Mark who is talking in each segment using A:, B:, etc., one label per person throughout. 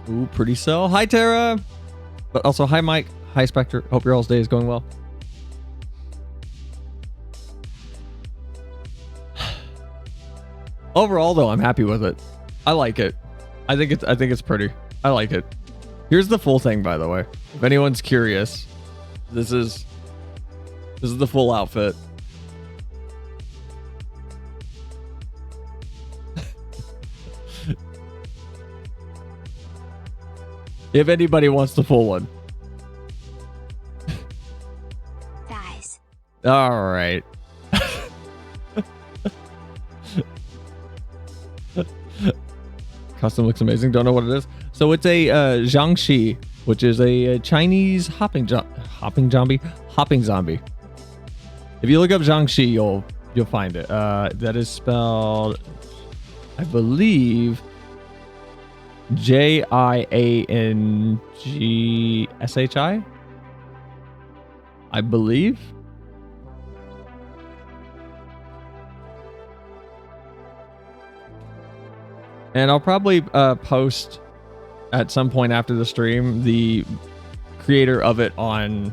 A: Ooh, pretty cell. Hi, Tara. But also, hi, Mike. Hi, Spectre. Hope your all's day is going well. Overall, though, I'm happy with it. I like it. I think it's pretty. I like it. Here's the full thing, by the way. If anyone's curious, this is the full outfit. If anybody wants the full one.
B: Guys.
A: All right. Custom looks amazing. Don't know what it is. So it's a Jiangxi, which is a Chinese hopping zombie. If you look up Jiangxi, you'll find it. That is spelled, I believe, Jiangshi. I believe. And I'll probably post at some point after the stream the creator of it on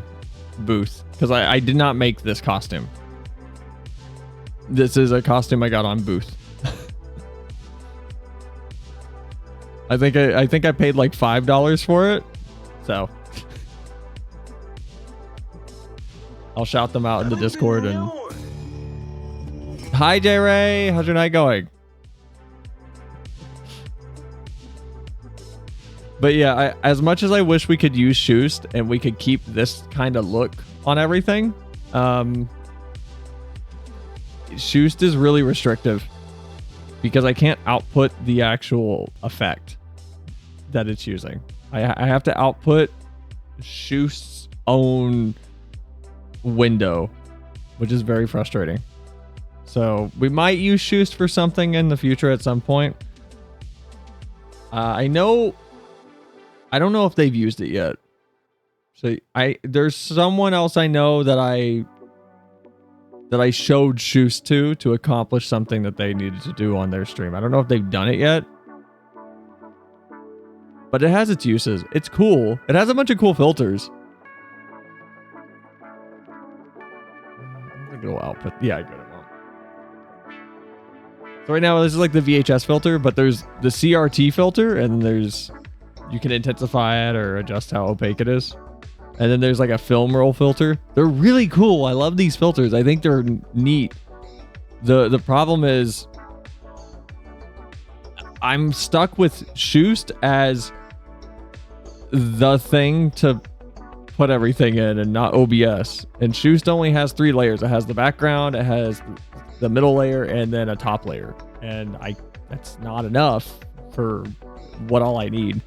A: Booth, because I did not make this costume. This is a costume I got on Booth. I think I paid like $5 for it, so I'll shout them out in the Discord. And hi, J Ray, how's your night going? But yeah, as much as I wish we could use Shoost and we could keep this kind of look on everything, Shoost is really restrictive because I can't output the actual effect that it's using. I have to output Shoost's own window, which is very frustrating. So we might use Shoost for something in the future at some point. I don't know if they've used it yet. So there's someone else I know that I showed Shoost to accomplish something that they needed to do on their stream. I don't know if they've done it yet, but it has its uses. It's cool. It has a bunch of cool filters. I think it'll output. Yeah, good. It won't. So right now this is like the VHS filter, but there's the CRT filter, and there's, you can intensify it or adjust how opaque it is. And then there's like a film roll filter. They're really cool. I love these filters. I think they're neat. The problem is I'm stuck with Shoost as the thing to put everything in and not OBS. And Shoost only has 3 layers. It has the background, it has the middle layer, and then a top layer. And that's not enough for what all I need.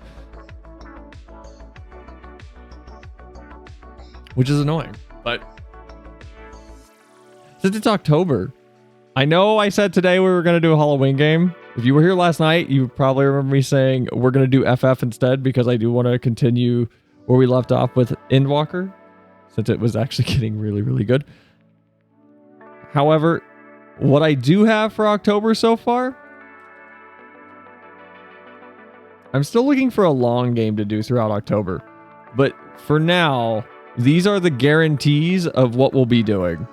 A: Which is annoying, but since it's October, I know I said today we were going to do a Halloween game. If you were here last night, you probably remember me saying we're going to do FF instead, because I do want to continue where we left off with Endwalker, since it was actually getting really, really good. However, what I do have for October so far, I'm still looking for a long game to do throughout October. But for now, these are the guarantees of what we'll be doing.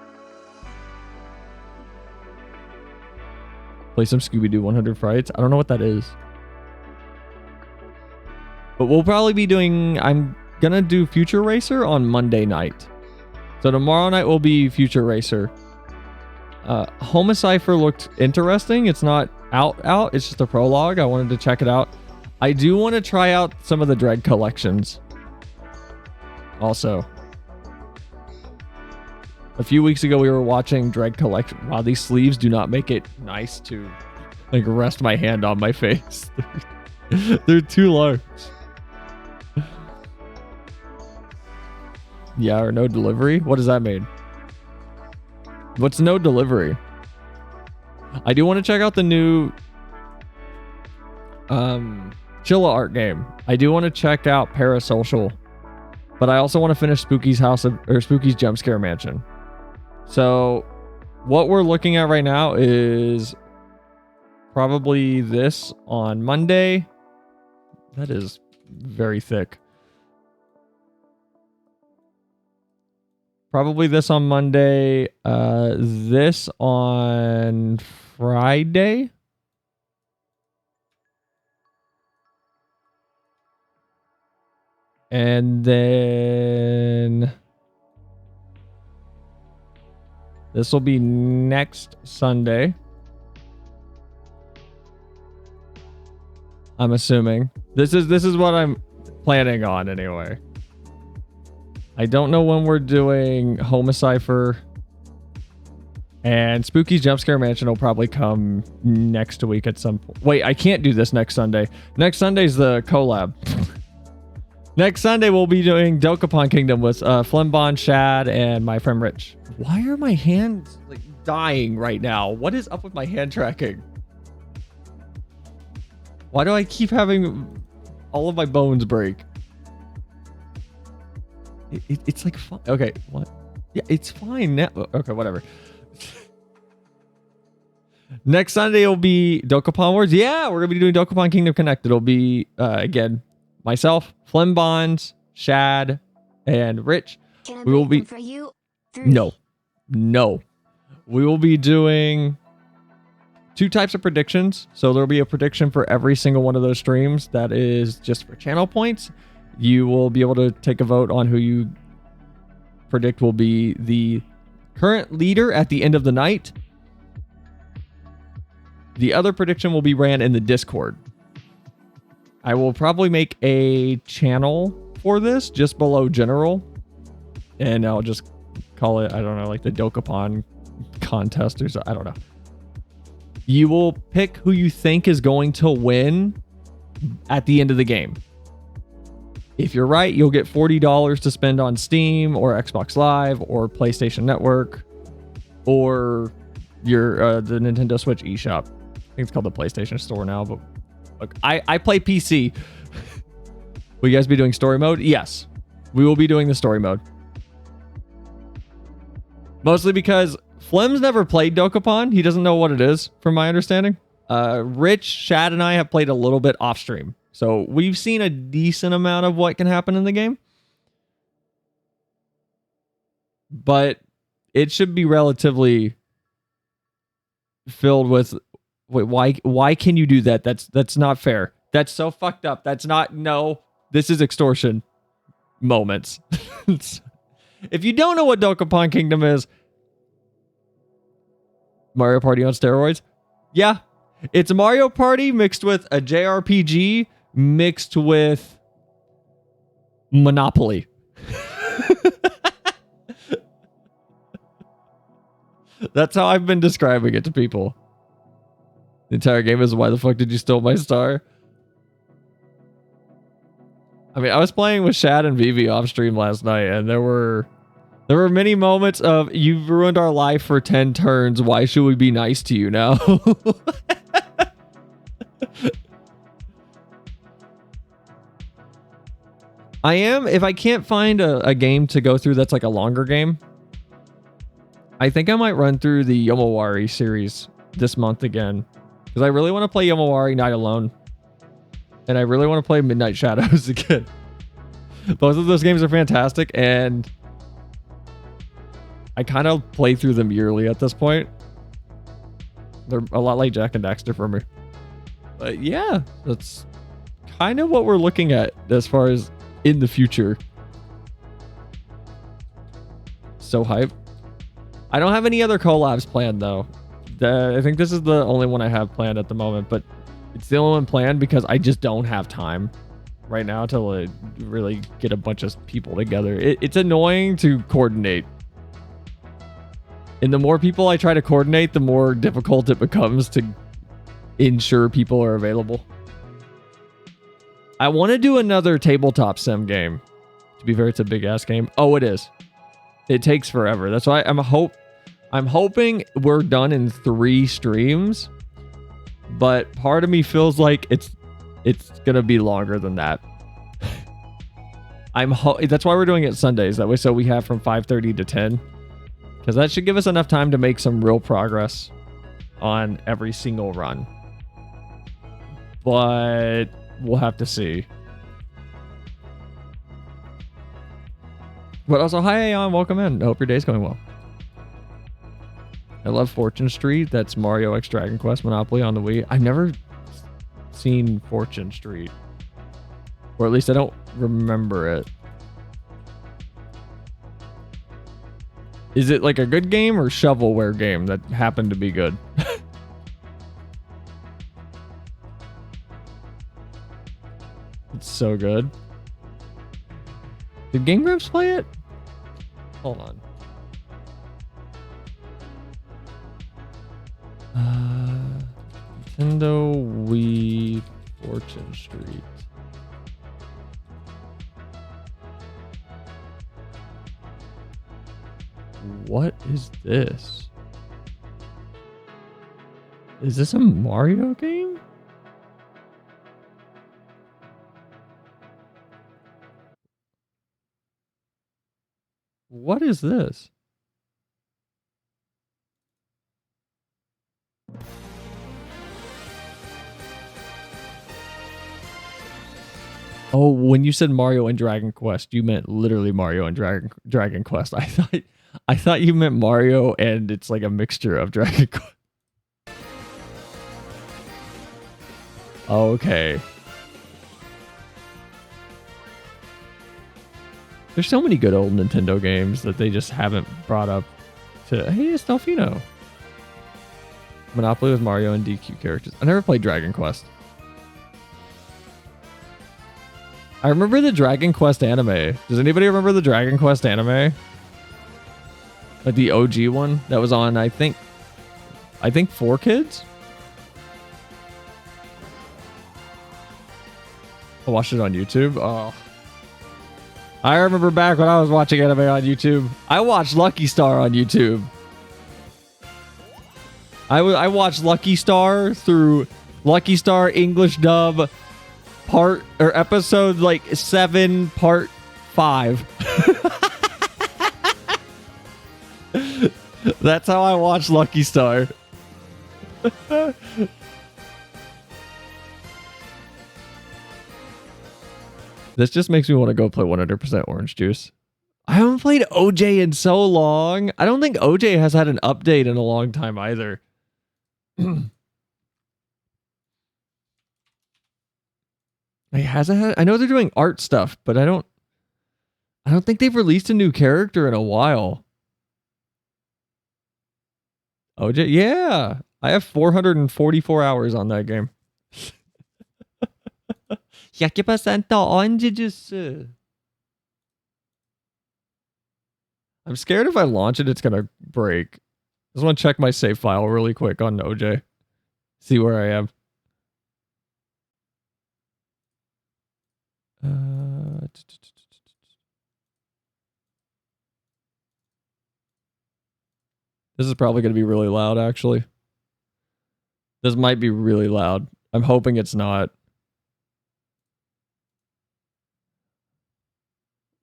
A: Play some Scooby-Doo 100 Frights. I don't know what that is. But we'll probably be doing... I'm going to do Future Racer on Monday night. So tomorrow night will be Future Racer. Homicipher looked interesting. It's not out. It's just a prologue. I wanted to check it out. I do want to try out some of the Dread collections. Also, a few weeks ago we were watching Dread Collection. Wow, these sleeves do not make it nice to like rest my hand on my face. They're too large. Yeah, or no delivery? What does that mean? What's no delivery? I do want to check out the new Chilla art game. I do want to check out Parasocial. But I also want to finish Spooky's Spooky's Jump Scare Mansion. So what we're looking at right now is probably this on Monday, That is very thick. Probably this on Monday. This on Friday. And then this will be next Sunday. I'm assuming. This is what I'm planning on anyway. I don't know when we're doing Homicipher. And Spooky's Jumpscare Mansion will probably come next week at some point. Wait, I can't do this next Sunday. Next Sunday's the collab. Next Sunday, we'll be doing Dokapon Kingdom with Flimbon, Shad, and my friend Rich. Why are my hands like dying right now? What is up with my hand tracking? Why do I keep having all of my bones break? It's like fine. Okay, what? Yeah, it's fine now. Okay, whatever. Next Sunday will be Dokapon Wars. Yeah, we're gonna be doing Dokapon Kingdom Connect. It'll be again myself, Flimbond, Shad, and Rich.
B: Can I
A: We will
B: break
A: be
B: them for you?
A: no. We will be doing 2 types of predictions. So there'll be a prediction for every single one of those streams that is just for channel points. You will be able to take a vote on who you predict will be the current leader at the end of the night. The other prediction will be ran in the Discord. I will probably make a channel for this just below general. And I'll just call it, I don't know, like the Dokapon contest or something. I don't know. You will pick who you think is going to win at the end of the game. If you're right, you'll get $40 to spend on Steam or Xbox Live or PlayStation Network or your the Nintendo Switch eShop. I think it's called the PlayStation Store now, but look, I play PC. Will you guys be doing story mode? Yes, we will be doing the story mode. Mostly because Flem's never played Dokapon. He doesn't know what it is, from my understanding. Rich, Shad, and I have played a little bit off stream. So we've seen a decent amount of what can happen in the game. But it should be relatively filled with... Wait, why can you do that? That's not fair. That's so fucked up. That's not... No, this is extortion moments. If you don't know what Dokapon Kingdom is, Mario Party on steroids? Yeah. It's a Mario Party mixed with a JRPG mixed with Monopoly. That's how I've been describing it to people. The entire game is, why the fuck did you steal my star? I mean, I was playing with Shad and Vivi off stream last night, and there were many moments of, you've ruined our life for 10 turns. Why should we be nice to you now? I am, if I can't find a game to go through that's like a longer game, I think I might run through the Yomawari series this month again. Because I really want to play Yomawari Night Alone. And I really want to play Midnight Shadows again. Both of those games are fantastic, and I kind of play through them yearly at this point. They're a lot like Jack and Daxter for me. But yeah, that's kind of what we're looking at as far as in the future. So hype. I don't have any other collabs planned though. I think this is the only one I have planned at the moment, but it's the only one planned because I just don't have time right now to like really get a bunch of people together. It's annoying to coordinate. And the more people I try to coordinate, the more difficult it becomes to ensure people are available. I want to do another tabletop sim game. To be fair, it's a big ass game. Oh, it is. It takes forever. That's why I'm hoping we're done in 3 streams. But part of me feels like it's gonna be longer than that. That's why we're doing it Sundays. That way, so we have from 5:30 to 10. Because that should give us enough time to make some real progress on every single run. But we'll have to see. But also, hi Aeon, welcome in. I hope your day's going well. I love Fortune Street. That's Mario X Dragon Quest Monopoly on the Wii. I've never seen Fortune Street. Or at least I don't remember it. Is it like a good game or shovelware game that happened to be good? It's so good. Did Game Grumps play it? Hold on. Nintendo Wii Fortune Street. What is this? Is this a Mario game? What is this? Oh, when you said Mario and Dragon Quest, you meant literally Mario and Dragon Quest. I thought you meant Mario and it's like a mixture of Dragon Quest. Okay. There's so many good old Nintendo games that they just haven't brought up to... Hey, it's Delfino. Monopoly with Mario and DQ characters. I never played Dragon Quest. I remember the Dragon Quest anime. Does anybody remember the Dragon Quest anime? Like the OG one that was on, I think 4Kids? I watched it on YouTube. Oh. I remember back when I was watching anime on YouTube. I watched Lucky Star on YouTube. I watched Lucky Star through Lucky Star English dub episode like 7 part 5. That's how I watched Lucky Star. This just makes me want to go play 100% Orange Juice. I haven't played OJ in so long. I don't think OJ has had an update in a long time either. It hasn't had, I know they're doing art stuff, but I don't think they've released a new character in a while. OJ, yeah. I have 444 hours on that game. 100% orange juice. I'm scared if I launch it, it's going to break. I just want to check my save file really quick on OJ. See where I am. This is probably going to be really loud, actually. This might be really loud. I'm hoping it's not.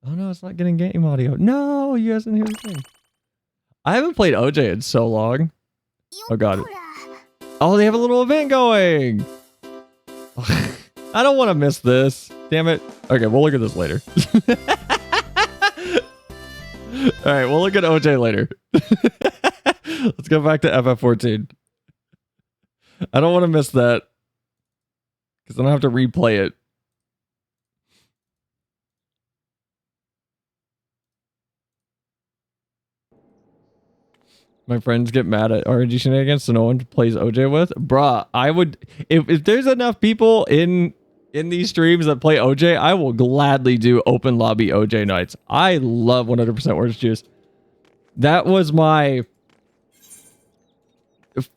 A: Oh no, it's not getting game audio. No, you guys didn't hear the thing. I haven't played OJ in so long. Oh god. Oh, they have a little event going. I don't want to miss this. Damn it. Okay, we'll look at this later. All right, we'll look at OJ later. Let's go back to FF14. I don't want to miss that because then I have to replay it. My friends get mad at RNG shenanigans, so no one plays OJ with. Bruh, I would... If there's enough people in these streams that play OJ, I will gladly do open lobby OJ nights. I love 100% Orange Juice. That was my...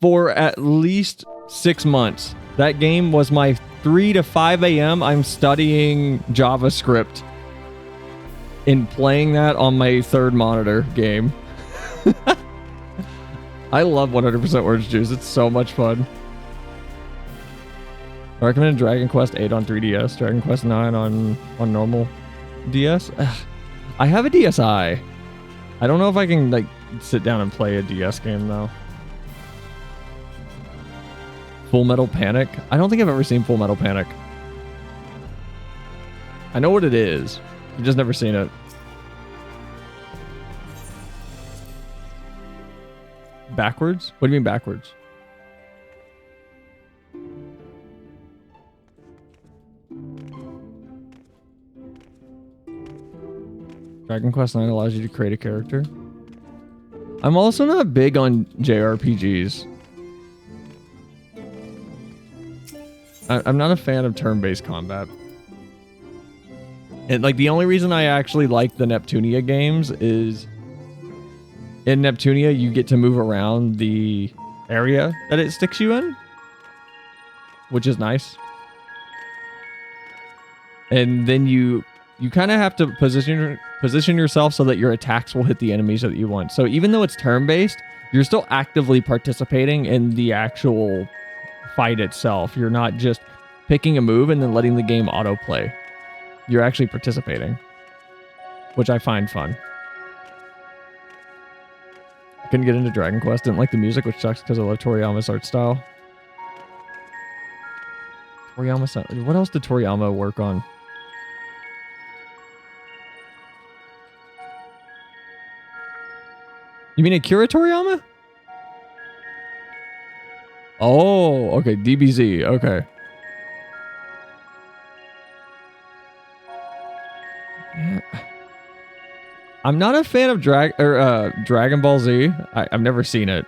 A: For at least 6 months, that game was my 3 to 5 a.m. I'm studying JavaScript and playing that on my third monitor game. I love 100% Orange Juice. It's so much fun. I recommend Dragon Quest 8 on 3DS, Dragon Quest 9 on normal DS. Ugh. I have a DSi. I don't know if I can like sit down and play a DS game though. Full Metal Panic? I don't think I've ever seen Full Metal Panic. I know what it is. I've just never seen it. Backwards? What do you mean backwards? Dragon Quest IX allows you to create a character. I'm also not big on JRPGs. I'm not a fan of turn-based combat. And like the only reason I actually like the Neptunia games is in Neptunia you get to move around the area that it sticks you in, which is nice. And then you kind of have to position yourself so that your attacks will hit the enemies that you want. So even though it's turn-based, you're still actively participating in the actual fight itself. You're not just picking a move and then letting the game autoplay. You're actually participating, which I find fun. I couldn't get into Dragon Quest. Didn't like the music, which sucks because I love Toriyama's art style. What else did Toriyama work on? You mean Akira Toriyama? Oh, okay. DBZ. Okay. Yeah. I'm not a fan of Dragon Ball Z. I've never seen it.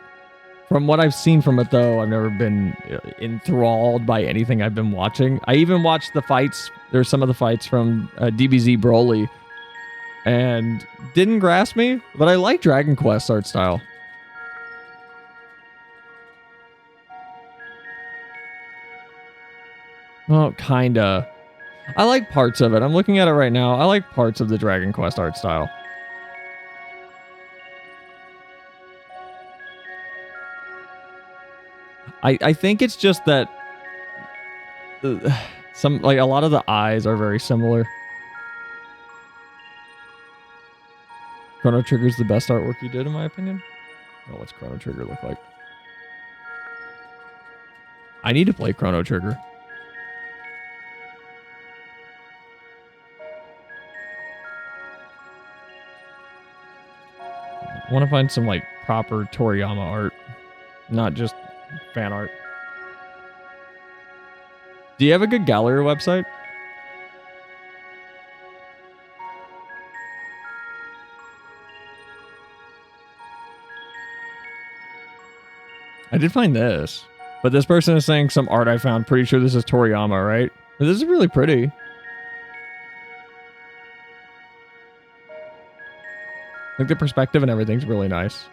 A: From what I've seen from it, though, I've never been enthralled by anything I've been watching. I even watched the fights. There's some of the fights from DBZ Broly. And didn't grasp me, but I like Dragon Quest art style. Well, kinda. I like parts of it. I'm looking at it right now. I like parts of the Dragon Quest art style. I think it's just that a lot of the eyes are very similar. Chrono Trigger's the best artwork he did, in my opinion. Oh, what's Chrono Trigger look like? I need to play Chrono Trigger. I want to find some like proper Toriyama art, not just fan art. Do you have a good gallery website? I did find this, but this person is saying some art I found. Pretty sure this is Toriyama, right? But this is really pretty. Like the perspective and everything's really nice.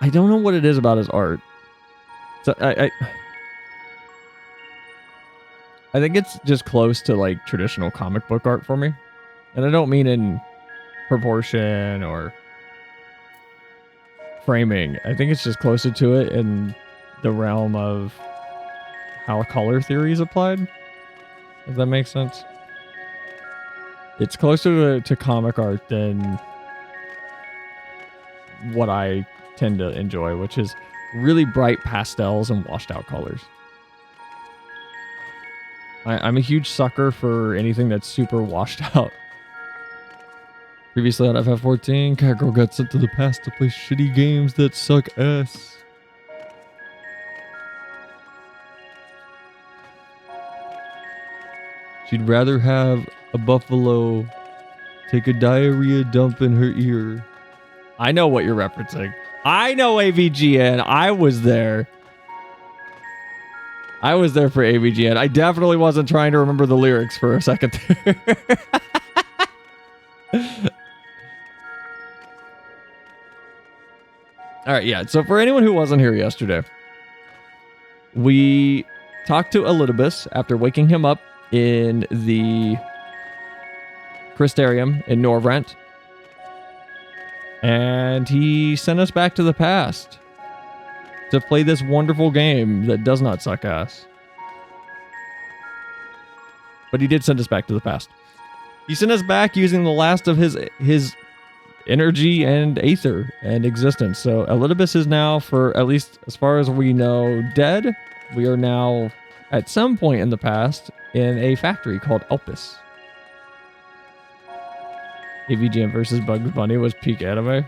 A: I don't know what it is about his art. So I think it's just close to like traditional comic book art for me. And I don't mean in proportion or framing. I think it's just closer to it in the realm of how color theory is applied. If that makes sense. It's closer to comic art than what I tend to enjoy, which is really bright pastels and washed out colors. I'm a huge sucker for anything that's super washed out. Previously on FF14, Catgirl got sent to the past to play shitty games that suck ass. She'd rather have a buffalo take a diarrhea dump in her ear. I know what you're referencing. I know AVGN. I was there. I was there for AVGN. I definitely wasn't trying to remember the lyrics for a second there. All right, yeah. So for anyone who wasn't here yesterday, we talked to Elpis after waking him up in the Crystarium in Norvrent. And he sent us back to the past to play this wonderful game that does not suck ass. But he did send us back to the past. He sent us back using the last of his energy and aether and existence. So Elpis is now, for at least as far as we know, dead. We are now, at some point in the past, in a factory called Elpis. AVGN versus Bugs Bunny was peak anime.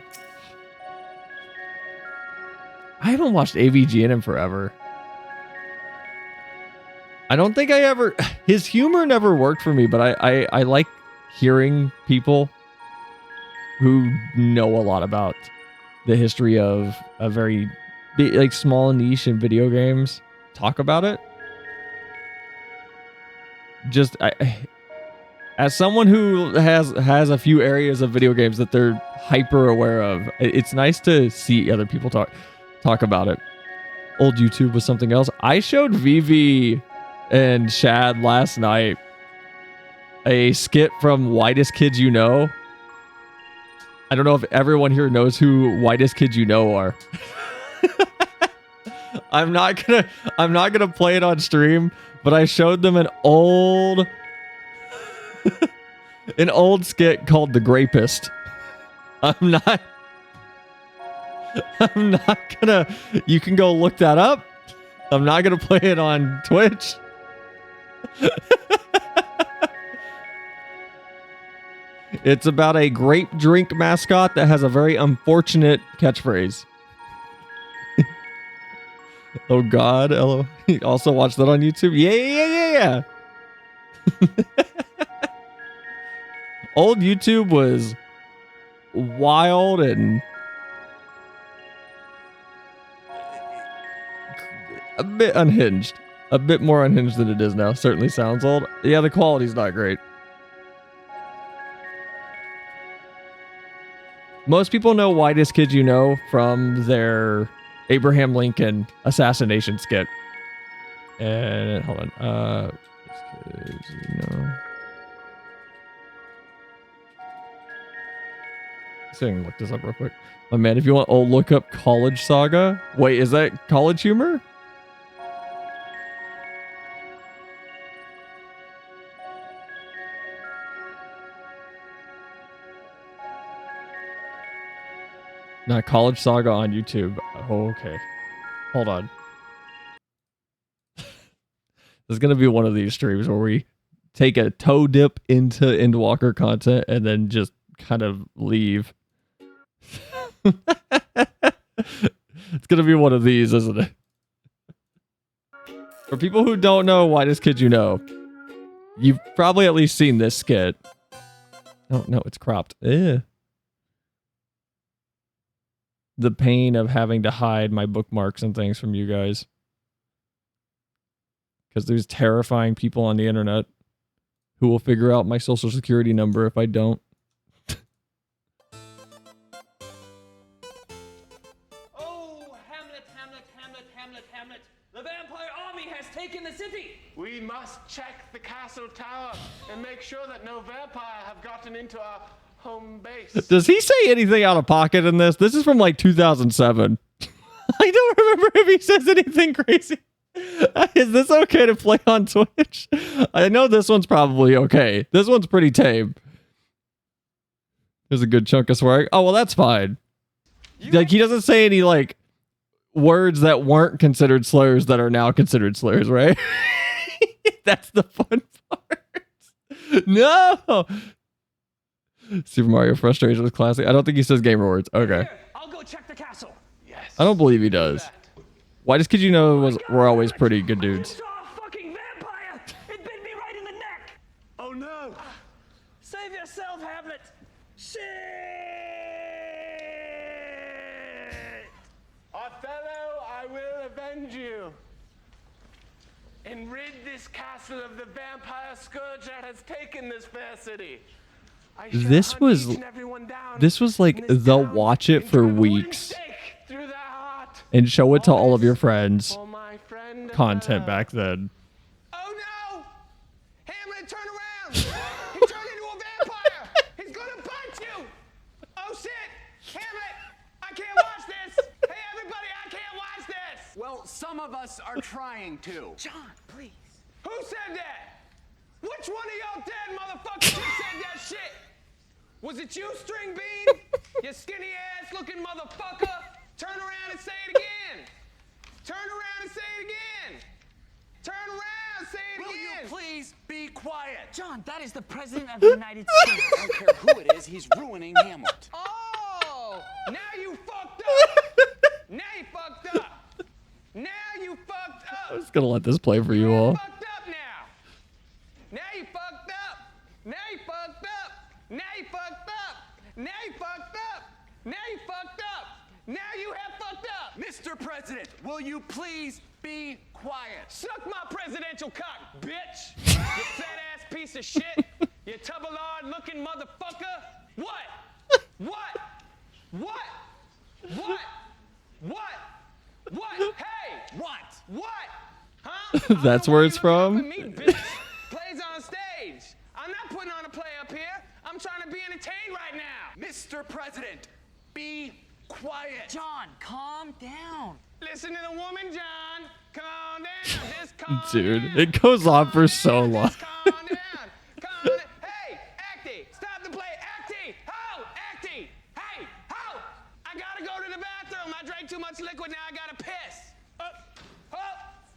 A: I haven't watched AVGN in forever. I don't think I ever... His humor never worked for me, but I like hearing people who know a lot about the history of a very big, like, small niche in video games talk about it. Just as someone who has a few areas of video games that they're hyper aware of, it's nice to see other people talk about it. Old YouTube was something else. I showed Vivi and Shad last night a skit from Whitest Kids You Know. I don't know if everyone here knows who Whitest Kids You Know are. I'm not gonna play it on stream, but I showed them an old skit called The Grapist. I'm not gonna, you can go look that up. I'm not gonna play it on Twitch. It's about a grape drink mascot that has a very unfortunate catchphrase. Oh God, hello. You also watch that on YouTube? Yeah. Old YouTube was wild and a bit unhinged. A bit more unhinged than it is now. Certainly sounds old. Yeah, the quality's not great. Most people know Whitest Kids You Know from their Abraham Lincoln assassination skit. And hold on. Kids You Know. So I can look this up real quick. Oh man, if you want, look up College Saga. Wait, is that College Humor? Not College Saga on YouTube. Oh, okay. Hold on. There's going to be one of these streams where we take a toe dip into Endwalker content and then just kind of leave. It's going to be one of these, isn't it? For people who don't know Whitest Kids You Know, you've probably at least seen this skit. Oh, no, it's cropped. Ew. The pain of having to hide my bookmarks and things from you guys. Because there's terrifying people on the internet who will figure out my social security number if I don't.
C: Oh, Hamlet. The vampire army has taken the city.
D: We must check the castle tower and make sure that no vampire have gotten into our home base.
A: Does he say anything out of pocket in this? This is from like 2007. I don't remember if he says anything crazy. Is this okay to play on Twitch? I know this one's probably okay. This one's pretty tame. There's a good chunk of swearing. Oh, well, that's fine. Like, he doesn't say any, like, words that weren't considered slurs that are now considered slurs, right? That's the fun part. No! Super Mario Frustration was classic. I don't think he says gamer words. Okay.
C: I'll go check the castle.
D: Yes.
A: I don't believe he does. Whitest Kids You Know were always pretty good dudes.
C: I saw a fucking vampire. It bit me right in the neck.
D: Oh no!
C: Save yourself, Hamlet. Shit!
D: Othello, I will avenge you and rid this castle of the vampire scourge that has taken this fair city.
A: This was like the watch it for weeks and show it to all of your friends content back then.
D: Oh no! Hamlet, turn around! He turned into a vampire! He's gonna bite you! Oh shit! Hamlet! I can't watch this! Hey everybody, I can't watch this!
E: Well, some of us are trying to.
C: John, please.
D: Who said that? Which one of y'all dead motherfuckers just said that Was it you, String Bean? You skinny ass looking motherfucker. Turn around and say it again. Turn around and say it again. Turn around, say it
E: Will
D: again.
E: you please be quiet?
F: John, that is the President of the United States.
E: I don't care who it is, he's ruining Hamlet.
D: Oh, now you fucked up. Now you fucked up. Now you fucked up.
A: I'm just gonna let this play for you all.
D: You fucked up now. Now you fucked up. Now you fucked up. Now you fucked up. Now you fucked up. Now you fucked up. Now you have fucked up.
E: Mr. President, will you please be quiet?
D: Suck my presidential cock, bitch. You fat ass piece of shit. You tubbalard looking motherfucker. What? What? What? What? What? What? Hey!
E: What?
D: What? Huh?
A: That's where it's from?
D: Me, bitch. Plays on stage. I'm not putting on a play up here. I'm trying to be entertained right now.
E: Mr. President, be quiet.
F: John, calm down.
D: Listen to the woman, John. Calm down. Just calm
A: Dude,
D: down.
A: it goes on for so long.
D: Just calm down. Calm down. Hey, Acty, stop the play. Acty, ho, Acty. Hey, ho. I gotta go to the bathroom. I drank too much liquid. Now I gotta piss.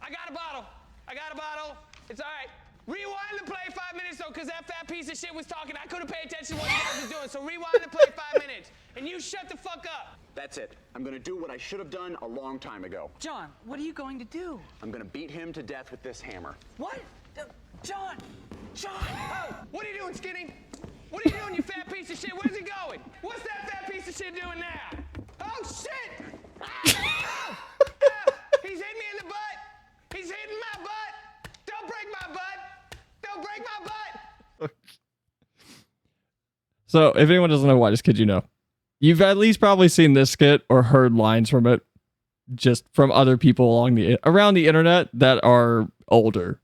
D: I got a bottle. I got a bottle. It's all right. Rewind the play 5 minutes though, because that fat piece of shit was talking. I couldn't pay attention to what you guys was doing. So rewind the play 5 minutes. And you shut the fuck up.
E: That's it. I'm gonna do what I should have done a long time ago.
F: John, what are you going to do?
E: I'm gonna beat him to death with this hammer.
F: What? John! John!
D: Oh, what are you doing, Skinny? What are you doing, you fat piece of shit? Where's he going? What's that fat piece of shit doing now? Oh, shit! Ah! He's hitting me in the butt! He's hitting my butt! Don't break my butt! Don't break my butt!
A: So, if anyone doesn't know why this kid, you know, you've at least probably seen this skit or heard lines from it, just from other people around the internet that are older.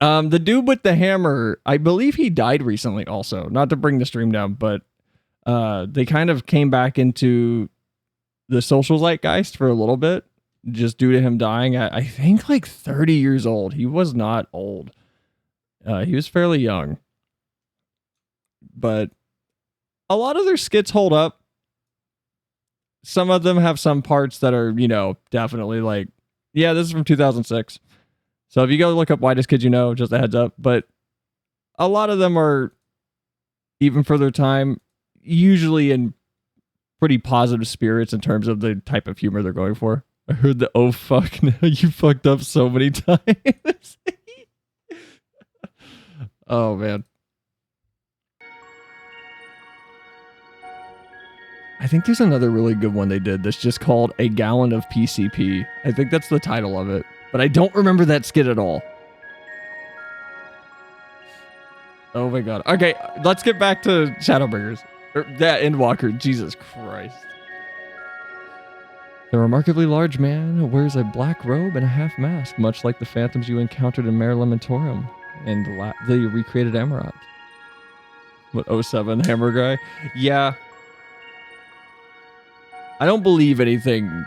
A: The dude with the hammer, I believe he died recently. Also, not to bring the stream down, but they kind of came back into the social zeitgeist for a little bit, just due to him dying at, I think, like 30 years old. He was not old. He was fairly young. But a lot of their skits hold up. Some of them have some parts that are, you know, definitely like, yeah, this is from 2006. So if you go look up Whitest Kid You Know, just a heads up. But a lot of them are, even for their time, usually in pretty positive spirits in terms of the type of humor they're going for. I heard the oh fuck now you fucked up so many times. Oh man. I think there's another really good one they did that's just called A Gallon of PCP. I think that's the title of it, but I don't remember that skit at all. Oh my god. Okay, let's get back to Shadowbringers. Or that Endwalker. Jesus Christ. The remarkably large man wears a black robe and a half mask, much like the phantoms you encountered in Mare Lamentorum and the recreated Amaranth. What, 07 Hammer Guy? Yeah. I don't believe anything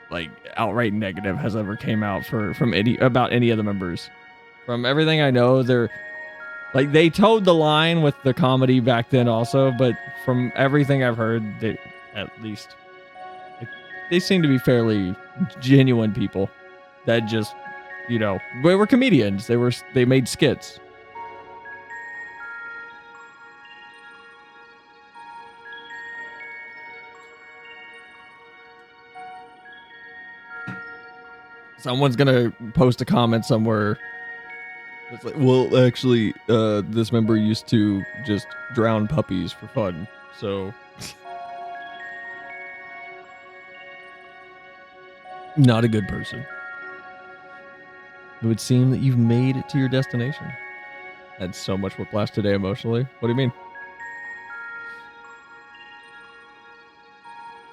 A: like outright negative has ever came out from about any of the members. From everything I know, they're like, they towed the line with the comedy back then also, but from everything I've heard, they seem to be fairly genuine people that just, you know, they were comedians. They made skits. Someone's gonna post a comment somewhere. It's like, well, actually, this member used to just drown puppies for fun, so not a good person. It would seem that you've made it to your destination. Had so much whiplash today emotionally. What do you mean?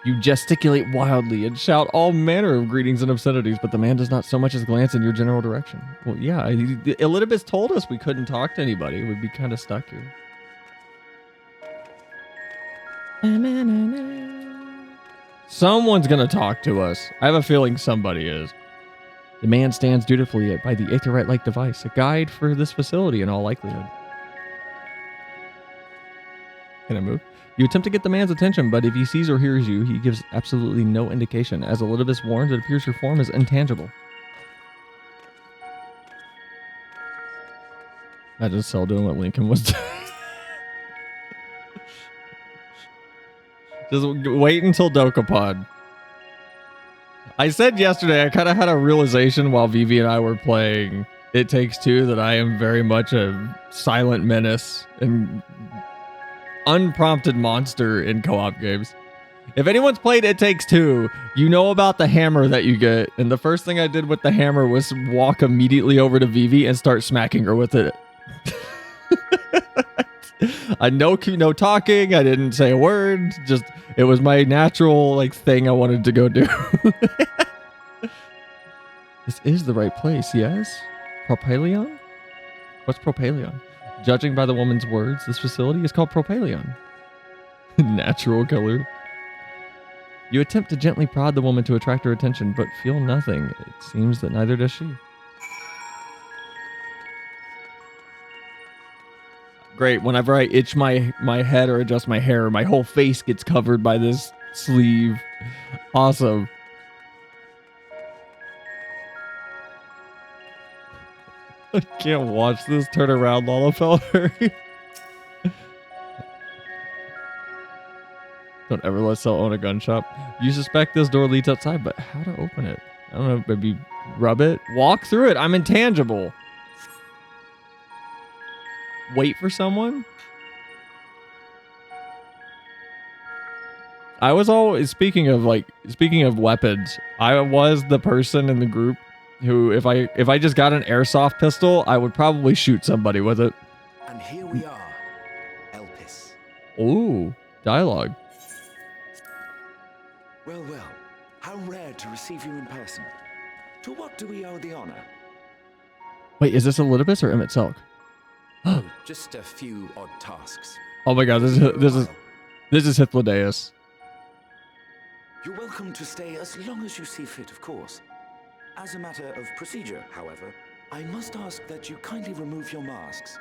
A: You gesticulate wildly and shout all manner of greetings and obscenities, but the man does not so much as glance in your general direction. Well, yeah, Elpis told us we couldn't talk to anybody. We'd be kind of stuck here. Someone's gonna talk to us. I have a feeling somebody is. The man stands dutifully by the Aetherite-like device, a guide for this facility in all likelihood. Can I move? You attempt to get the man's attention, but if he sees or hears you, he gives absolutely no indication. As Elpis warns, it appears your form is intangible. I just saw doing what Lincoln was doing. Just wait until Dokapon. I said yesterday, I kind of had a realization while Vivi and I were playing It Takes Two that I am very much a silent menace and unprompted monster in co-op games. If anyone's played It Takes Two, you know about the hammer that you get. And the first thing I did with the hammer was walk immediately over to Vivi and start smacking her with it. I no talking. I didn't say a word. Just it was my natural like thing I wanted to go do. This is the right place, yes? Propylion? What's Propylion? Judging by the woman's words, this facility is called Propylion. Natural killer. You attempt to gently prod the woman to attract her attention, but feel nothing. It seems that neither does she. Great. Whenever I itch my head or adjust my hair, my whole face gets covered by this sleeve. Awesome. I can't watch this. Turn around, Lalafeller. Don't ever let Cell own a gun shop. You suspect this door leads outside, but how to open it? I don't know. Maybe rub it? Walk through it. I'm intangible. Wait for someone? I was always, speaking of weapons, I was the person in the group who, if I just got an airsoft pistol, I would probably shoot somebody with it.
E: And here we are, Elpis.
A: Ooh, dialogue.
E: Well, well, how rare to receive you in person. To what do we owe the honor?
A: Wait, is this Elpis or Emmett Selk?
E: Oh, just a few odd tasks.
A: Oh my god, this is Hythlodaeus.
E: You're welcome to stay as long as you see fit, of course. As a matter of procedure, however, I must ask that you kindly remove your masks.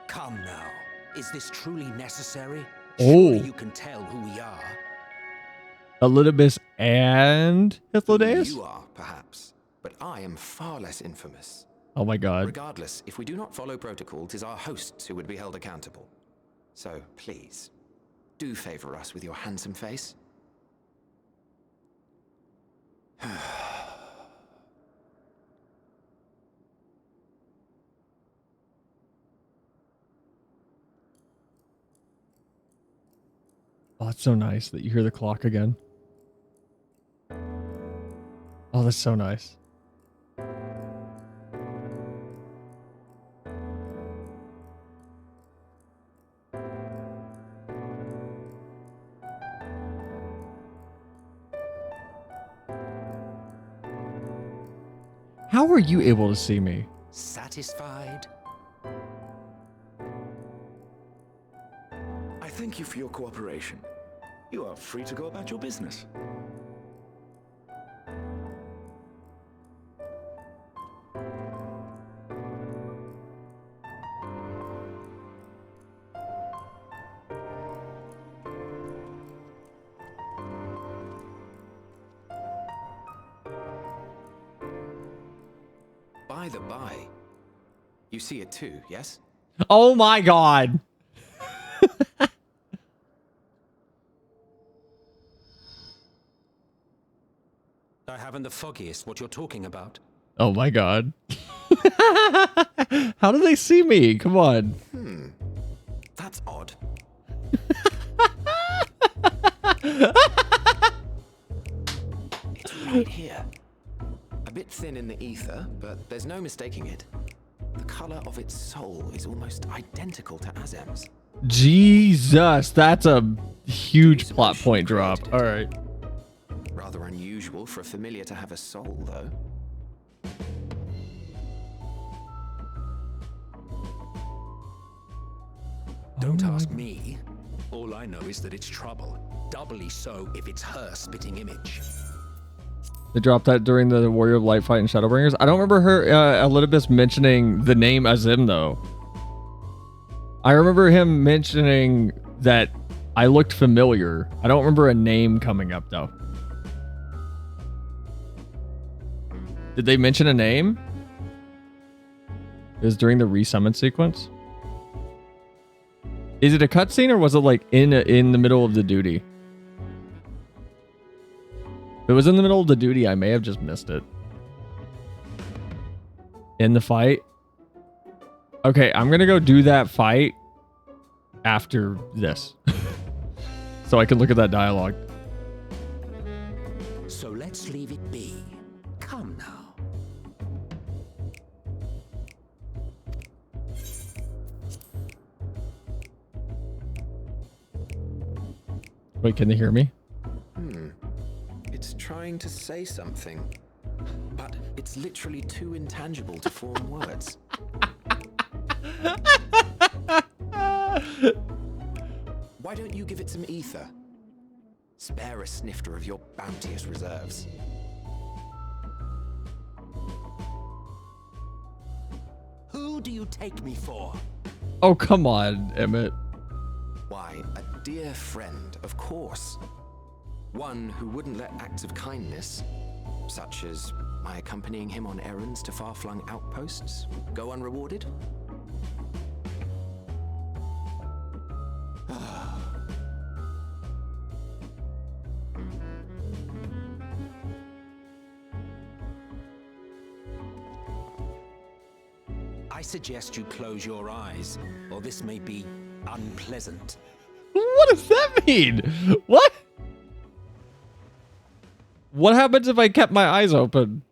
G: Come now. Is this truly necessary?
A: Oh.
G: Surely you can tell who we are.
A: Elpis and Hythlodaeus?
E: You are, perhaps, but I am far less infamous.
A: Oh my god.
E: Regardless, if we do not follow protocol, 'tis our hosts who would be held accountable. So, please, do favor us with your handsome face.
A: Oh, it's so nice that you hear the clock again. Oh, that's so nice. How are you able to see me?
G: Satisfied?
E: I thank you for your cooperation. You are free to go about your business. By the by, you see it too, yes?
A: Oh my god.
G: I haven't the foggiest what you're talking about.
A: Oh my god. How do they see me? Come on.
E: That's odd. It's right here. A bit thin in the ether, but there's no mistaking it. The color of its soul is almost identical to Azem's.
A: Jesus, that's a huge plot point drop. All right.
E: Rather unusual for a familiar to have a soul, though. Don't ask me.
G: All I know is that it's trouble. Doubly so if it's her spitting image.
A: They dropped that during the Warrior of Light fight in Shadowbringers. I don't remember her, Elpis mentioning the name Azim, though. I remember him mentioning that I looked familiar. I don't remember a name coming up, though. Did they mention a name? It was during the resummon sequence? Is it a cutscene or was it like in the middle of the duty? If it was in the middle of the duty, I may have just missed it. In the fight? Okay, I'm gonna go do that fight after this. So I can look at that dialogue.
G: So let's leave it be. Come now.
A: Wait, can they hear me?
E: It's trying to say something, but it's literally too intangible to form words. Why don't you give it some ether? Spare a snifter of your bounteous reserves.
G: Who do you take me for?
A: Oh, come on, Emmett.
E: Why, a dear friend, of course. One who wouldn't let acts of kindness, such as my accompanying him on errands to far-flung outposts, go unrewarded?
G: I suggest you close your eyes, or this may be unpleasant.
A: What does that mean? What? What happens if I kept my eyes open?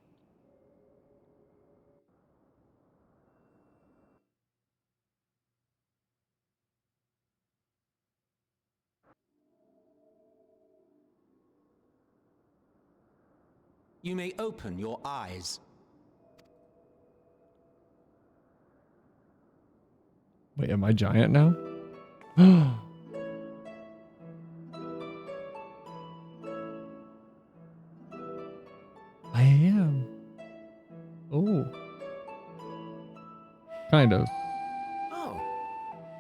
G: You may open your eyes.
A: Wait, am I giant now? I am. Oh. Kind of.
E: Oh,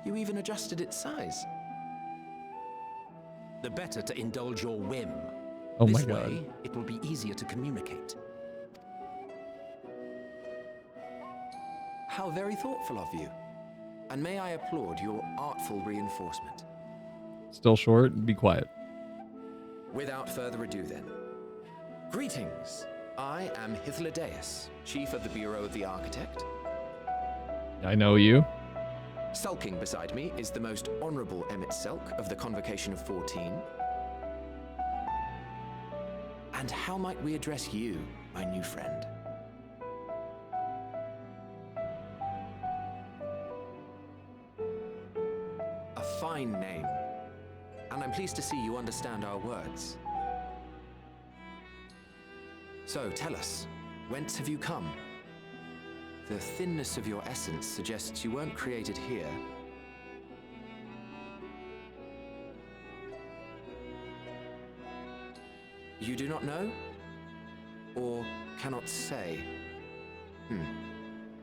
E: you even adjusted its size.
G: The better to indulge your whim.
A: Oh
G: This
A: my god.
G: way, it will be easier to communicate.
E: How very thoughtful of you. And may I applaud your artful reinforcement.
A: Still short? Be quiet.
E: Without further ado then. Greetings. I am Hythlodaeus, Chief of the Bureau of the Architect.
A: I know you.
E: Sulking beside me is the most honorable Emmett Selk of the Convocation of 14. And how might we address you, my new friend? A fine name. And I'm pleased to see you understand our words. So tell us, whence have you come? The thinness of your essence suggests you weren't created here. You do not know? Or cannot say?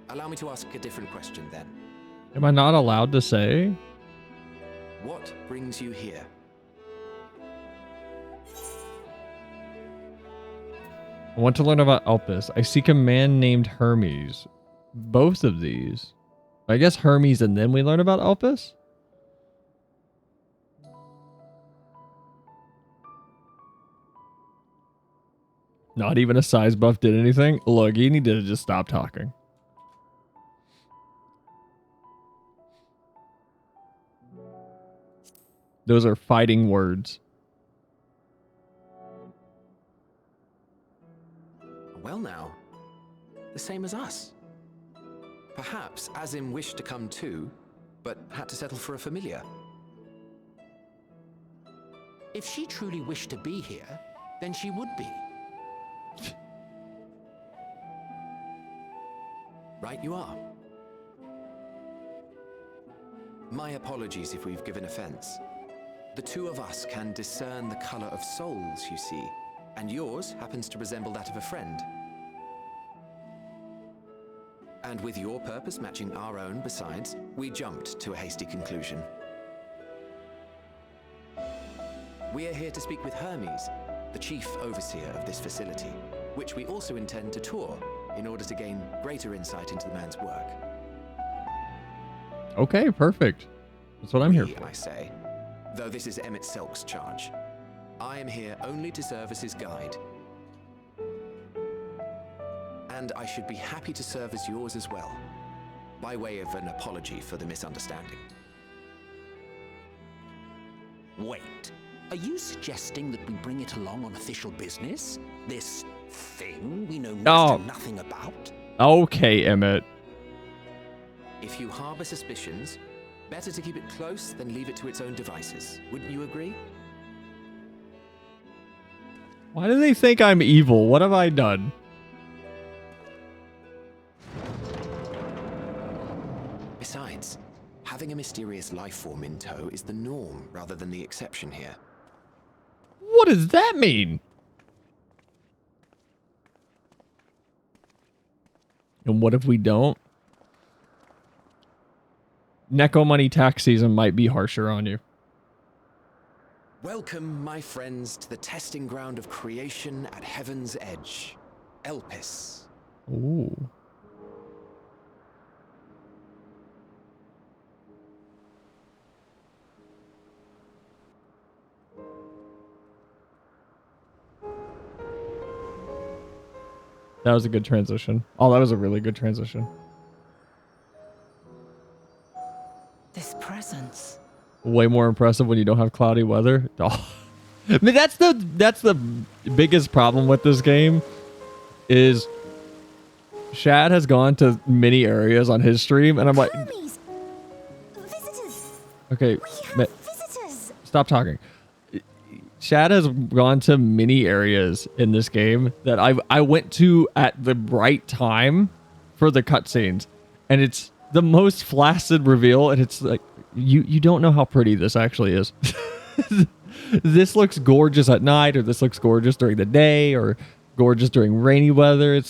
E: Allow me to ask a different question then.
A: Am I not allowed to say?
E: What brings you here?
A: I want to learn about Elpis. I seek a man named Hermes. Both of these. I guess Hermes and then we learn about Elpis? Not even a size buff did anything? Look, you need to just stop talking. Those are fighting words.
E: Well now, the same as us. Perhaps Azim wished to come too, but had to settle for a familiar.
G: If she truly wished to be here, then she would be.
E: Right you are. My apologies if we've given offense. The two of us can discern the color of souls, you see, and yours happens to resemble that of a friend. And with your purpose matching our own besides, we jumped to a hasty conclusion. We are here to speak with Hermes, the chief overseer of this facility, which we also intend to tour in order to gain greater insight into the man's work.
A: Okay, perfect. That's what I'm here
E: We,
A: for.
E: I say, though this is Emmett Selk's charge. I am here only to serve as his guide. And I should be happy to serve as yours as well, by way of an apology for the misunderstanding.
G: Wait, are you suggesting that we bring it along on official business? This thing we know next to nothing about?
A: Okay, Emmett.
E: If you harbor suspicions, better to keep it close than leave it to its own devices. Wouldn't you agree?
A: Why do they think I'm evil? What have I done?
E: Besides, having a mysterious life form in tow is the norm rather than the exception here.
A: What does that mean? And what if we don't? Neko money tax season might be harsher on you.
E: Welcome, my friends, to the testing ground of creation at Heaven's Edge, Elpis.
A: Ooh. That was a good transition. Oh, that was a really good transition.
F: This presence.
A: Way more impressive when you don't have cloudy weather. Oh. I mean, that's the biggest problem with this game is Shad has gone to many areas on his stream, and I'm like,
B: Hermes! Visitors!
A: okay,
B: We have visitors!
A: stop talking. Shad has gone to many areas in this game that I went to at the right time for the cutscenes, and it's the most flaccid reveal, and it's like you don't know how pretty this actually is. This looks gorgeous at night, or this looks gorgeous during the day, or gorgeous during rainy weather.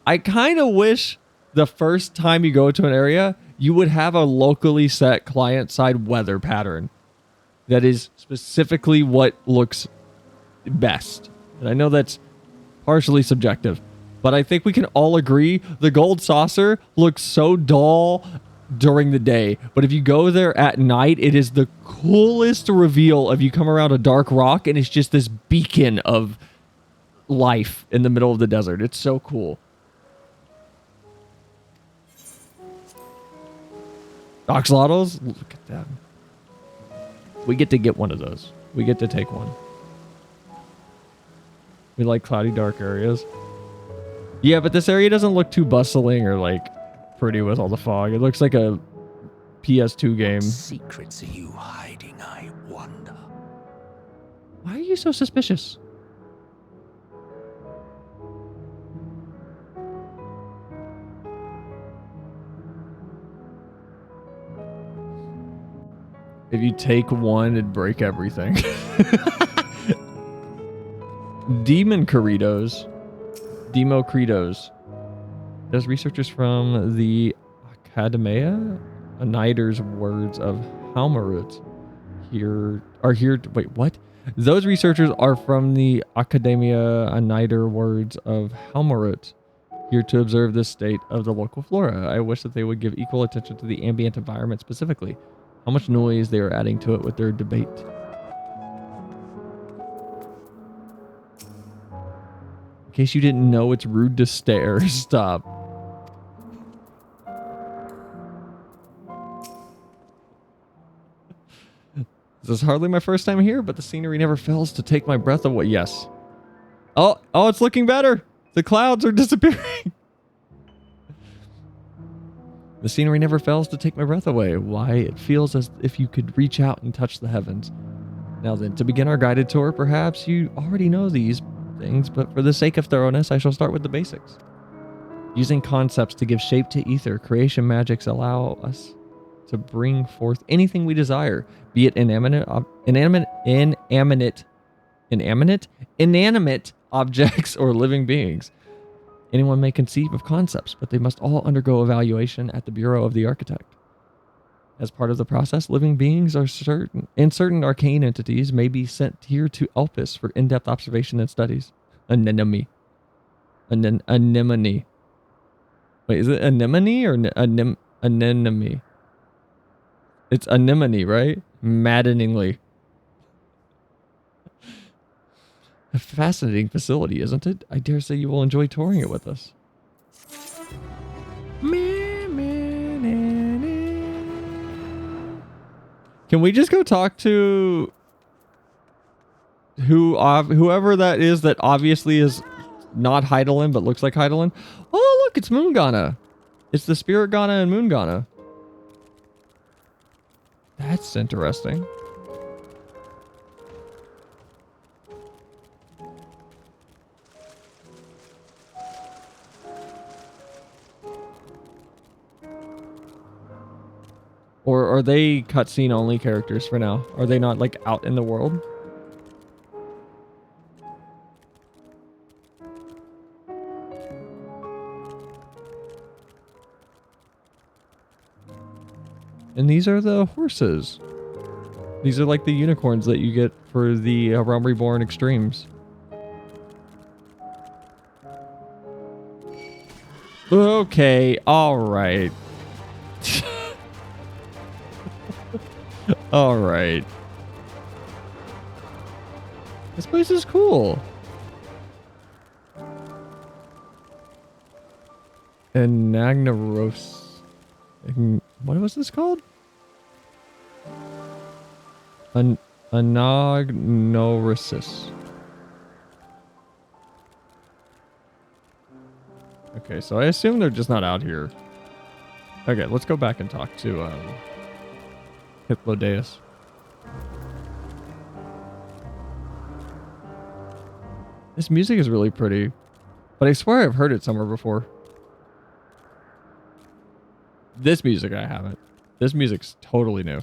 A: I kind of wish the first time you go to an area, you would have a locally set client-side weather pattern that is specifically what looks best. And I know that's partially subjective, but I think we can all agree the gold saucer looks so dull during the day, but if you go there at night, it is the coolest reveal of you come around a dark rock and it's just this beacon of life in the middle of the desert. It's so cool. Oxalotls? Look at them. We get to get one of those. We get to take one. We like cloudy, dark areas. Yeah, but this area doesn't look too bustling or like pretty with all the fog. It looks like a PS2 game.
G: Secrets are you hiding, I wonder?
A: Why are you so suspicious? If you take one, it'd break everything. Demon Corridos. Democritos. There's researchers from the Academia Anider's words of Halmarut wait, what? Those researchers are from the Academia Anider words of Halmarut, here to observe the state of the local flora. I wish that they would give equal attention to the ambient environment specifically. How much noise they are adding to it with their debate. In case you didn't know, it's rude to stare. Stop. This is hardly my first time here, but the scenery never fails to take my breath away. Yes. Oh, it's looking better. The clouds are disappearing. The scenery never fails to take my breath away. Why, it feels as if you could reach out and touch the heavens. Now then, to begin our guided tour, perhaps you already know these things, but for the sake of thoroughness, I shall start with the basics. Using concepts to give shape to ether, creation magics allow us to bring forth anything we desire, be it inanimate objects or living beings. Anyone may conceive of concepts, but they must all undergo evaluation at the Bureau of the Architect. As part of the process, living beings are certain arcane entities may be sent here to Elpis for in-depth observation and studies. Anemone. Anemone. Wait, is it anemone or anemone? It's anemone, right? Maddeningly. A fascinating facility, isn't it? I dare say you will enjoy touring it with us. Can we just go talk to whoever that is that obviously is not Heidelin but looks like Heidelin? Oh, look, it's Moongana. It's the Spirit Ghana and Moongana. That's interesting. Or are they cutscene only characters for now? Are they not like out in the world? And these are the horses. These are like the unicorns that you get for the Realm Reborn Extremes. Okay, alright. Alright. This place is cool. And Nagnaros. What was this called? Anagnorisis. Okay, so I assume they're just not out here. Okay, let's go back and talk to Hippodeus. This music is really pretty, but I swear I've heard it somewhere before. This music I haven't. This music's totally new.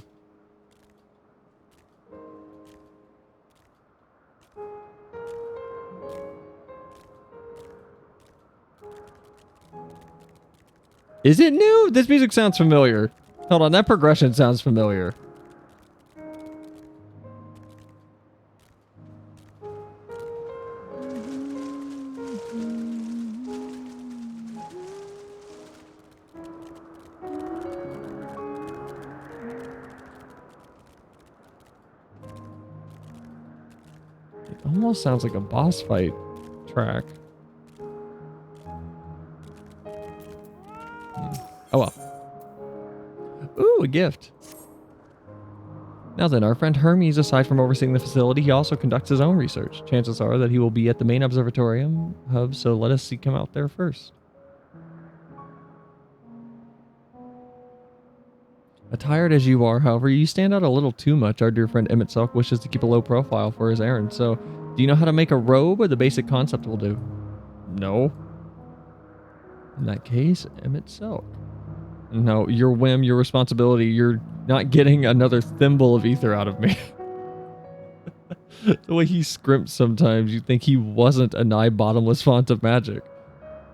A: Is it new? This music sounds familiar. Hold on, that progression sounds familiar. It almost sounds like a boss fight track. Oh well. Ooh, a gift. Now then, our friend Hermes, aside from overseeing the facility, he also conducts his own research. Chances are that he will be at the main observatorium hub, so let us seek him out there first. Attired as you are, however, you stand out a little too much. Our dear friend Emmett Selk wishes to keep a low profile for his errand, so do you know how to make a robe, or the basic concept will do? No. In that case, Emmett Selk. No, your whim, your responsibility. You're not getting another thimble of ether out of me. The way he scrimps sometimes, you'd think he wasn't a nigh bottomless font of magic.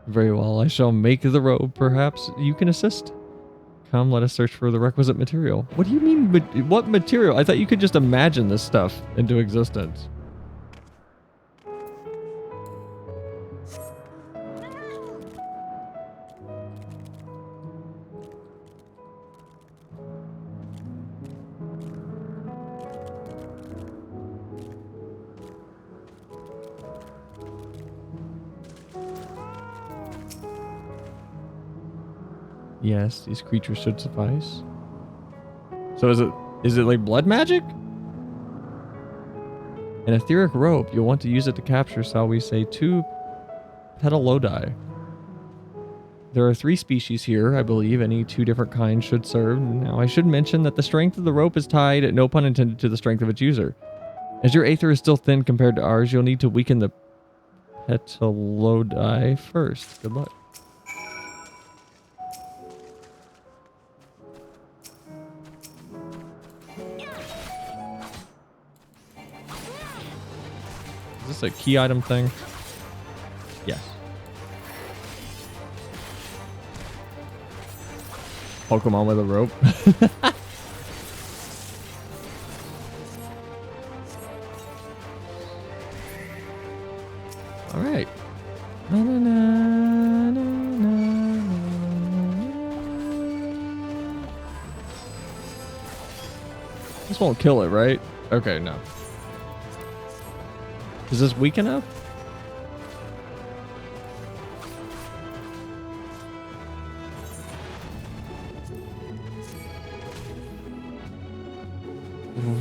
A: Very well, I shall make the robe. Perhaps you can assist. Come, let us search for the requisite material. What do you mean, what material? I thought you could just imagine this stuff into existence. Yes, these creatures should suffice. So is it like blood magic? An etheric rope. You'll want to use it to capture, shall we say, 2 petalodi. There are 3 species here, I believe. Any 2 different kinds should serve. Now, I should mention that the strength of the rope is tied, no pun intended, to the strength of its user. As your aether is still thin compared to ours, you'll need to weaken the petalodi first. Good luck. a key item thing? Yes. Pokemon with a rope. All right. Na, na, na, na, na, na. This won't kill it, right? Okay, no. Is this weak enough?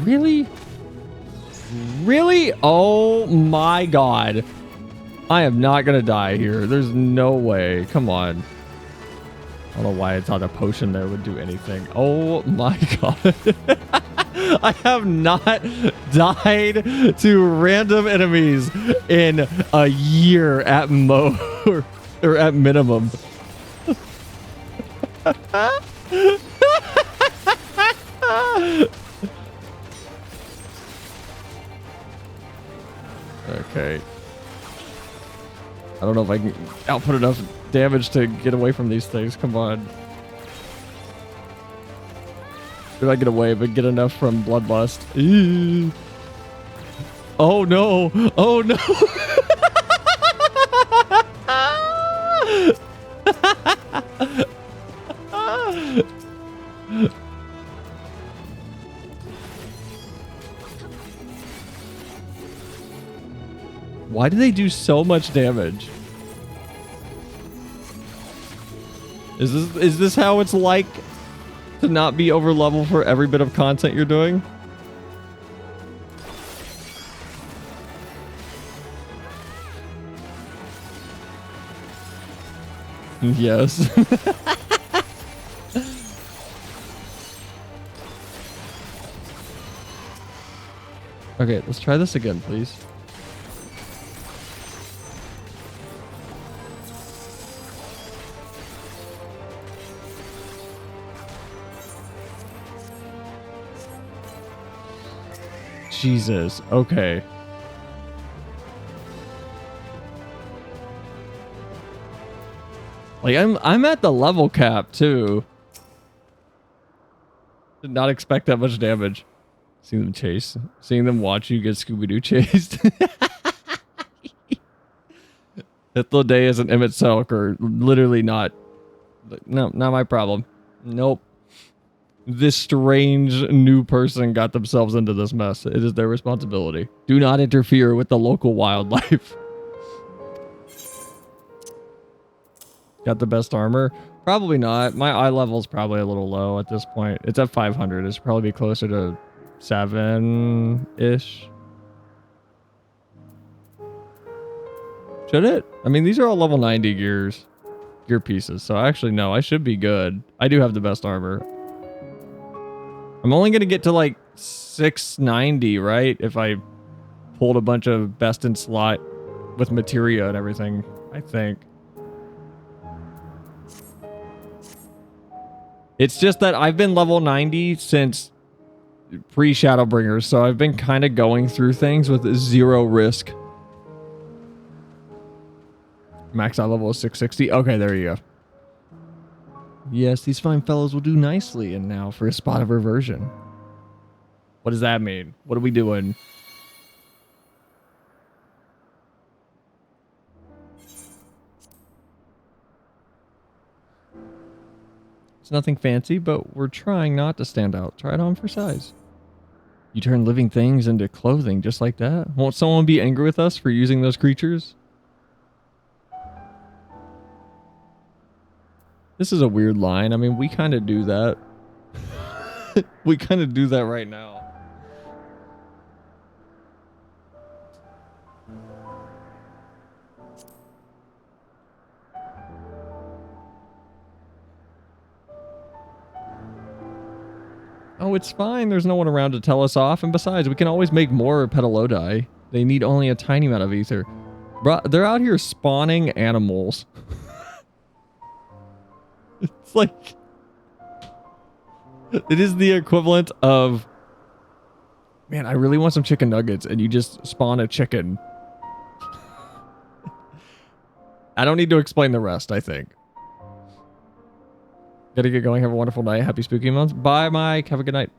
A: Really? Really? Oh my god. I am not gonna die here. There's no way. Come on. I don't know why I thought a potion there would do anything. Oh my god. I have not died to random enemies in a year at or at minimum. Okay. I don't know if I can output enough damage to get away from these things. Come on. Did I get away, but get enough from Bloodlust? Ew. Oh no! Oh no! Why do they do so much damage? Is this how it's like to not be over level for every bit of content you're doing? Yes. Okay, let's try this again, please. Jesus. Okay. Like I'm at the level cap too. Did not expect that much damage. Seeing them chase. Seeing them watch you get Scooby-Doo chased. Hitler Day is an Emmett Selker. Literally not. No, not my problem. Nope. This strange new person got themselves into this mess. It is their responsibility. Do not interfere with the local wildlife. Got the best armor? Probably not. My eye level is probably a little low at this point. It's at 500. It should probably be closer to 7-ish. Should it? I mean, these are all level 90 gear pieces. So actually, no, I should be good. I do have the best armor. I'm only going to get to like 690, right? If I pulled a bunch of best in slot with materia and everything, I think. It's just that I've been level 90 since pre-Shadowbringers, so I've been kind of going through things with 0 risk. Max out level is 660. Okay, there you go. Yes, these fine fellows will do nicely, and now for a spot of reversion. What does that mean? What are we doing? It's nothing fancy, but we're trying not to stand out. Try it on for size. You turn living things into clothing just like that? Won't someone be angry with us for using those creatures? This is a weird line. I mean, we kind of do that. We kind of do that right now. Oh, it's fine. There's no one around to tell us off. And besides, we can always make more Petalodi. They need only a tiny amount of ether. Bro, they're out here spawning animals. It's like... It is the equivalent of... Man, I really want some chicken nuggets. And you just spawn a chicken. I don't need to explain the rest, I think. Gotta get going. Have a wonderful night. Happy spooky month. Bye, Mike. Have a good night.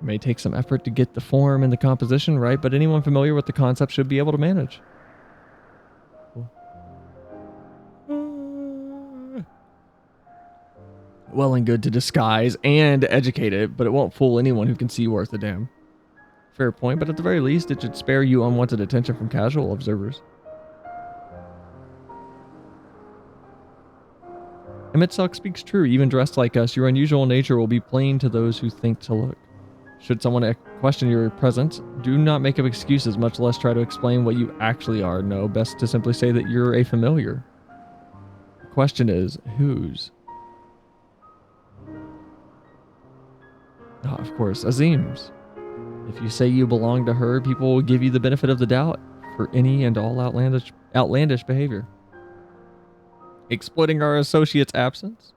A: It may take some effort to get the form and the composition right, but anyone familiar with the concept should be able to manage. Well and good to disguise and educate it, but it won't fool anyone who can see worth a damn. Fair point, but at the very least, it should spare you unwanted attention from casual observers. Emitsuck speaks true. Even dressed like us, your unusual nature will be plain to those who think to look. Should someone question your presence, do not make up excuses, much less try to explain what you actually are. No, best to simply say that you're a familiar. The question is, whose? Of course, Azim's. If you say you belong to her, people will give you the benefit of the doubt for any and all outlandish behavior. Exploiting our associate's absence?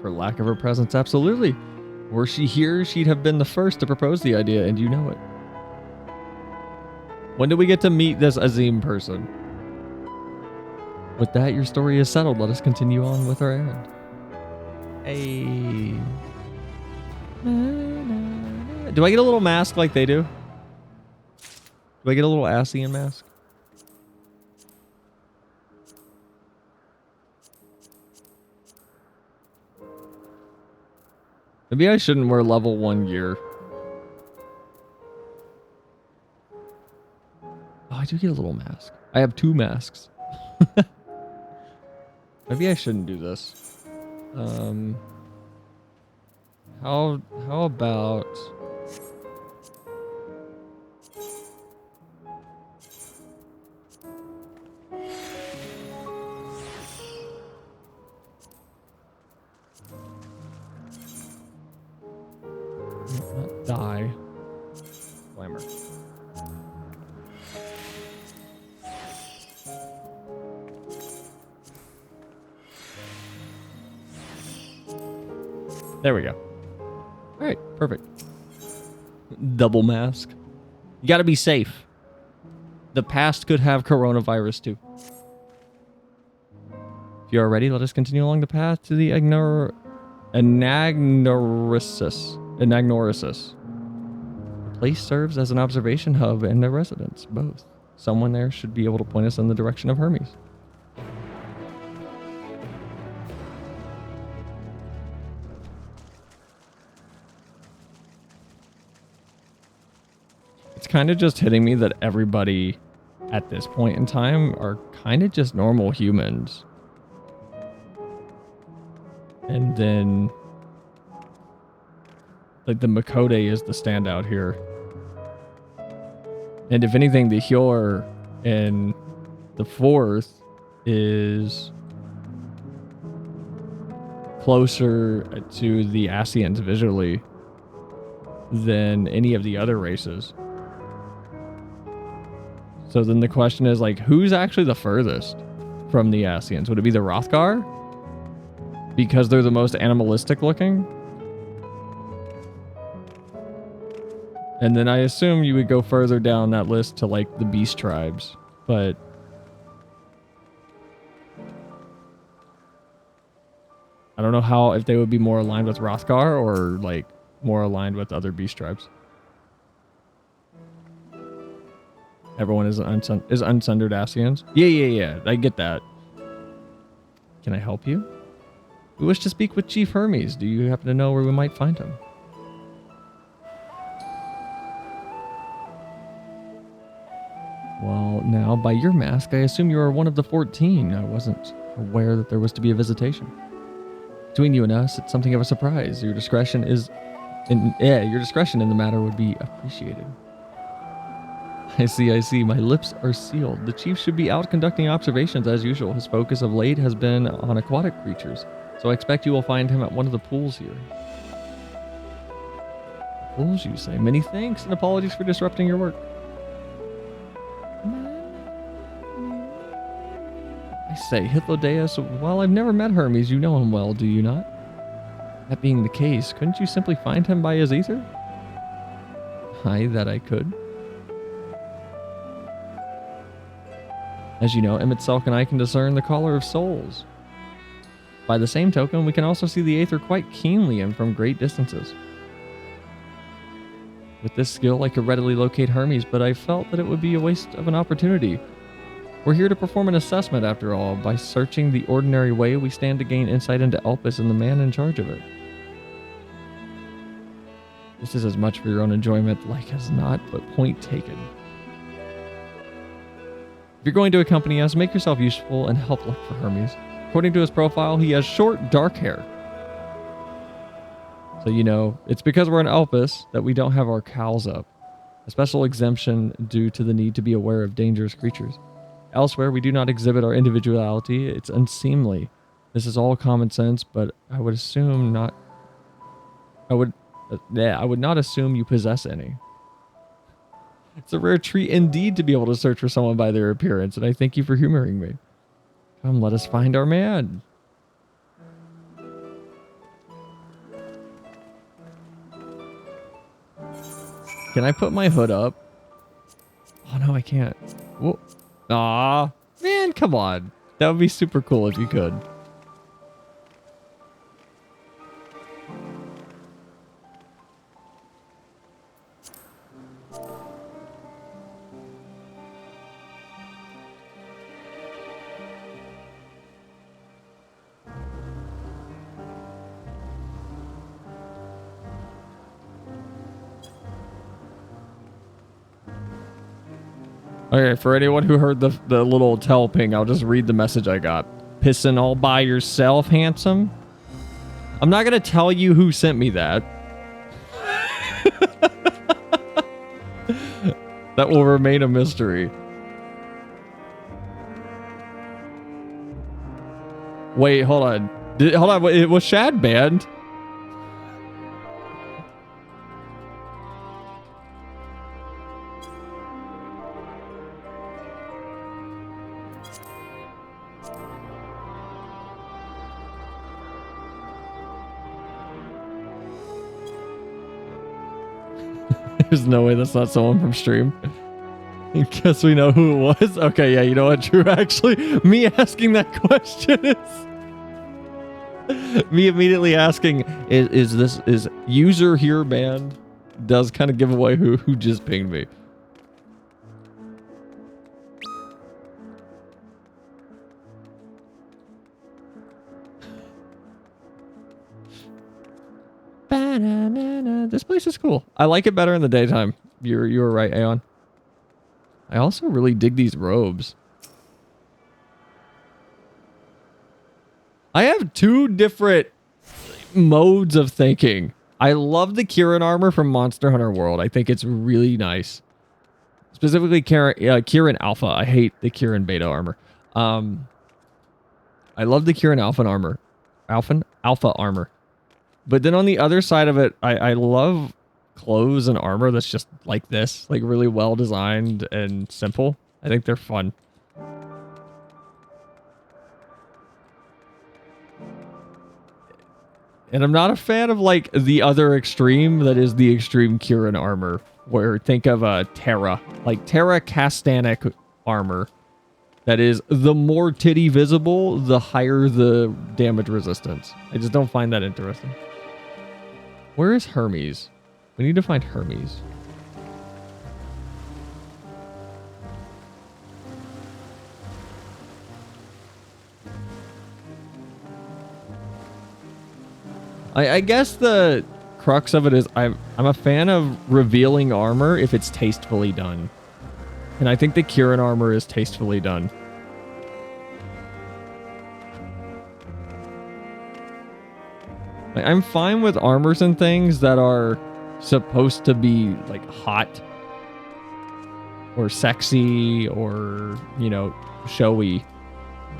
A: For lack of her presence, absolutely. Were she here, she'd have been the first to propose the idea, and you know it. When do we get to meet this Azim person? With that, your story is settled. Let us continue on with our errand. Hey. Do I get a little mask like they do? Do I get a little Asian mask? Maybe I shouldn't wear level 1 gear. Oh, I do get a little mask. I have 2 masks. Maybe I shouldn't do this. How about... Not die. Glamour. There we go. All right, perfect. Double mask. You gotta be safe. The past could have coronavirus too. If you are ready, let us continue along the path to the Anagnorisis. The place serves as an observation hub and a residence, both. Someone there should be able to point us in the direction of Hermes. It's kind of just hitting me that everybody at this point in time are kind of just normal humans. And then, like, the Makode is the standout here. And if anything, the Hjor in the 4th is closer to the Asians visually than any of the other races. So then the question is, like, who's actually the furthest from the Asians? Would it be the Hrothgar? Because they're the most animalistic looking? And then I assume you would go further down that list to, like, the beast tribes. But I don't know how, if they would be more aligned with Hrothgar or, like, more aligned with other beast tribes. Everyone is unsundered Asians. Yeah. I get that. Can I help you? We wish to speak with Chief Hermes. Do you happen to know where we might find him? Well, now, by your mask, I assume you are one of the 14. I wasn't aware that there was to be a visitation. Between you and us, it's something of a surprise. Your discretion in the matter would be appreciated. I see. My lips are sealed. The chief should be out conducting observations as usual. His focus of late has been on aquatic creatures, so I expect you will find him at one of the pools here. Pools, you say? Many thanks and apologies for disrupting your work. I say, Hythlodaeus, while I've never met Hermes, you know him well, do you not? That being the case, couldn't you simply find him by his ether? Aye, that I could. As you know, Emitselk and I can discern the caller of souls. By the same token, we can also see the Aether quite keenly and from great distances. With this skill, I could readily locate Hermes, but I felt that it would be a waste of an opportunity. We're here to perform an assessment, after all. By searching the ordinary way, we stand to gain insight into Elpis and the man in charge of it. This is as much for your own enjoyment, like as not, but point taken. If you're going to accompany us, make yourself useful and help look for Hermes. According to his profile, he has short, dark hair. So, you know, it's because we're in Elpis that we don't have our cowls up. A special exemption due to the need to be aware of dangerous creatures. Elsewhere, we do not exhibit our individuality. It's unseemly. This is all common sense, but I would assume not... I would not assume you possess any. It's a rare treat indeed to be able to search for someone by their appearance, and I thank you for humoring me. Come, let us find our man. Can I put my hood up? Oh, no, I can't. Whoa. Aw, man, come on. That would be super cool if you could. Okay, for anyone who heard the little tell ping, I'll just read the message I got. Pissing all by yourself, handsome? I'm not going to tell you who sent me that. That will remain a mystery. Wait, hold on. Hold on, it was Shad banned? There's no way that's not someone from stream. I guess we know who it was. Okay, yeah, you know what, Drew? Actually, me asking that question is... me immediately asking, is user here banned? Does kind of give away who just pinged me. This place is cool. I like it better in the daytime. You were right, Aeon. I also really dig these robes. I have two different modes of thinking. I love the Kieran armor from Monster Hunter World. I think it's really nice. Specifically Kieran Alpha. I hate the Kieran Beta armor. I love the Kieran Alpha armor. Alpha armor. But then on the other side of it, I love clothes and armor that's just like this. Like really well designed and simple. I think they're fun. And I'm not a fan of like the other extreme that is the extreme Kieran armor. Where think of Terra. Like Terra Castanic armor. That is, the more titty visible, the higher the damage resistance. I just don't find that interesting. Where is Hermes? We need to find Hermes. I guess the crux of it is I'm a fan of revealing armor if it's tastefully done. And I think the Kieran armor is tastefully done. I'm fine with armors and things that are supposed to be like hot or sexy or, you know, showy.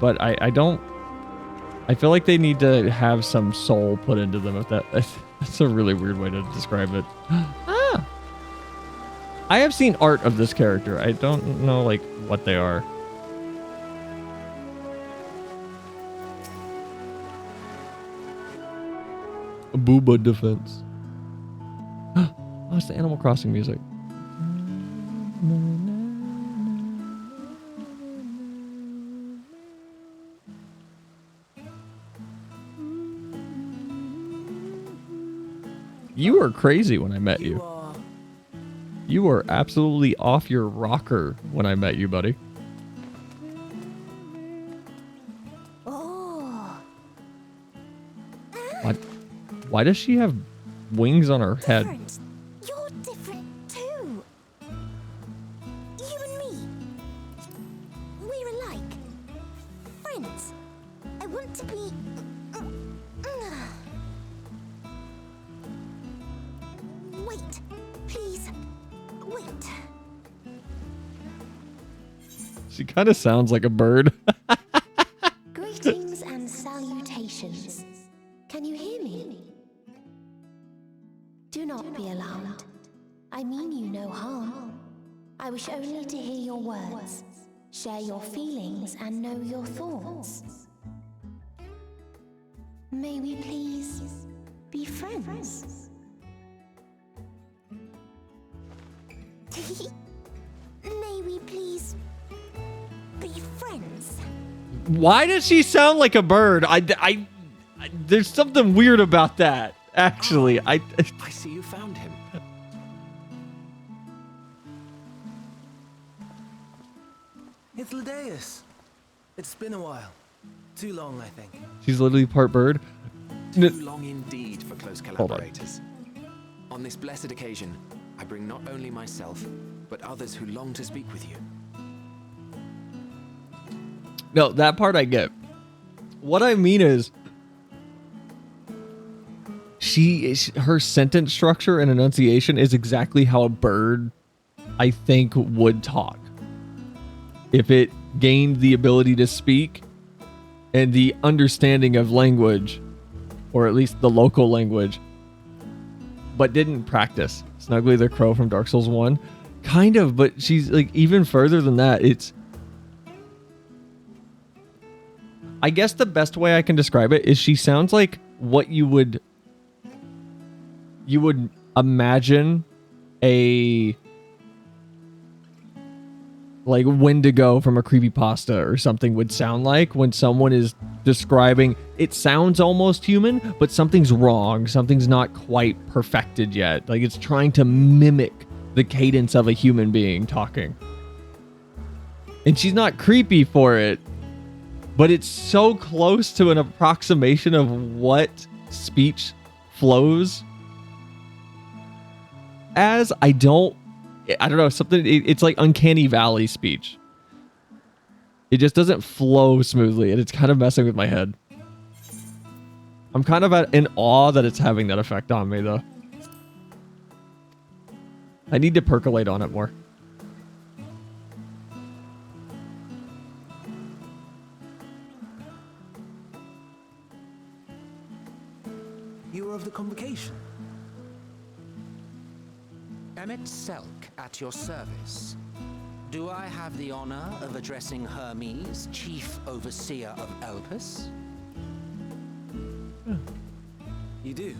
A: But I feel like they need to have some soul put into them. If that's a really weird way to describe it. Ah! I have seen art of this character. I don't know like what they are. Booba defense. Oh, it's the Animal Crossing music. You were crazy when I met
H: You
A: you.
H: are...
A: You were absolutely off your rocker when I met you, buddy.
B: Oh,
A: Why does she have wings on her head?
B: different. You're different too. You and me. We're alike. Friends. I want to be. Wait, please. Wait.
A: She kind of sounds like a bird.
B: Greetings and salutations. Can you hear me? Do not be alarmed. I mean you no harm. I wish only to hear your words, share your feelings, and know your thoughts. May we please be friends? May we please be friends?
A: Why does she sound like a bird? There's something weird about that. Actually,
E: I see you found him.
H: It's Ladeus. It's been a while. Too long, I think.
A: She's literally part bird.
E: Too long indeed for close
A: Hold on.
E: collaborators. On this blessed occasion, I bring not only myself, but others who long to speak with you.
A: No, that part I get. What I mean is, her sentence structure and enunciation is exactly how a bird, I think, would talk. If it gained the ability to speak and the understanding of language, or at least the local language, but didn't practice. Snuggly the Crow from Dark Souls 1. Kind of, but she's like even further than that. I guess the best way I can describe it is she sounds like what you would imagine a like Wendigo from a creepypasta or something would sound like when someone is describing. It sounds almost human, but something's wrong. Something's not quite perfected yet. Like it's trying to mimic the cadence of a human being talking. And she's not creepy for it, but it's so close to an approximation of what speech flows as. I don't know, something, it's like uncanny valley speech. It just doesn't flow smoothly, and it's kind of messing with my head. I'm kind of in awe that it's having that effect on me, though. I need to percolate on it more.
H: You were of the convocation.
G: Emmett Selk at your service. Do I have the honor of addressing Hermes, Chief Overseer of Elpis?
H: You do.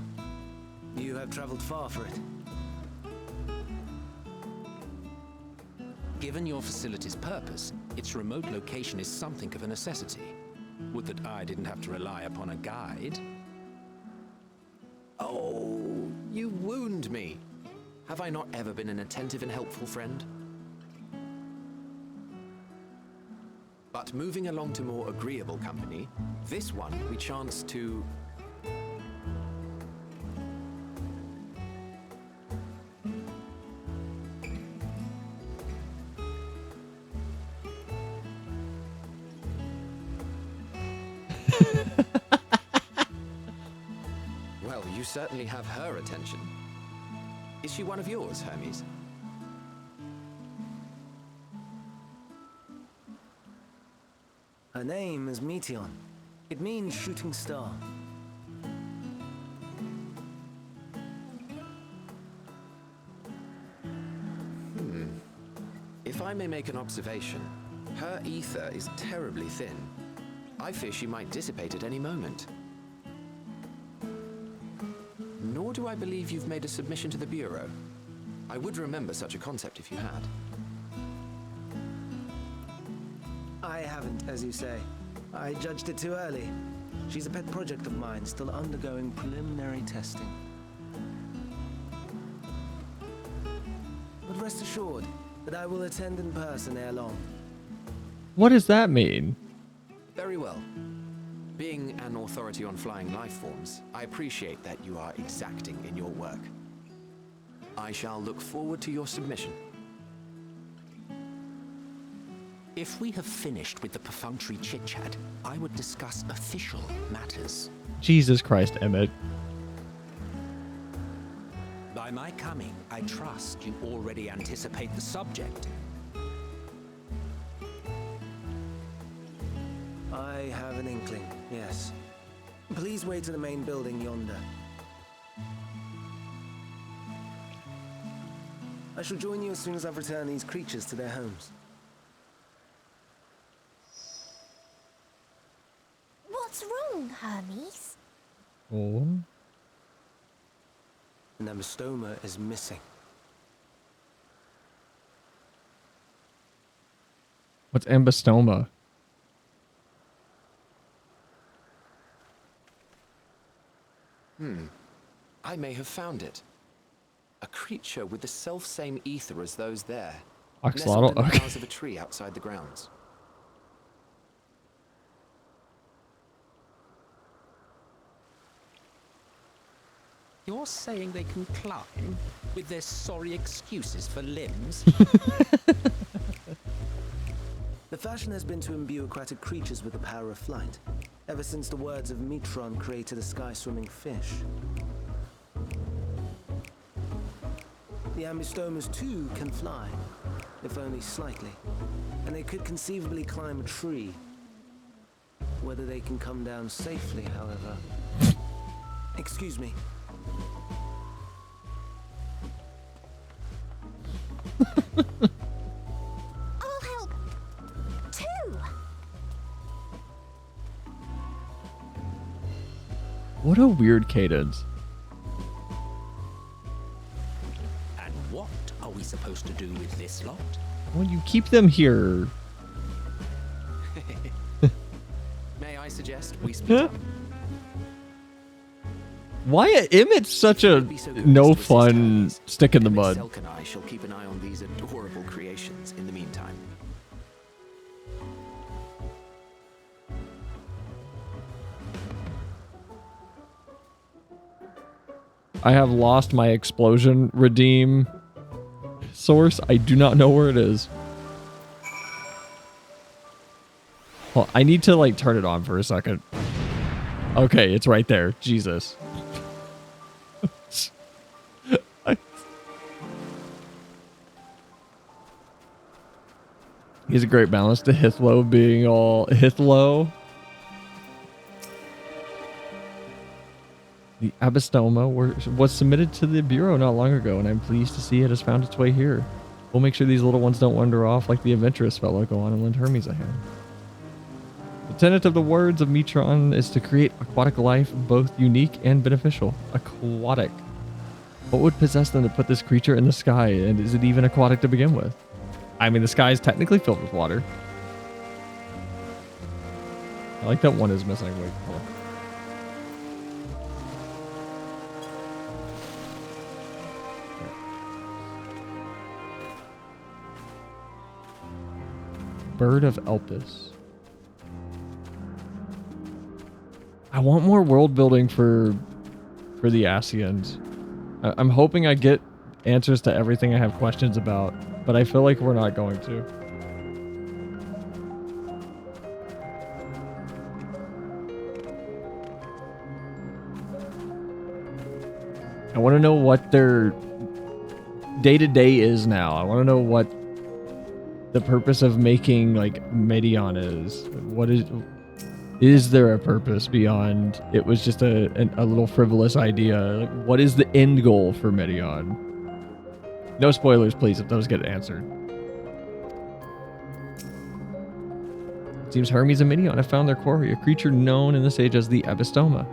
H: You have traveled far for it.
G: Given your facility's purpose, its remote location is something of a necessity. Would that I didn't have to rely upon a guide.
E: Oh, you wound me. Have I not ever been an attentive and helpful friend? But moving along to more agreeable company, this one we chance to... Well, you certainly have her attention. Is she one of yours, Hermes?
H: Her name is Meteon. It means shooting star.
E: If I may make an observation, her ether is terribly thin. I fear she might dissipate at any moment. Nor do I believe you've made a submission to the Bureau. I would remember such a concept if you had.
H: I haven't, as you say. I judged it too early. She's a pet project of mine, still undergoing preliminary testing. rest assured that I will attend in person ere long.
A: What does that mean?
E: Very well. Being an authority on flying life forms, I appreciate that you are exacting in your work. I shall look forward to your submission.
G: If we have finished with the perfunctory chit-chat, I would discuss official matters.
A: Jesus Christ, Emmett.
G: By my coming, I trust you already anticipate the subject.
H: I have an inkling, yes. Please wait in the main building yonder. I shall join you as soon as I've returned these creatures to their homes.
B: What's wrong, Hermes?
A: Oh.
H: The Nemestoma is missing.
A: What's ambystoma?
E: I may have found it. A creature with the self-same ether as those there.
A: Axolotl?
E: Nestled in the
A: Okay.
E: boughs of a tree outside the grounds.
G: You're saying they can climb with their sorry excuses for limbs?
H: The fashion has been to imbue aquatic creatures with the power of flight, ever since the words of Metron created a sky-swimming fish. The ambistomas too can fly, if only slightly, and they could conceivably climb a tree. Whether they can come down safely, however... Excuse me.
B: I'll help too.
A: What a weird cadence.
G: And what are we supposed to do with this lot?
A: Well, you keep them here.
E: May I suggest we split up?
A: Why Emmett's such a no fun stick in the mud.
E: Selk and I shall keep an eye on these adorable creations in the meantime.
A: I have lost my explosion redeem source. I do not know where it is. Well, I need to like turn it on for a second. Okay, it's right there. Jesus. He's a great balance to Hithlo being all Hithlo. The Abystoma was submitted to the Bureau not long ago, and I'm pleased to see it has found its way here. We'll make sure these little ones don't wander off like the adventurous fellow. Go on and lend Hermes a hand. The tenet of the words of Metron is to create aquatic life, both unique and beneficial. Aquatic. What would possess them to put this creature in the sky, and is it even aquatic to begin with? I mean, the sky is technically filled with water. I like that one is missing. Wait, hold on. Bird of Elpis. I want more world building for the Asians. I'm hoping I get answers to everything I have questions about, but I feel like we're not going to. I want to know what their day-to-day is now. I want to know what the purpose of making like Medion is. What is there a purpose beyond it was just a little frivolous idea? Like, what is the end goal for Medion? No spoilers, please, if those get answered. It seems Hermes and Medion have found their quarry, a creature known in this age as the Abystoma.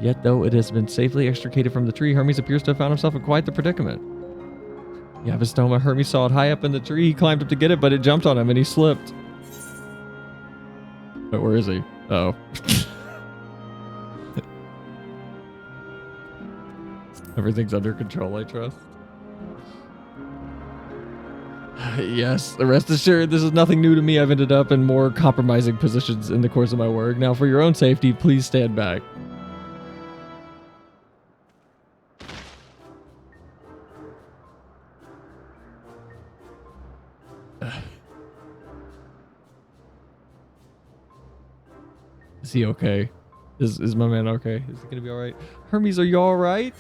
A: Yet, though it has been safely extricated from the tree, Hermes appears to have found himself in quite the predicament. The Abystoma, Hermes saw it high up in the tree. He climbed up to get it, but it jumped on him and he slipped. Wait, where is he? Oh. Everything's under control, I trust. Yes, rest assured, this is nothing new to me. I've ended up in more compromising positions in the course of my work. Now, for your own safety, please stand back. Is he okay? Is my man okay? Is he gonna be alright? Hermes, are you alright?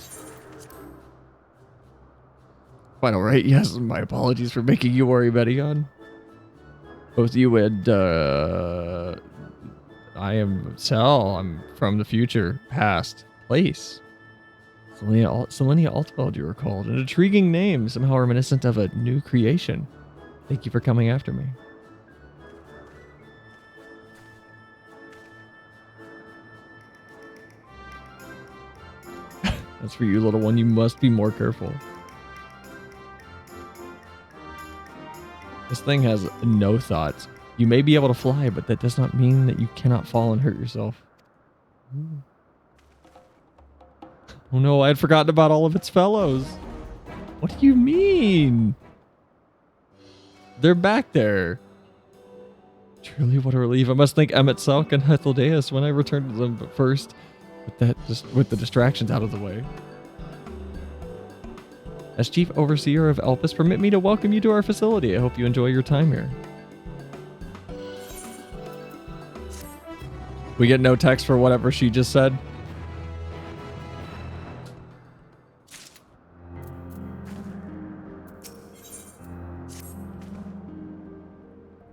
A: Quite alright, yes. My apologies for making you worry, Betty-on. Both you and, I am Sel. I'm from the future, past, place. Selinia Altfeld, you were called. An intriguing name, somehow reminiscent of a new creation. Thank you for coming after me. That's for you, little one. You must be more careful. This thing has no thoughts. You may be able to fly, but that does not mean that you cannot fall and hurt yourself. Ooh. Oh no, I had forgotten about all of its fellows. What do you mean? They're back there. Truly, what a relief. I must thank Emmett Selk and Hetheldeus when I returned to them, but first, with the distractions out of the way. As Chief Overseer of Elpis, permit me to welcome you to our facility. I hope you enjoy your time here. We get no text for whatever she just said.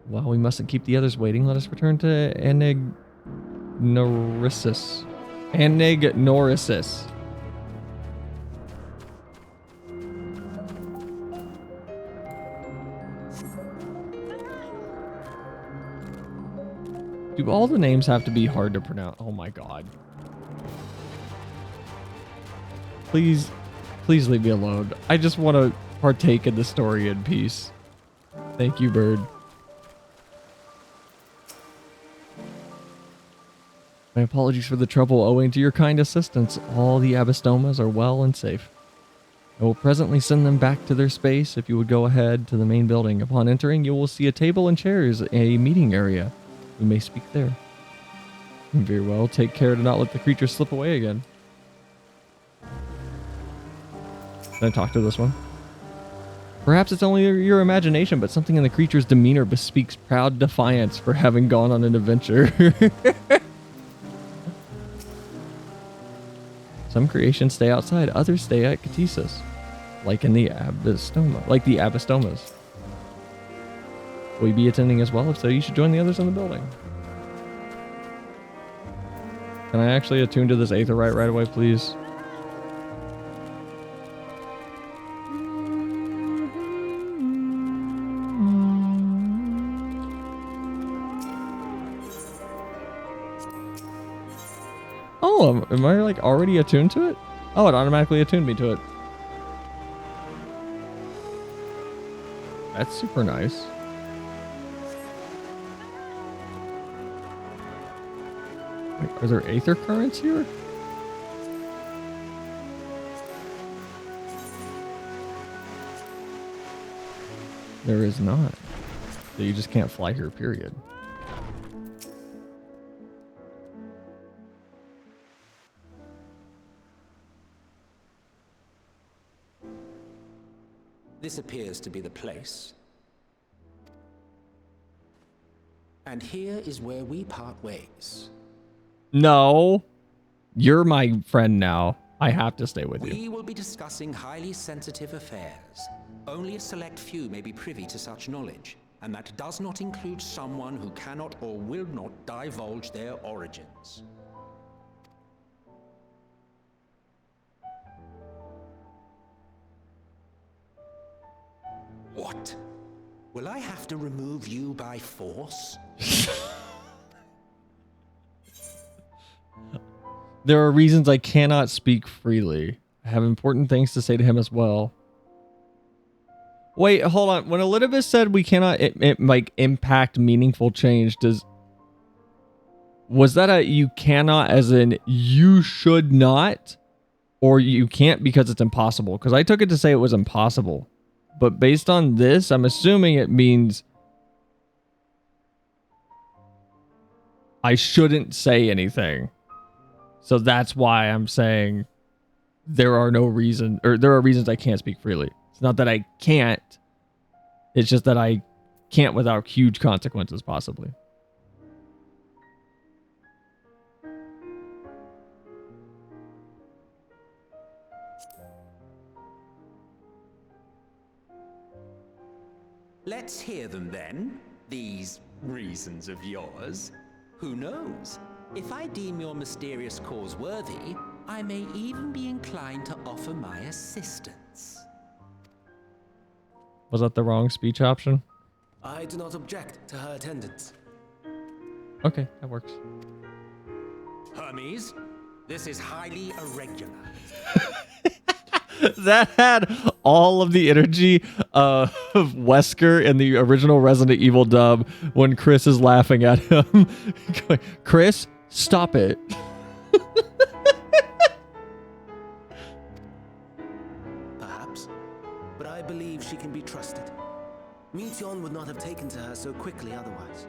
A: Well, we mustn't keep the others waiting. Let us return to Anagnorisis. Anagnorisis. Do all the names have to be hard to pronounce? Oh my god. Please leave me alone. I just want to partake in the story in peace. Thank you, bird. My apologies for the trouble. Owing to your kind assistance, all the Abistomas are well and safe. I will presently send them back to their space. If you would go ahead to the main building. Upon entering, you will see a table and chairs, a meeting area. You may speak there. Very well. Take care to not let the creature slip away again. Can I talk to this one? Perhaps it's only your imagination, but something in the creature's demeanor bespeaks proud defiance for having gone on an adventure. Some creations stay outside, others stay at Catesis, like in the Abistomas. Will you be attending as well? If so, you should join the others in the building. Can I actually attune to this Aetherite right away, please? Oh, am I like already attuned to it? Oh, it automatically attuned me to it. That's super nice. Wait, are there aether currents here? There is not. So you just can't fly here, period.
G: This appears to be the place. And here is where we part ways.
A: No. You're my friend now. I have to stay with you.
G: We will be discussing highly sensitive affairs. Only a select few may be privy to such knowledge, and that does not include someone who cannot or will not divulge their origins. What? Will I have to remove you by force?
A: There are reasons I cannot speak freely. I have important things to say to him as well. Wait, hold on. When Elizabeth said we cannot like impact meaningful change, was that a you cannot as in you should not, or you can't because it's impossible? Because I took it to say it was impossible. But based on this, I'm assuming it means I shouldn't say anything. So that's why I'm saying there are reasons I can't speak freely. It's not that I can't. It's just that I can't without huge consequences, possibly.
G: Let's hear them then, these reasons of yours. Who knows? If I deem your mysterious cause worthy, I may even be inclined to offer my assistance.
A: Was that the wrong speech option?
H: I do not object to her attendance.
A: Okay, that works.
G: Hermes, this is highly irregular.
A: That had all of the energy of Wesker in the original Resident Evil dub when Chris is laughing at him. Chris, stop it.
H: Perhaps, but I believe she can be trusted. Meteon would not have taken to her so quickly otherwise.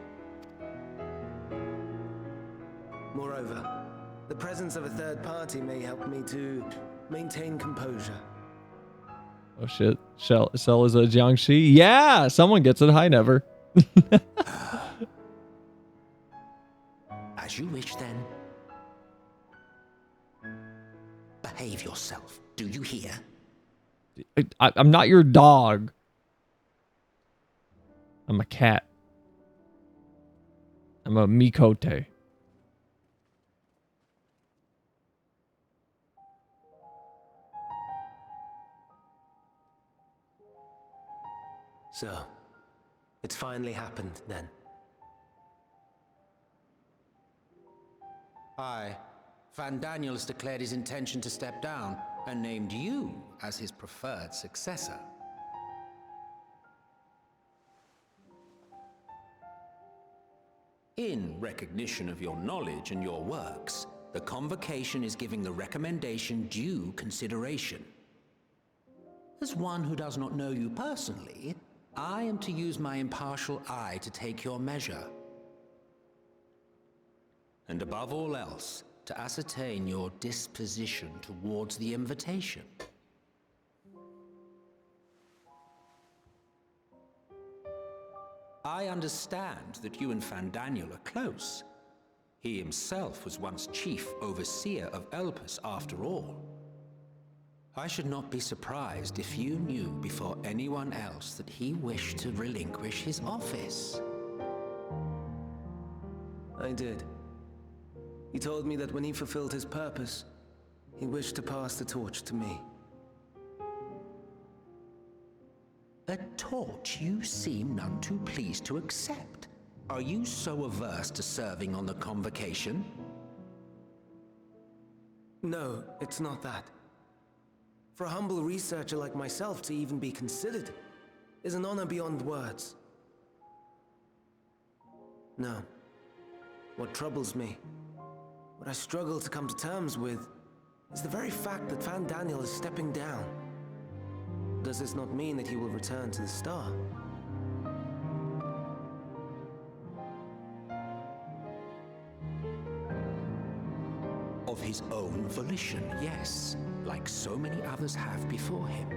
H: Moreover, the presence of a third party may help me to maintain composure.
A: Oh shit. Cell is a Jiangxi. Yeah, someone gets it. Hi, never.
G: As you wish then. Behave yourself. Do you hear?
A: I'm not your dog. I'm a cat. I'm a Mikote.
H: So, it's finally happened then.
G: Aye. Van Daniel has declared his intention to step down and named you as his preferred successor. In recognition of your knowledge and your works, the convocation is giving the recommendation due consideration. As one who does not know you personally, I am to use my impartial eye to take your measure. And above all else, to ascertain your disposition towards the invitation. I understand that you and Van Daniel are close. He himself was once chief overseer of Elpis after all. I should not be surprised if you knew before anyone else that he wished to relinquish his office.
H: I did. He told me that when he fulfilled his purpose, he wished to pass the torch to me.
G: A torch you seem none too pleased to accept. Are you so averse to serving on the convocation?
H: No, it's not that. For a humble researcher like myself to even be considered is an honor beyond words. No. What troubles me, what I struggle to come to terms with, is the very fact that Van Daniel is stepping down. Does this not mean that he will return to the Star?
G: Of his own volition, yes, like so many others have before him.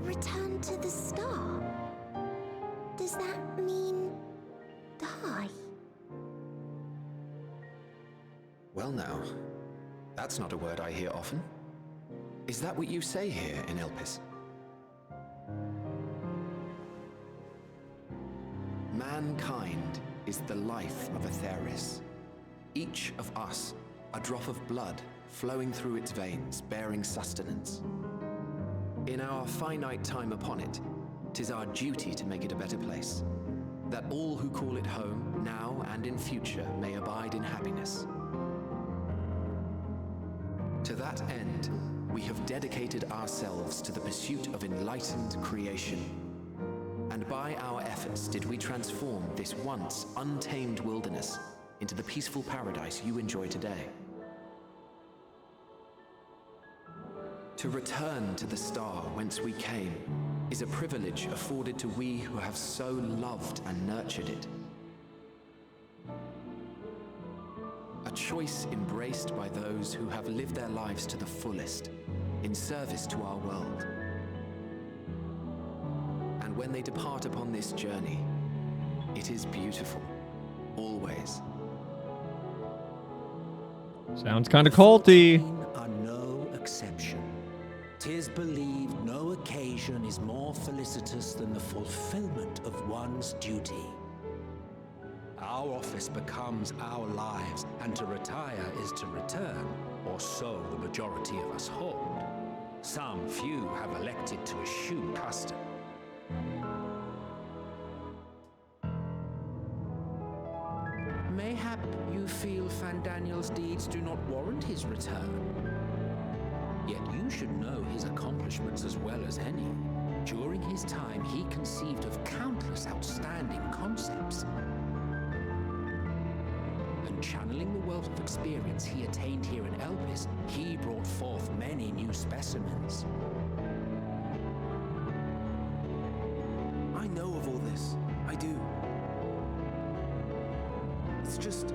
B: Return to the Star? Does that mean die?
E: Well now, that's not a word I hear often. Is that what you say here in Elpis? Mankind is the life of Atheris. Each of us, a drop of blood flowing through its veins, bearing sustenance. In our finite time upon it, 'tis our duty to make it a better place, that all who call it home, now and in future, may abide in happiness. To that end, we have dedicated ourselves to the pursuit of enlightened creation. And by our efforts did we transform this once untamed wilderness into the peaceful paradise you enjoy today. To return to the star whence we came is a privilege afforded to we who have so loved and nurtured it. A choice embraced by those who have lived their lives to the fullest, in service to our world. And when they depart upon this journey, it is beautiful, always.
A: Sounds kind of culty.
G: Are no exception. 'Tis believed no occasion is more felicitous than the fulfillment of one's duty. Our office becomes our lives, and to retire is to return, or so the majority of us hold. Some few have elected to eschew custom. Mayhap you feel Fandaniel's deeds do not warrant his return. Yet you should know his accomplishments as well as any. During his time, he conceived of countless outstanding concepts. And channeling the wealth of experience he attained here in Elpis, he brought forth many new specimens.
H: I know of all this. I do. It's just,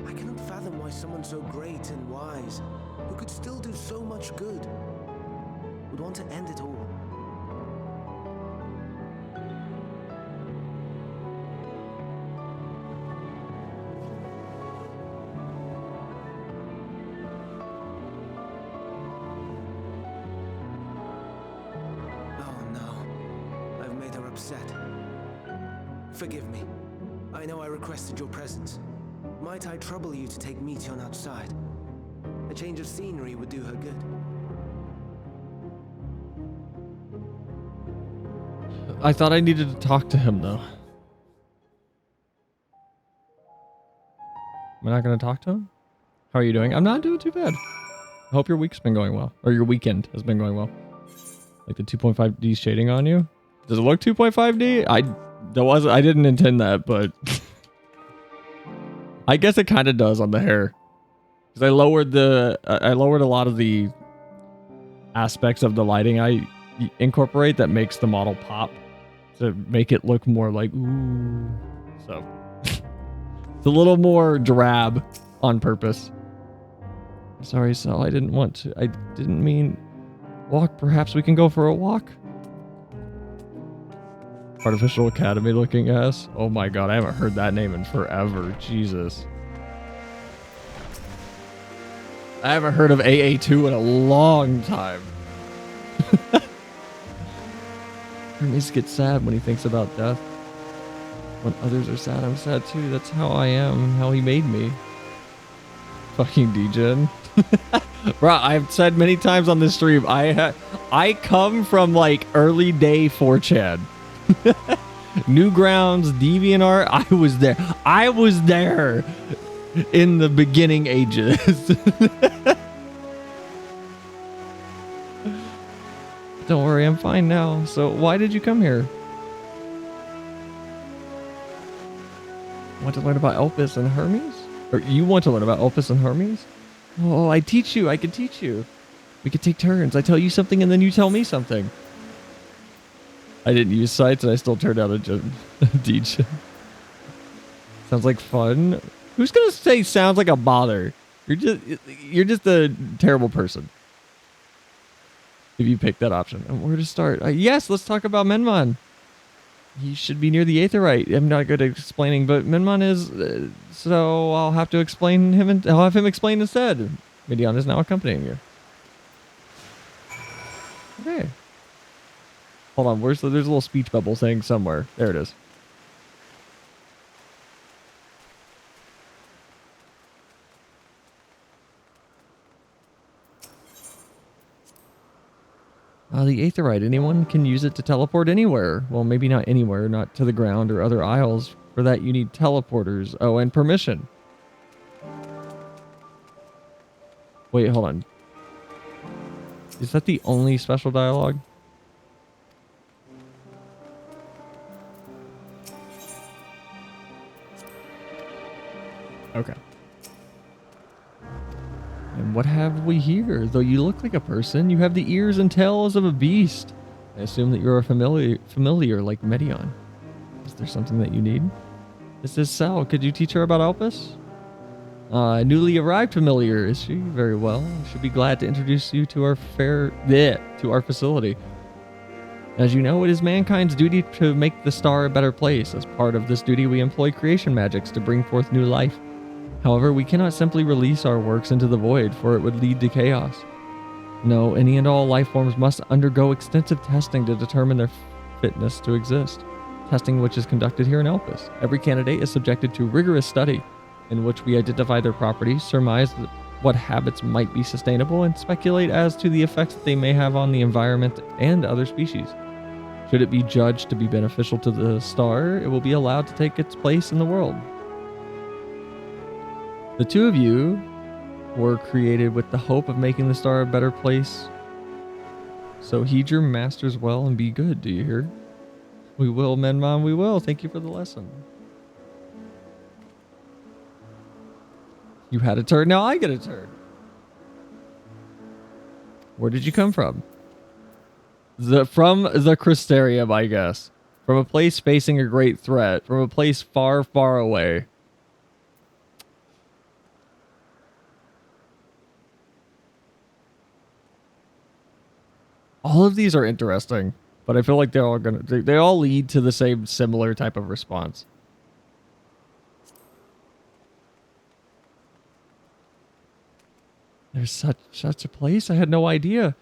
H: I cannot fathom why someone so great and wise, who could still do so much good, would want to end it all. Oh no, I've made her upset. Forgive me. I know I requested your presence. Might I trouble you to take Meteon outside? A change of scenery would do her good.
A: I thought I needed to talk to him, though. Am I not going to talk to him? How are you doing? I'm not doing too bad. I hope your week's been going well. Or your weekend has been going well. Like the 2.5D shading on you? Does it look 2.5D? I didn't intend that, but... I guess it kind of does on the hair. Because I lowered a lot of the aspects of the lighting I incorporate that makes the model pop. To make it look more like, ooh. So... it's a little more drab on purpose. Sorry, Sal, I didn't want to. I didn't mean walk. Perhaps we can go for a walk? Artificial Academy looking ass. Oh my god, I haven't heard that name in forever. Jesus. I haven't heard of AA2 in a long time. Hermes gets sad when he thinks about death. When others are sad, I'm sad too. That's how I am, how he made me. Fucking degen. Bro, I've said many times on this stream, I come from like early day 4chan. Newgrounds, DeviantArt, I was there in the beginning ages. Don't worry, I'm fine now. So why did you come here? Want to learn about Elpis and Hermes? Or you want to learn about Elpis and Hermes? Oh, I teach you. I can teach you. We could take turns. I tell you something and then you tell me something. I didn't use sites and I still turned out a DJ. Sounds like fun. Who's gonna say sounds like a bother? You're just a terrible person. If you pick that option. And where to start? Yes, let's talk about Menman. He should be near the Aetherite. I'm not good at explaining, but Menman is, so I'll have to explain him, and I'll have him explain instead. Midian is now accompanying you. Okay. Hold on, there's a little speech bubble saying somewhere. There it is. The Aetherite. Anyone can use it to teleport anywhere. Well, maybe not anywhere, not to the ground or other isles. For that, you need teleporters. Oh, and permission. Wait, hold on. Is that the only special dialogue? Okay. And what have we here? Though you look like a person, you have the ears and tails of a beast. I assume that you're a familiar like Medion. Is there something that you need? This is Sal. Could you teach her about Elpis? Newly arrived familiar, is she? Very well. Should be glad to introduce you to our facility. As you know, it is mankind's duty to make the star a better place. As part of this duty, we employ creation magics to bring forth new life. However, we cannot simply release our works into the void, for it would lead to chaos. No, any and all life forms must undergo extensive testing to determine their fitness to exist. Testing which is conducted here in Elpis. Every candidate is subjected to rigorous study, in which we identify their properties, surmise what habits might be sustainable, and speculate as to the effects that they may have on the environment and other species. Should it be judged to be beneficial to the star, it will be allowed to take its place in the world. The two of you were created with the hope of making the star a better place. So heed your masters well and be good, do you hear? We will, Menmon, we will. Thank you for the lesson. You had a turn, now I get a turn. Where did you come from? From the Crystarium, I guess. From a place facing a great threat. From a place far, far away. All of these are interesting, but I feel like they're all they all lead to the same similar type of response. There's such a place? I had no idea.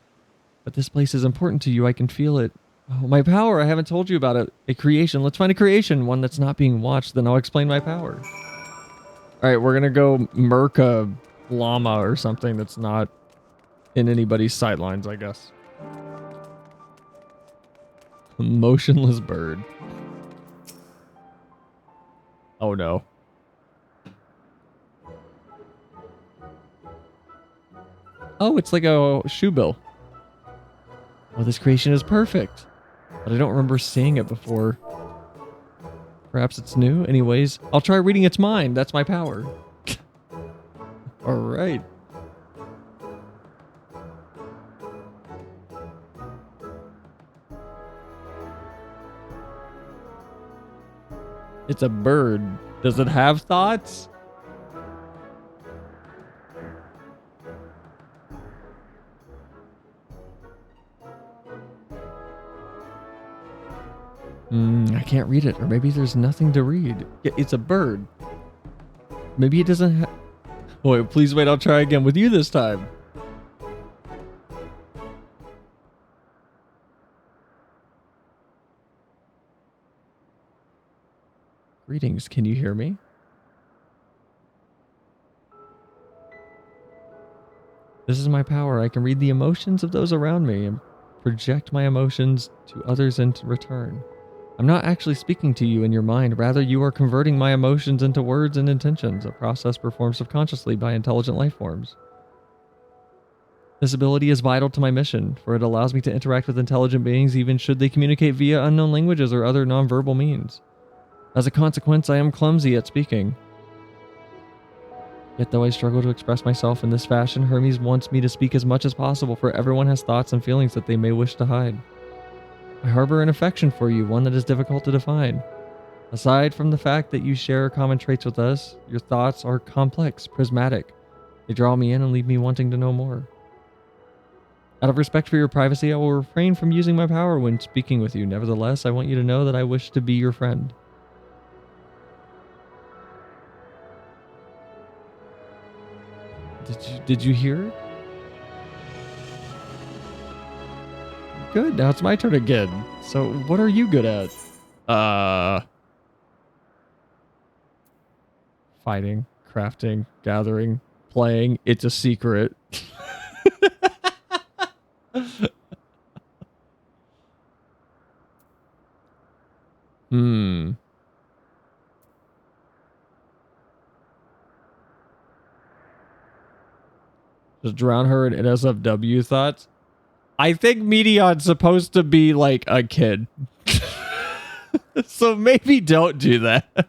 A: But this place is important to you. I can feel it. Oh, my power. I haven't told you about it. A creation. Let's find a creation. One that's not being watched. Then I'll explain my power. All right, we're going to go murk a llama or something that's not in anybody's sightlines, I guess. A motionless bird. Oh, no. Oh, it's like a shoe bill. Oh, this creation is perfect. But I don't remember seeing it before. Perhaps it's new. Anyways, I'll try reading its mind. That's my power. All right. It's a bird. Does it have thoughts? I can't read it, or maybe there's nothing to read. It's a bird. Maybe it doesn't have... Oh, wait, please wait, I'll try again with you this time. Greetings, can you hear me? This is my power. I can read the emotions of those around me and project my emotions to others in return. I'm not actually speaking to you in your mind. Rather, you are converting my emotions into words and intentions, a process performed subconsciously by intelligent life forms. This ability is vital to my mission, for it allows me to interact with intelligent beings even should they communicate via unknown languages or other nonverbal means. As a consequence, I am clumsy at speaking. Yet though I struggle to express myself in this fashion, Hermes wants me to speak as much as possible, for everyone has thoughts and feelings that they may wish to hide. I harbor an affection for you, one that is difficult to define. Aside from the fact that you share common traits with us, your thoughts are complex, prismatic. They draw me in and leave me wanting to know more. Out of respect for your privacy, I will refrain from using my power when speaking with you. Nevertheless, I want you to know that I wish to be your friend. Did you hear it? Good, now it's my turn again. So, what are you good at? Fighting, crafting, gathering, playing. It's a secret. Just drown her in NSFW thoughts. I think Medion's supposed to be like a kid. So maybe don't do that.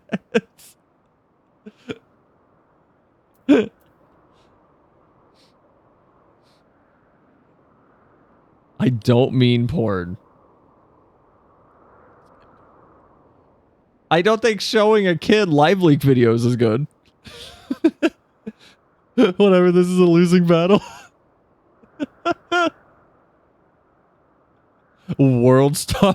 A: I don't mean porn. I don't think showing a kid live leak videos is good. Whatever, this is a losing battle. World Star.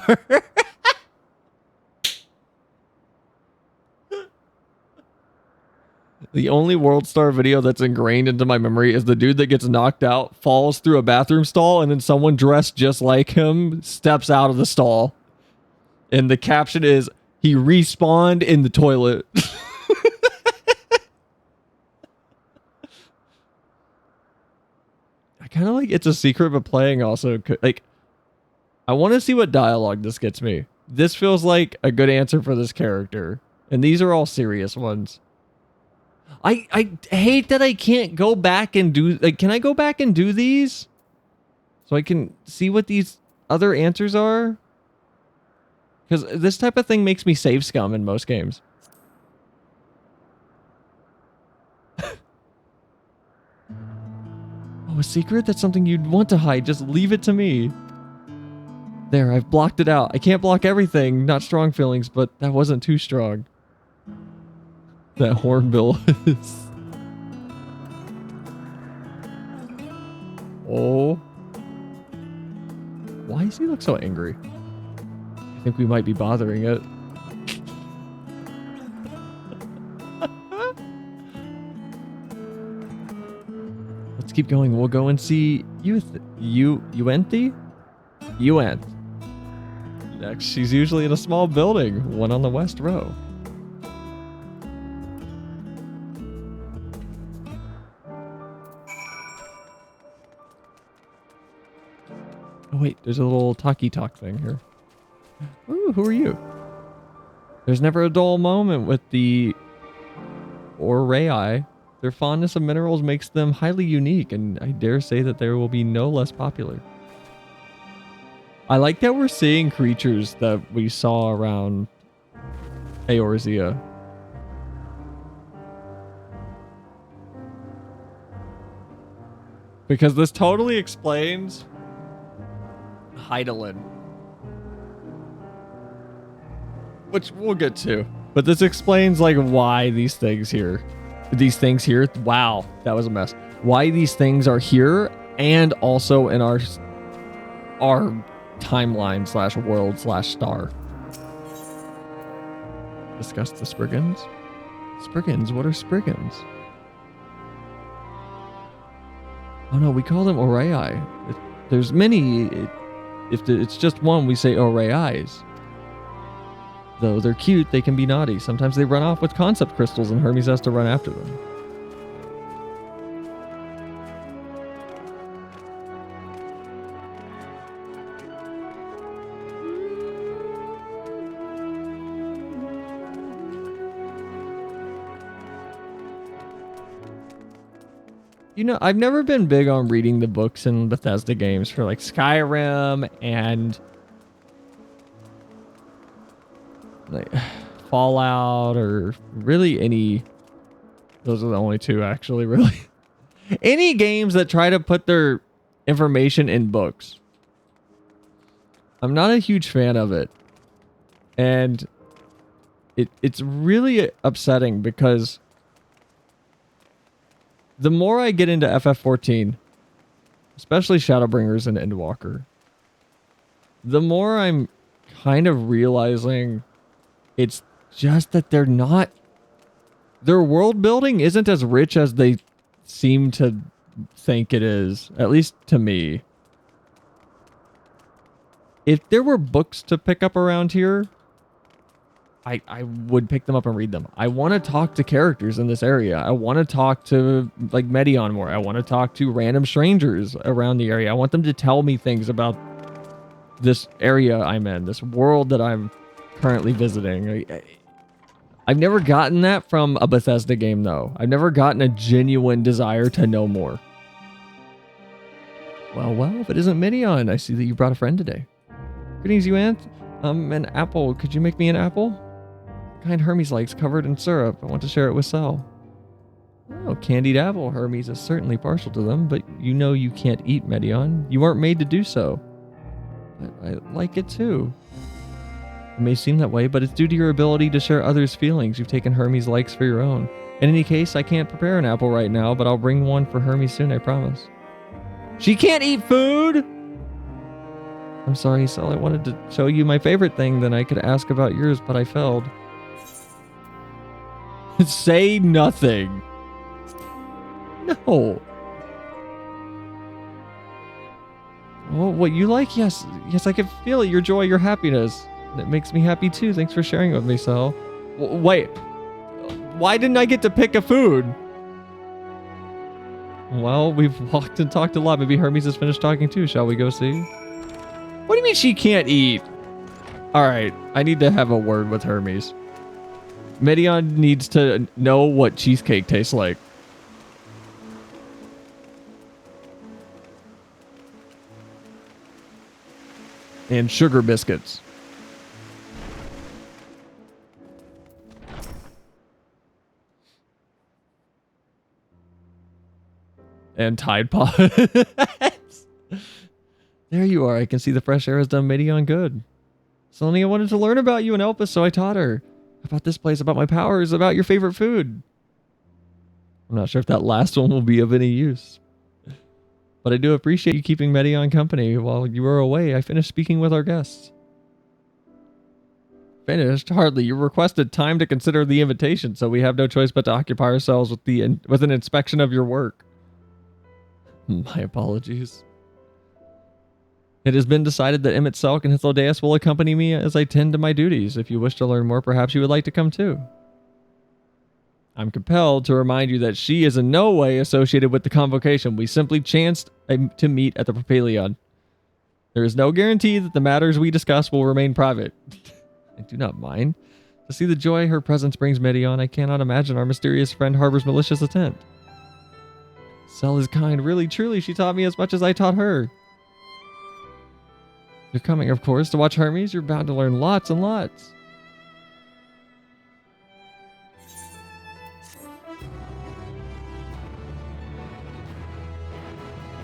A: The only World Star video that's ingrained into my memory is the dude that gets knocked out, falls through a bathroom stall, and then someone dressed just like him steps out of the stall. And the caption is, he respawned in the toilet. I kind of like It's a Secret, but playing also like, I want to see what dialogue this gets me. This feels like a good answer for this character. And these are all serious ones. I hate that I can't go back and do, like, can I go back and do these? So I can see what these other answers are? Because this type of thing makes me save scum in most games. Oh, a secret? That's something you'd want to hide. Just leave it to me. There, I've blocked it out. I can't block everything. Not strong feelings, but that wasn't too strong. That hornbill is... Oh. Why does he look so angry? I think we might be bothering it. Let's keep going. We'll go and see Uenti? Uent. Next, she's usually in a small building, one on the west row. Oh wait, there's a little talkie talk thing here. Ooh, who are you? There's never a dull moment with the Orei. Their fondness of minerals makes them highly unique, and I dare say that there will be no less popular. I like that we're seeing creatures that we saw around Eorzea. Because this totally explains Heidelin. Which we'll get to. But this explains like why these things here. Wow, that was a mess. Why these things are here and also in our timeline slash world slash star. Discuss the Spriggans. Spriggans? What are Spriggans? Oh no, we call them Orei. There's many. If it's just one, we say Oreis. Though they're cute, they can be naughty. Sometimes they run off with concept crystals and Hermes has to run after them. You know, I've never been big on reading the books in Bethesda games for like Skyrim and like Fallout or really any. Those are the only two actually, really. Any games that try to put their information in books. I'm not a huge fan of it. And it's really upsetting because the more I get into FF14, especially Shadowbringers and Endwalker, the more I'm kind of realizing it's just that they're not... Their world building isn't as rich as they seem to think it is, at least to me. If there were books to pick up around here, I would pick them up and read them. I want to talk to characters in this area. I want to talk to like Medion more. I want to talk to random strangers around the area. I want them to tell me things about this area I'm in, this world that I'm currently visiting. I've never gotten that from a Bethesda game though. I've never gotten a genuine desire to know more. Well, if it isn't Medion, I see that you brought a friend today. Greetings, you Ant. An apple. Could you make me an apple? Kind Hermes likes, covered in syrup. I want to share it with Sel. Oh, candied apple. Hermes is certainly partial to them, but you know you can't eat Medion. You weren't made to do so. But I like it too. It may seem that way, but it's due to your ability to share others' feelings. You've taken Hermes' likes for your own. In any case, I can't prepare an apple right now, but I'll bring one for Hermes soon, I promise. She can't eat food! I'm sorry, Sel. I wanted to show you my favorite thing, then I could ask about yours, but I failed. Say nothing. No. Oh, what you like? Yes. Yes, I can feel it. Your joy, your happiness. It makes me happy too. Thanks for sharing it with me, Sel. Wait. Why didn't I get to pick a food? Well, we've walked and talked a lot. Maybe Hermes has finished talking too. Shall we go see? What do you mean she can't eat? Alright, I need to have a word with Hermes. Medion needs to know what cheesecake tastes like. And sugar biscuits. And Tide Pods. There you are. I can see the fresh air has done Medion good. Selinia wanted to learn about you and Elpis, so I taught her. About this place, about my powers, about your favorite food. I'm not sure if that last one will be of any use. But I do appreciate you keeping Medion company while you were away. I finished speaking with our guests. Finished? Hardly. You requested time to consider the invitation, so we have no choice but to occupy ourselves with an inspection of your work. My apologies. It has been decided that Emmett Selk and Hythlodaeus will accompany me as I tend to my duties. If you wish to learn more, perhaps you would like to come too. I'm compelled to remind you that she is in no way associated with the convocation. We simply chanced to meet at the Propylion. There is no guarantee that the matters we discuss will remain private. I do not mind. To see the joy her presence brings Medion, I cannot imagine our mysterious friend harbors malicious intent. Sel is kind, really, truly. She taught me as much as I taught her. You're coming, of course, to watch Hermes. You're bound to learn lots and lots.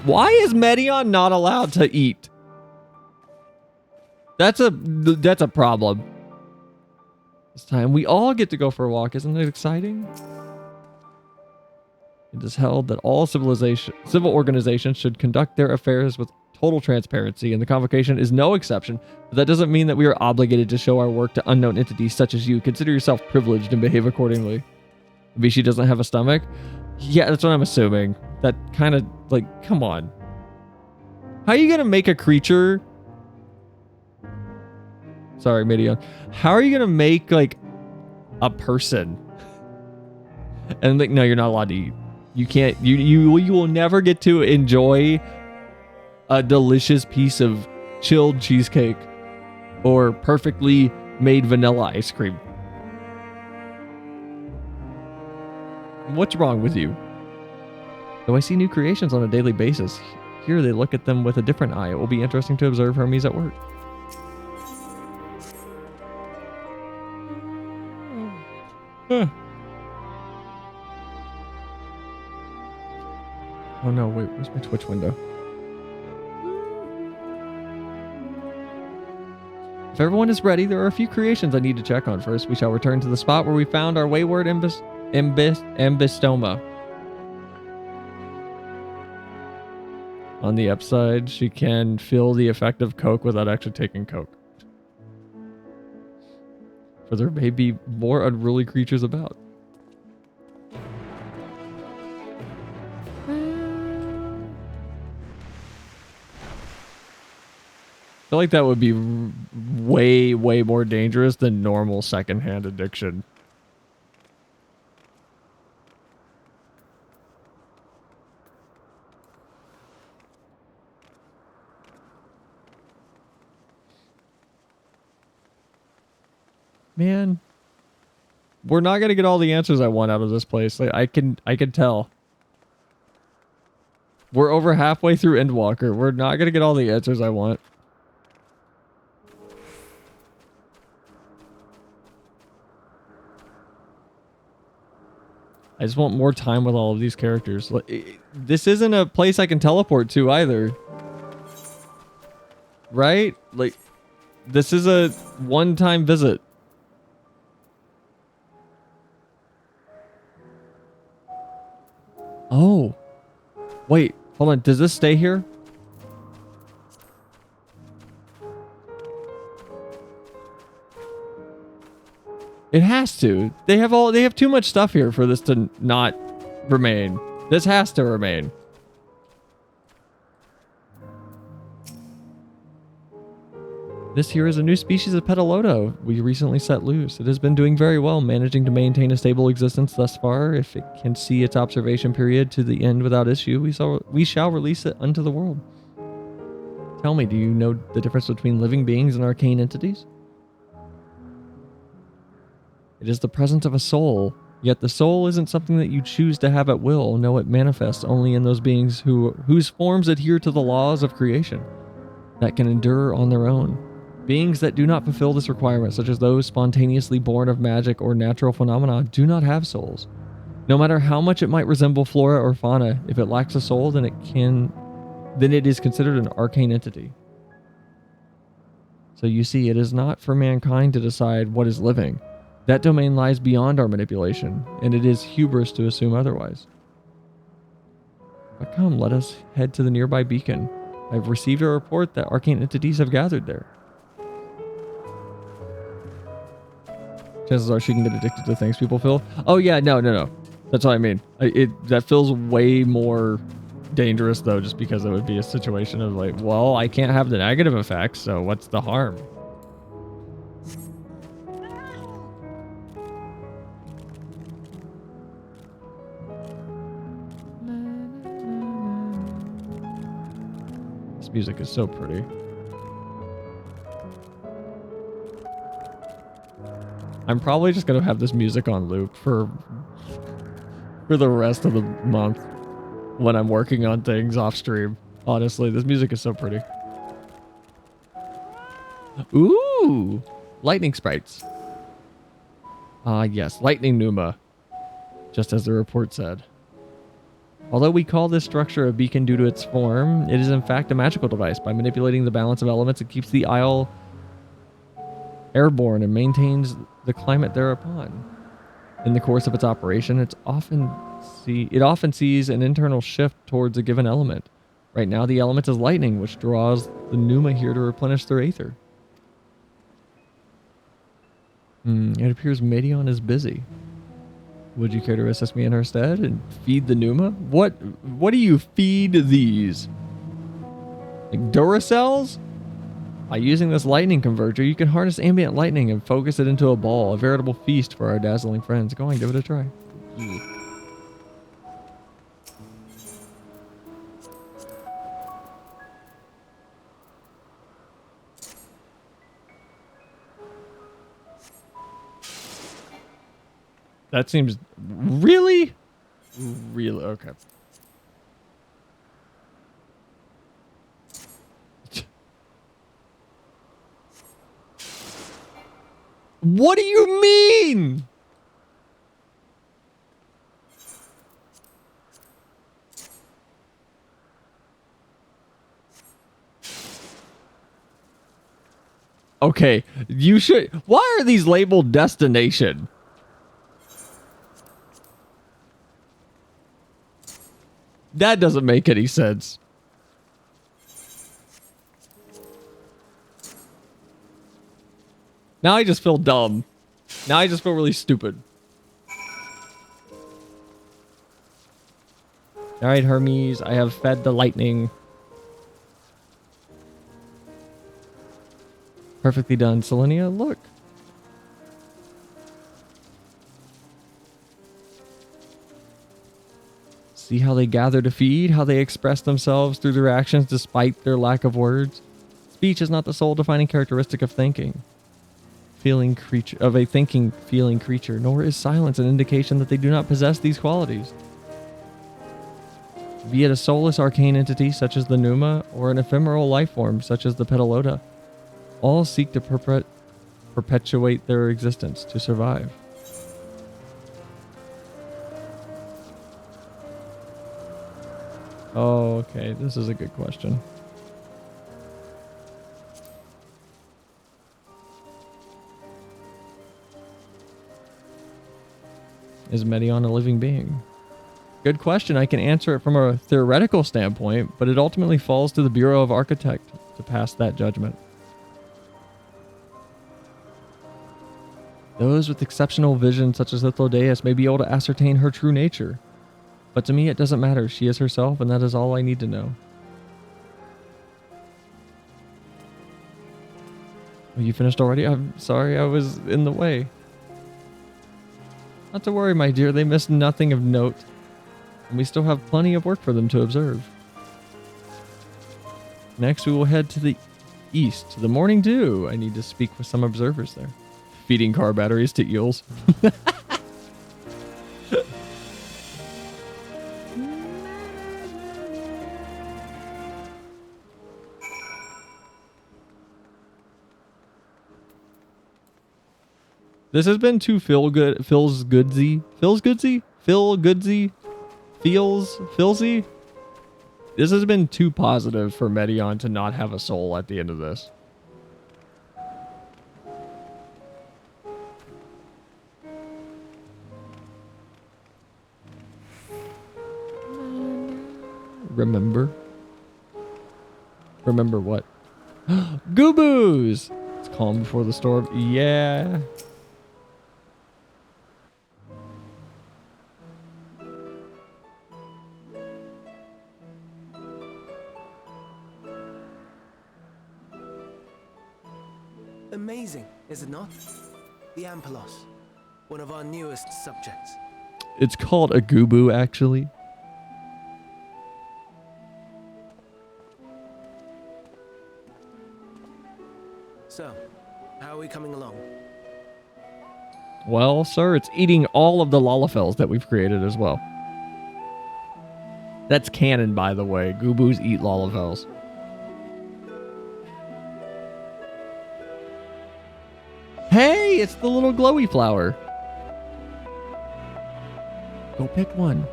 A: Why is Medion not allowed to eat? That's a problem. This time we all get to go for a walk. Isn't it exciting? It is held that all civil organizations should conduct their affairs with total transparency, and the convocation is no exception. But that doesn't mean that we are obligated to show our work to unknown entities such as you. Consider yourself privileged and behave accordingly. Maybe she doesn't have a stomach? Yeah, that's what I'm assuming. That kind of, like, come on. How are you going to make a creature... Sorry, Midian. How are you going to make, like, a person? And, like, no, you're not allowed to eat. You can't... You will never get to enjoy a delicious piece of chilled cheesecake or perfectly made vanilla ice cream. What's wrong with you? Though I see new creations on a daily basis, here they look at them with a different eye. It will be interesting to observe Hermes at work. Oh no, wait, where's my Twitch window? If everyone is ready, there are a few creations I need to check on first. We shall return to the spot where we found our wayward Embystoma. On the upside, she can feel the effect of Coke without actually taking Coke. For there may be more unruly creatures about. I feel like that would be way, way more dangerous than normal secondhand addiction. Man, we're not gonna get all the answers I want out of this place. Like, I can tell. We're over halfway through Endwalker. We're not gonna get all the answers I want. I just want more time with all of these characters. This isn't a place I can teleport to either. right? Like, this is a one-time visit. Oh. Wait, hold on. Does this stay here? It has to. They have too much stuff here for this to not remain. This has to remain. This here is a new species of Petalota we recently set loose. It has been doing very well, managing to maintain a stable existence thus far. If it can see its observation period to the end without issue, we shall release it unto the world. Tell me, do you know the difference between living beings and arcane entities? It is the presence of a soul, yet the soul isn't something that you choose to have at will. No, it manifests only in those beings whose forms adhere to the laws of creation, that can endure on their own. Beings that do not fulfill this requirement, such as those spontaneously born of magic or natural phenomena, do not have souls. No matter how much it might resemble flora or fauna, if it lacks a soul, then it is considered an arcane entity. So you see, it is not for mankind to decide what is living. That domain lies beyond our manipulation, and it is hubris to assume otherwise. But come, let us head to the nearby beacon. I've received a report that arcane entities have gathered there. Chances are she can get addicted to things people feel. Oh yeah, no. That's what I mean. That feels way more dangerous though, just because it would be a situation of like, well, I can't have the negative effects, so what's the harm? This music is so pretty. I'm probably just gonna have this music on loop for the rest of the month when I'm working on things off stream. Honestly, this music is so pretty. Ooh, lightning sprites. Yes, lightning Numa, just as the report said. Although we call this structure a beacon due to its form, it is in fact a magical device. By manipulating the balance of elements, it keeps the isle airborne and maintains the climate thereupon. In the course of its operation, it often sees an internal shift towards a given element. Right now, the element is lightning, which draws the Numa here to replenish their aether. It appears Medion is busy. Would you care to assist me in her stead and feed the Numa? What do you feed these? Like Duracells? By using this lightning converter, you can harness ambient lightning and focus it into a ball, a veritable feast for our dazzling friends. Go on, give it a try. That seems really okay. What do you mean? Okay, you should. Why are these labeled destination? That doesn't make any sense. Now I just feel dumb. Now I just feel really stupid. Alright, Hermes, I have fed the lightning. Perfectly done. Selinia, look. See how they gather to feed, how they express themselves through their actions despite their lack of words. Speech is not the sole defining characteristic of thinking. A thinking, feeling creature, nor is silence an indication that they do not possess these qualities. Be it a soulless arcane entity such as the Numa, or an ephemeral life form such as the Petalota, all seek to perpetuate their existence, to survive. Oh, okay, this is a good question. Is Medion a living being? Good question. I can answer it from a theoretical standpoint, but it ultimately falls to the Bureau of Architect to pass that judgment. Those with exceptional vision, such as Lithodeus, may be able to ascertain her true nature. But to me, it doesn't matter. She is herself, and that is all I need to know. Oh, you finished already? I'm sorry, I was in the way. Not to worry, my dear. They missed nothing of note. And we still have plenty of work for them to observe. Next, we will head to the east, to the Morning Dew. I need to speak with some observers there. Feeding car batteries to eels. This has been too Philsy. This has been too positive for Medion to not have a soul at the end of this. Remember what? Gooboos! It's calm before the storm. Yeah.
H: Amazing, is it not? The Ampelos, one of our newest subjects.
A: It's called a Gooboo, actually.
H: So, how are we coming along?
A: Well, sir, it's eating all of the Lalafels that we've created as well. That's canon, by the way. Gooboos eat Lalafels. Hey, it's the little glowy flower. Go pick one.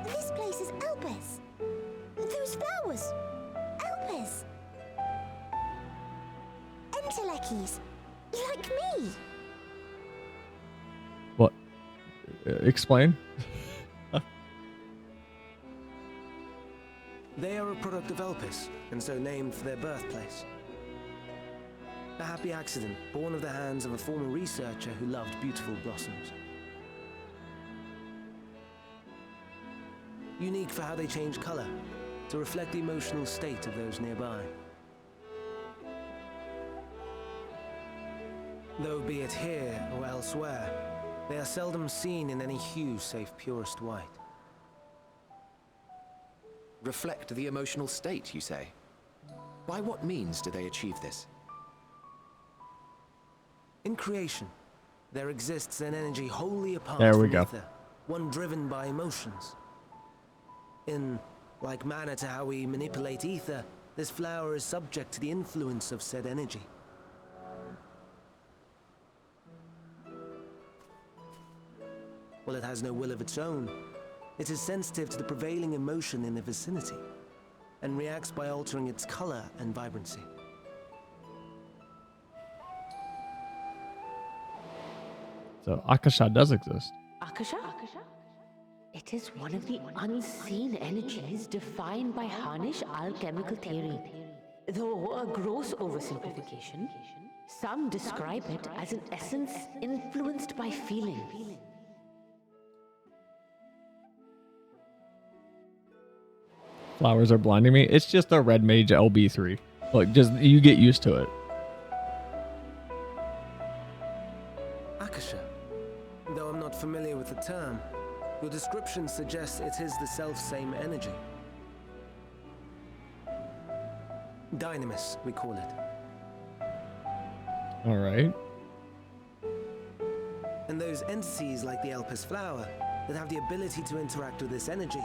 B: This place is Elpis. Those flowers. Elpis. Entelekis. Like me.
A: What? Explain.
H: They are a product of Elpis, and so named for their birthplace. A happy accident, born of the hands of a former researcher who loved beautiful blossoms. Unique for how they change color, to reflect the emotional state of those nearby. Though be it here or elsewhere, they are seldom seen in any hue save purest white.
E: Reflect the emotional state, you say? By what means do they achieve this?
H: In creation, there exists an energy wholly apart
A: There we
H: from
A: go.
H: ether, one driven by emotions. In like manner to how we manipulate ether, this flower is subject to the influence of said energy. While it has no will of its own, it is sensitive to the prevailing emotion in the vicinity, and reacts by altering its color and vibrancy.
A: So Akasha does exist.
I: Akasha? It is one of the unseen energies defined by Harnish alchemical theory. Though a gross oversimplification, some describe it as an essence influenced by feeling.
A: Flowers are blinding me. It's just a red mage LB3. Look, just you get used to it.
H: Akasha. Though I'm not familiar with the term, your description suggests it is the self-same energy. Dynamis, we call it.
A: All right.
H: And those entities like the Elpis flower that have the ability to interact with this energy,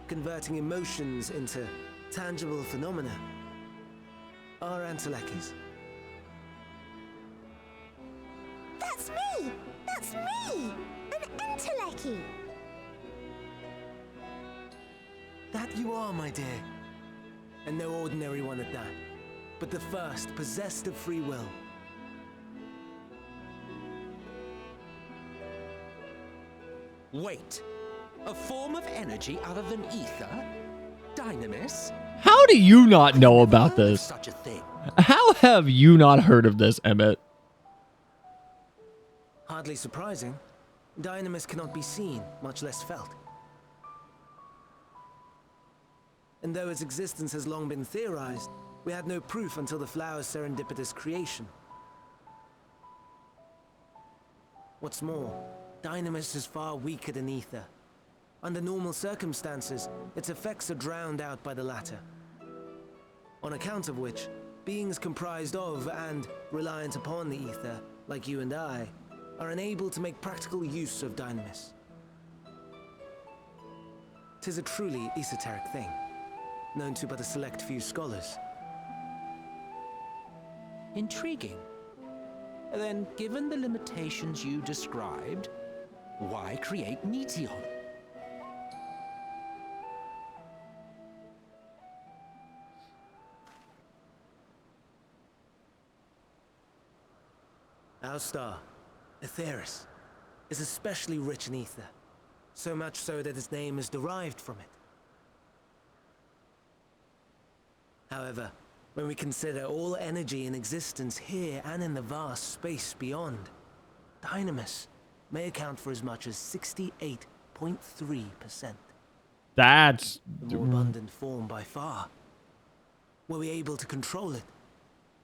H: converting emotions into tangible phenomena, are Entelekis.
B: That's me! That's me! An Enteleki!
H: That you are, my dear. And no ordinary one at that, but the first possessed of free will.
G: Wait. A form of energy other than ether? Dynamis?
A: How do you not know about
G: Heard of
A: this?
G: such a thing?
A: How have you not heard of this, Emmett?
H: Hardly surprising. Dynamis cannot be seen, much less felt. And though its existence has long been theorized, we had no proof until the flower's serendipitous creation. What's more, Dynamis is far weaker than ether. Under normal circumstances, its effects are drowned out by the latter. On account of which, beings comprised of and reliant upon the ether, like you and I, are unable to make practical use of Dynamis. 'Tis a truly esoteric thing, known to but a select few scholars.
G: Intriguing. Then, given the limitations you described, why create Meteon?
H: Our star, Aetheris, is especially rich in ether, so much so that its name is derived from it. However, when we consider all energy in existence here and in the vast space beyond, Dynamis may account for as much as 68.3%.
A: That's
H: The more abundant form by far. Were we able to control it,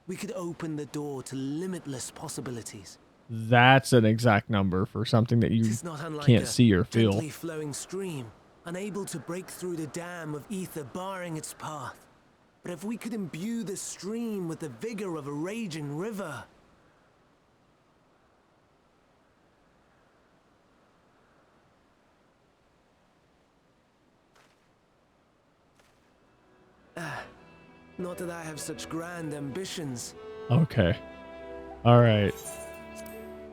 H: we could open the door to limitless possibilities.
A: that's an exact number for something that you
H: It is not unlike
A: can't
H: a
A: see or feel.
H: gently flowing stream, unable to break through the dam of ether barring its path. But if we could imbue the stream with the vigor of a raging river, not that I have such grand ambitions.
A: Okay. All right.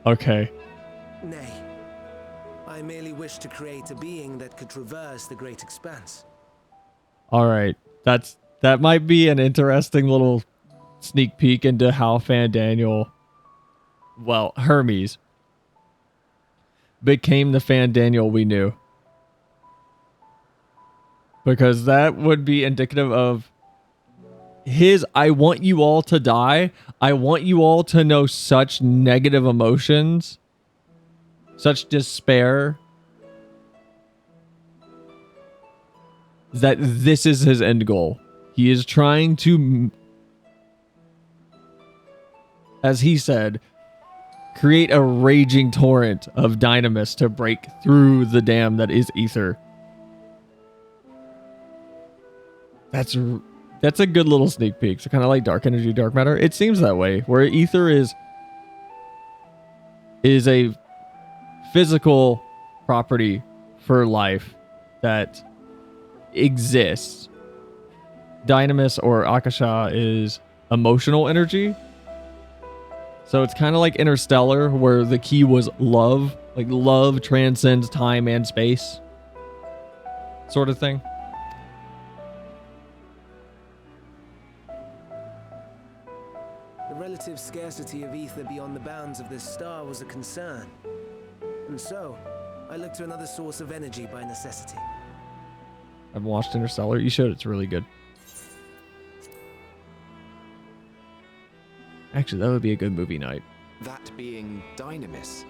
A: Okay.
H: Nay, I merely wish to create a being that could traverse the great expanse.
A: All right. That might be an interesting little sneak peek into how Hermes became the Fandaniel we knew. Because that would be indicative of his I want you all to die. I want you all to know such negative emotions, such despair, that this is his end goal. He is trying to, as he said, create a raging torrent of Dynamis to break through the dam that is ether. That's a good little sneak peek. So kind of like dark energy, dark matter. It seems that way, where ether is a physical property for life that exists. Dynamis or Akasha is emotional energy. So it's kind of like Interstellar, where the key was love. Like love transcends time and space. Sort of thing.
H: The relative scarcity of ether beyond the bounds of this star was a concern. And so, I looked to another source of energy by necessity.
A: I've watched Interstellar. You showed it's really good. Actually, that would be a good movie night.
E: That being Dynamis.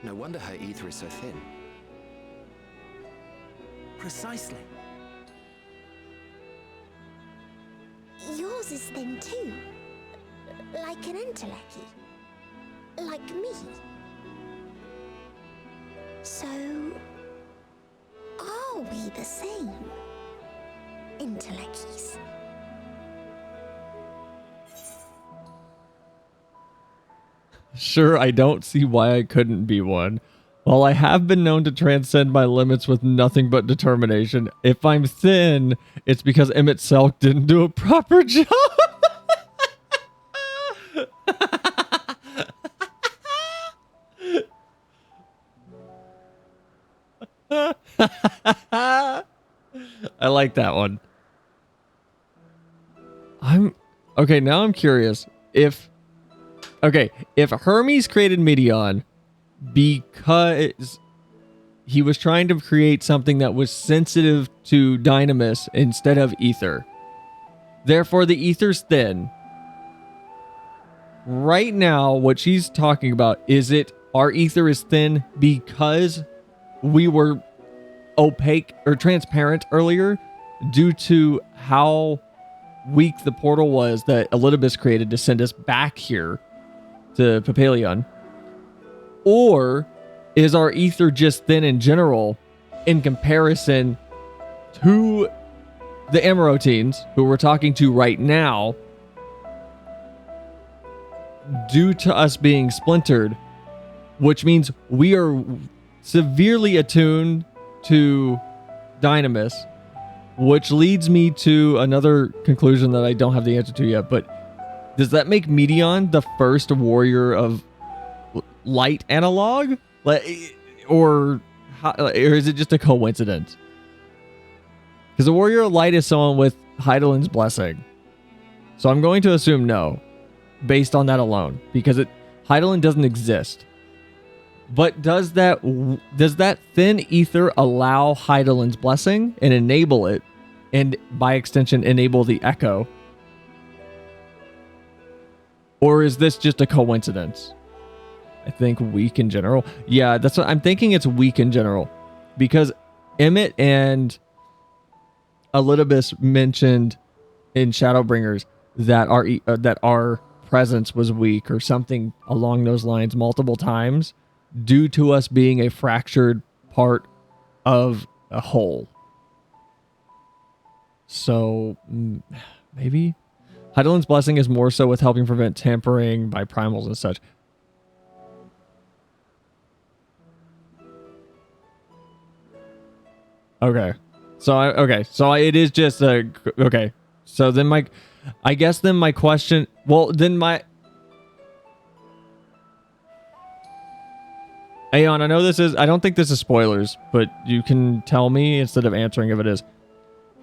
E: No wonder her ether is so thin.
H: Precisely.
B: Yours is thin too. Like an intellect. Like me. So, are we the same? Intellecties.
A: Sure, I don't see why I couldn't be one. While I have been known to transcend my limits with nothing but determination, if I'm thin, it's because Emmett Selk didn't do a proper job. I like that one. Okay, now I'm curious. If Hermes created Meteon because he was trying to create something that was sensitive to Dynamis instead of ether. Therefore, the ether's thin. Right now, what she's talking about, is it our ether is thin because we were opaque or transparent earlier due to how weak the portal was that Elpis created to send us back here to Papalion? Or is our ether just thin in general in comparison to the Emerotines, who we're talking to right now, due to us being splintered, which means we are severely attuned to Dynamis, which leads me to another conclusion that I don't have the answer to yet, but does that make Meteon the first warrior of light analog? Or is it just a coincidence? Because the warrior of light is someone with Heidelin's blessing. So I'm going to assume no, based on that alone, because Heidelin doesn't exist. But does that thin ether allow Heidelin's blessing and enable it, and by extension enable the echo? Or is this just a coincidence? I think weak in general. Yeah, that's what I'm thinking. It's weak in general, because Emmett and Elpis mentioned in Shadowbringers that our presence was weak or something along those lines multiple times, due to us being a fractured part of a whole. So maybe Heidelin's blessing is more so with helping prevent tampering by primals and such. Okay. So it is just okay. So then my question, Aeon, I don't think this is spoilers, but you can tell me instead of answering if it is.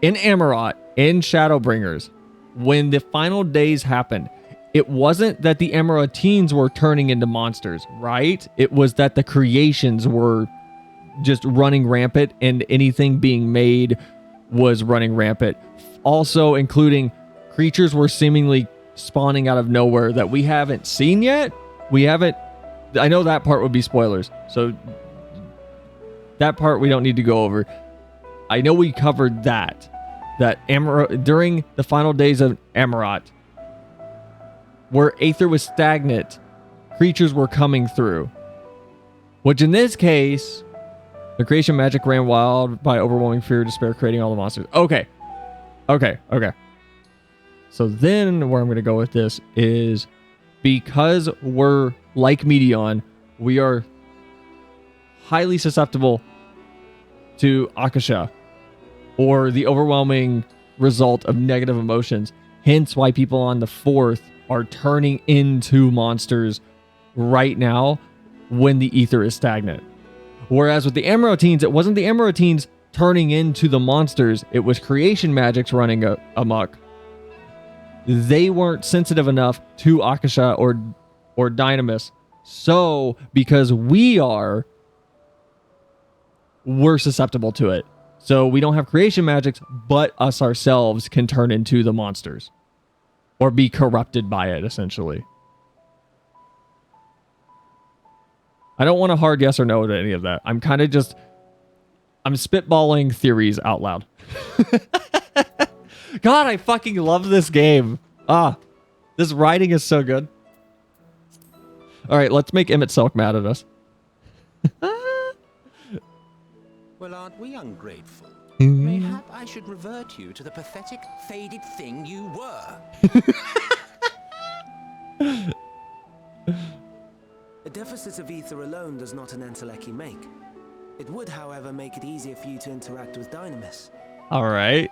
A: In Amarot, in Shadowbringers, when the final days happened, it wasn't that the Amarotines were turning into monsters, right? It was that the creations were just running rampant, and anything being made was running rampant. Also including creatures were seemingly spawning out of nowhere that we haven't seen yet. I know that part would be spoilers, so that part we don't need to go over. I know we covered that during the final days of Amarot, where Aether was stagnant, creatures were coming through. Which in this case, the creation magic ran wild by overwhelming fear, despair, creating all the monsters. Okay. So then where I'm going to go with this is, because we're like Meteon, we are highly susceptible to Akasha, or the overwhelming result of negative emotions. Hence why people on the 4th are turning into monsters right now when the ether is stagnant. Whereas with the Emerotines, it wasn't the Emerotines turning into the monsters, it was creation magics running amok. They weren't sensitive enough to Akasha or Dynamis. So, because we're susceptible to it. So we don't have creation magics, but us ourselves can turn into the monsters. Or be corrupted by it, essentially. I don't want a hard yes or no to any of that. I'm spitballing theories out loud. God, I fucking love this game. This writing is so good. All right, let's make Emmett Silk mad at us.
G: Well, aren't we ungrateful? Mayhap I should revert you to the pathetic, faded thing you were.
H: A deficit of ether alone does not an Enteleki make. It would, however, make it easier for you to interact with Dynamis.
A: All right.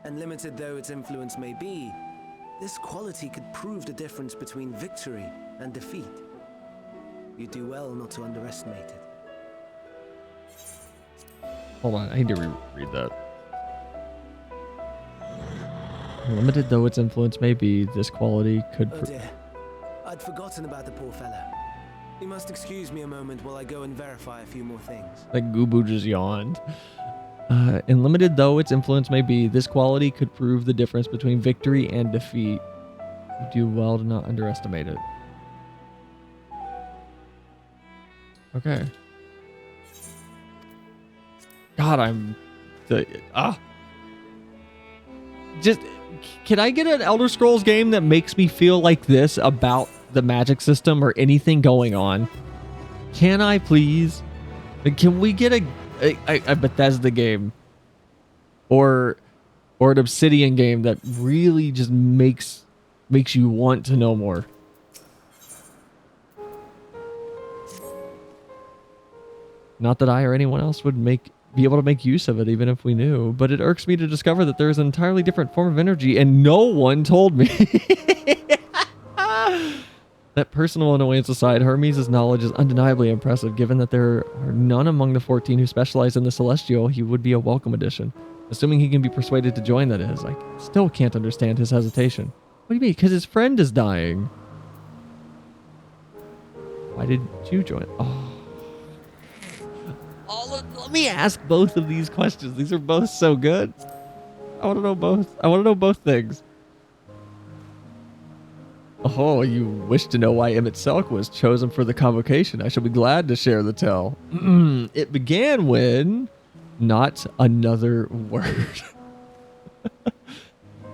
H: And limited though its influence may be, this quality could prove the difference between victory and defeat. You do well not to underestimate it.
A: Hold on, I need to reread that. Limited though its influence may be, this quality could...
H: Oh dear. I'd forgotten about the poor fella. You must excuse me a moment while I go and verify a few more things.
A: Like Gubu just yawned. And limited though its influence may be, this quality could prove the difference between victory and defeat. You do well to not underestimate it. Okay. God, just, can I get an Elder Scrolls game that makes me feel like this about the magic system or anything going on? Can I please? Can we get a Bethesda game or an Obsidian game that really just makes you want to know more? Not that I or anyone else would be able to make use of it, even if we knew. But it irks me to discover that there is an entirely different form of energy, and no one told me. That personal annoyance aside, Hermes' knowledge is undeniably impressive. Given that there are none among the 14 who specialize in the Celestial, he would be a welcome addition. Assuming he can be persuaded to join, that is. I still can't understand his hesitation. What do you mean? Because his friend is dying. Why did you join? Let me ask both of these questions. These are both so good. I want to know both. I want to know both things. Oh, you wish to know why Emmett Selk was chosen for the convocation. I shall be glad to share the tale. It began when... Not another word.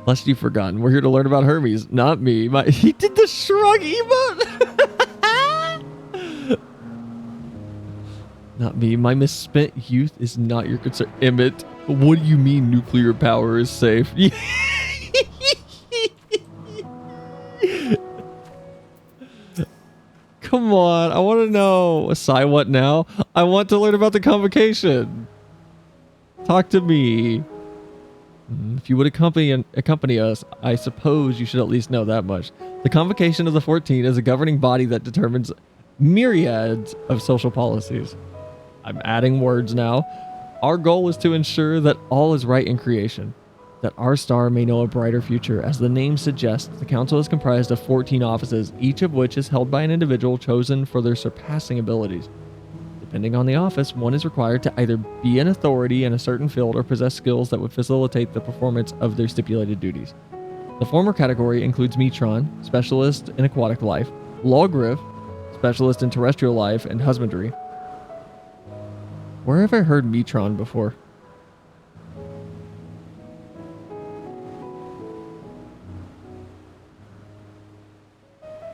A: Lest you've forgotten, we're here to learn about Hermes, not me. He did the shrug emote. Not me. My misspent youth is not your concern. Emmett, what do you mean nuclear power is safe? Come on. I want to know. Sigh, what now? I want to learn about the convocation. Talk to me. If you would accompany us, I suppose you should at least know that much. The Convocation of the 14 is a governing body that determines myriads of social policies. I'm adding words now. Our goal is to ensure that all is right in creation, that our star may know a brighter future. As the name suggests, the council is comprised of 14 offices, each of which is held by an individual chosen for their surpassing abilities. Depending on the office, one is required to either be an authority in a certain field or possess skills that would facilitate the performance of their stipulated duties. The former category includes Metron, specialist in aquatic life, Lawgriff, specialist in terrestrial life and husbandry. Where have I heard Metron before?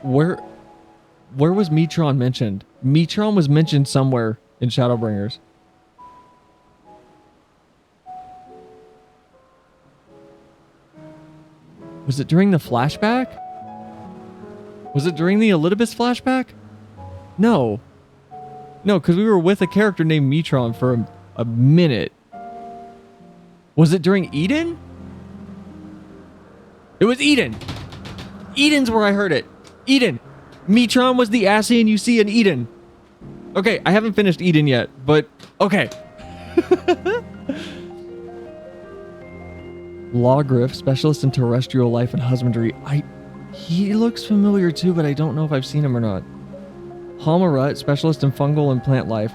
A: Where was Metron mentioned? Metron was mentioned somewhere in Shadowbringers. Was it during the flashback? Was it during the Elpis flashback? No. No, because we were with a character named Metron for a minute. Was it during Eden? It was Eden. Eden's where I heard it. Eden. Metron was the Ascian you see in Eden. Okay, I haven't finished Eden yet, but okay. Lawgriff, specialist in terrestrial life and husbandry. He looks familiar too, but I don't know if I've seen him or not. Halmarut, specialist in fungal and plant life.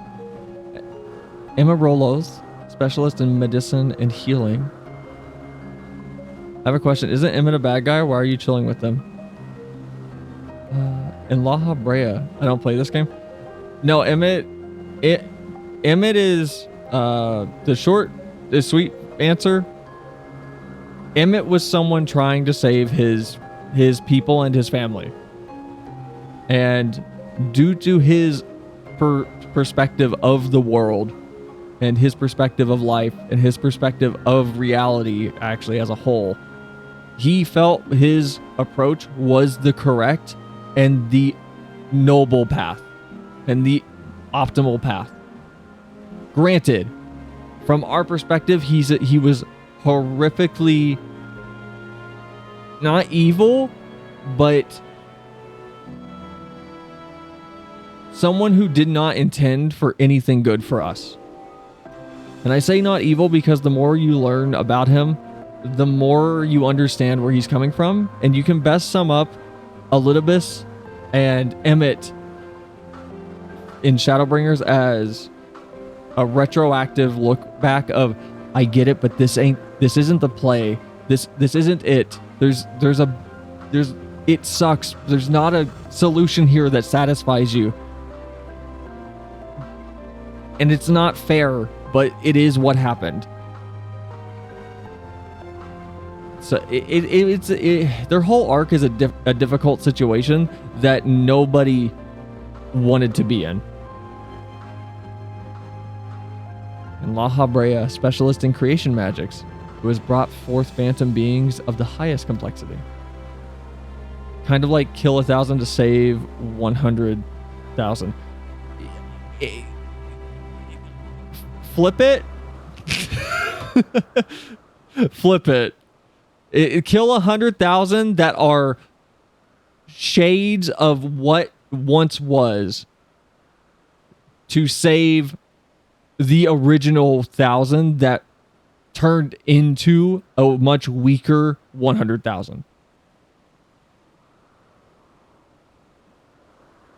A: Emarolos, specialist in medicine and healing. I have a question. Isn't Emmett a bad guy? Why are you chilling with them? And Laha Brea. I don't play this game. No, Emmett is the sweet answer. Emmett was someone trying to save his people and his family. And due to his perspective of the world and his perspective of life and his perspective of reality actually as a whole, he felt his approach was the correct and the noble path and the optimal path. Granted, from our perspective, he was horrifically not evil, but someone who did not intend for anything good for us. And I say not evil because the more you learn about him, the more you understand where he's coming from. And you can best sum up Elpis and Emmett in Shadowbringers as a retroactive look back of, I get it, but this isn't the play. This isn't it. It sucks. There's not a solution here that satisfies you. And it's not fair, but it is what happened. So their whole arc is a difficult situation that nobody wanted to be in. And La Habrea, specialist in creation magics, who has brought forth phantom beings of the highest complexity. Kind of like kill 1,000 to save 100,000. Flip it. Flip it. Kill 100,000 that are shades of what once was to save the original 1,000 that turned into a much weaker 100,000.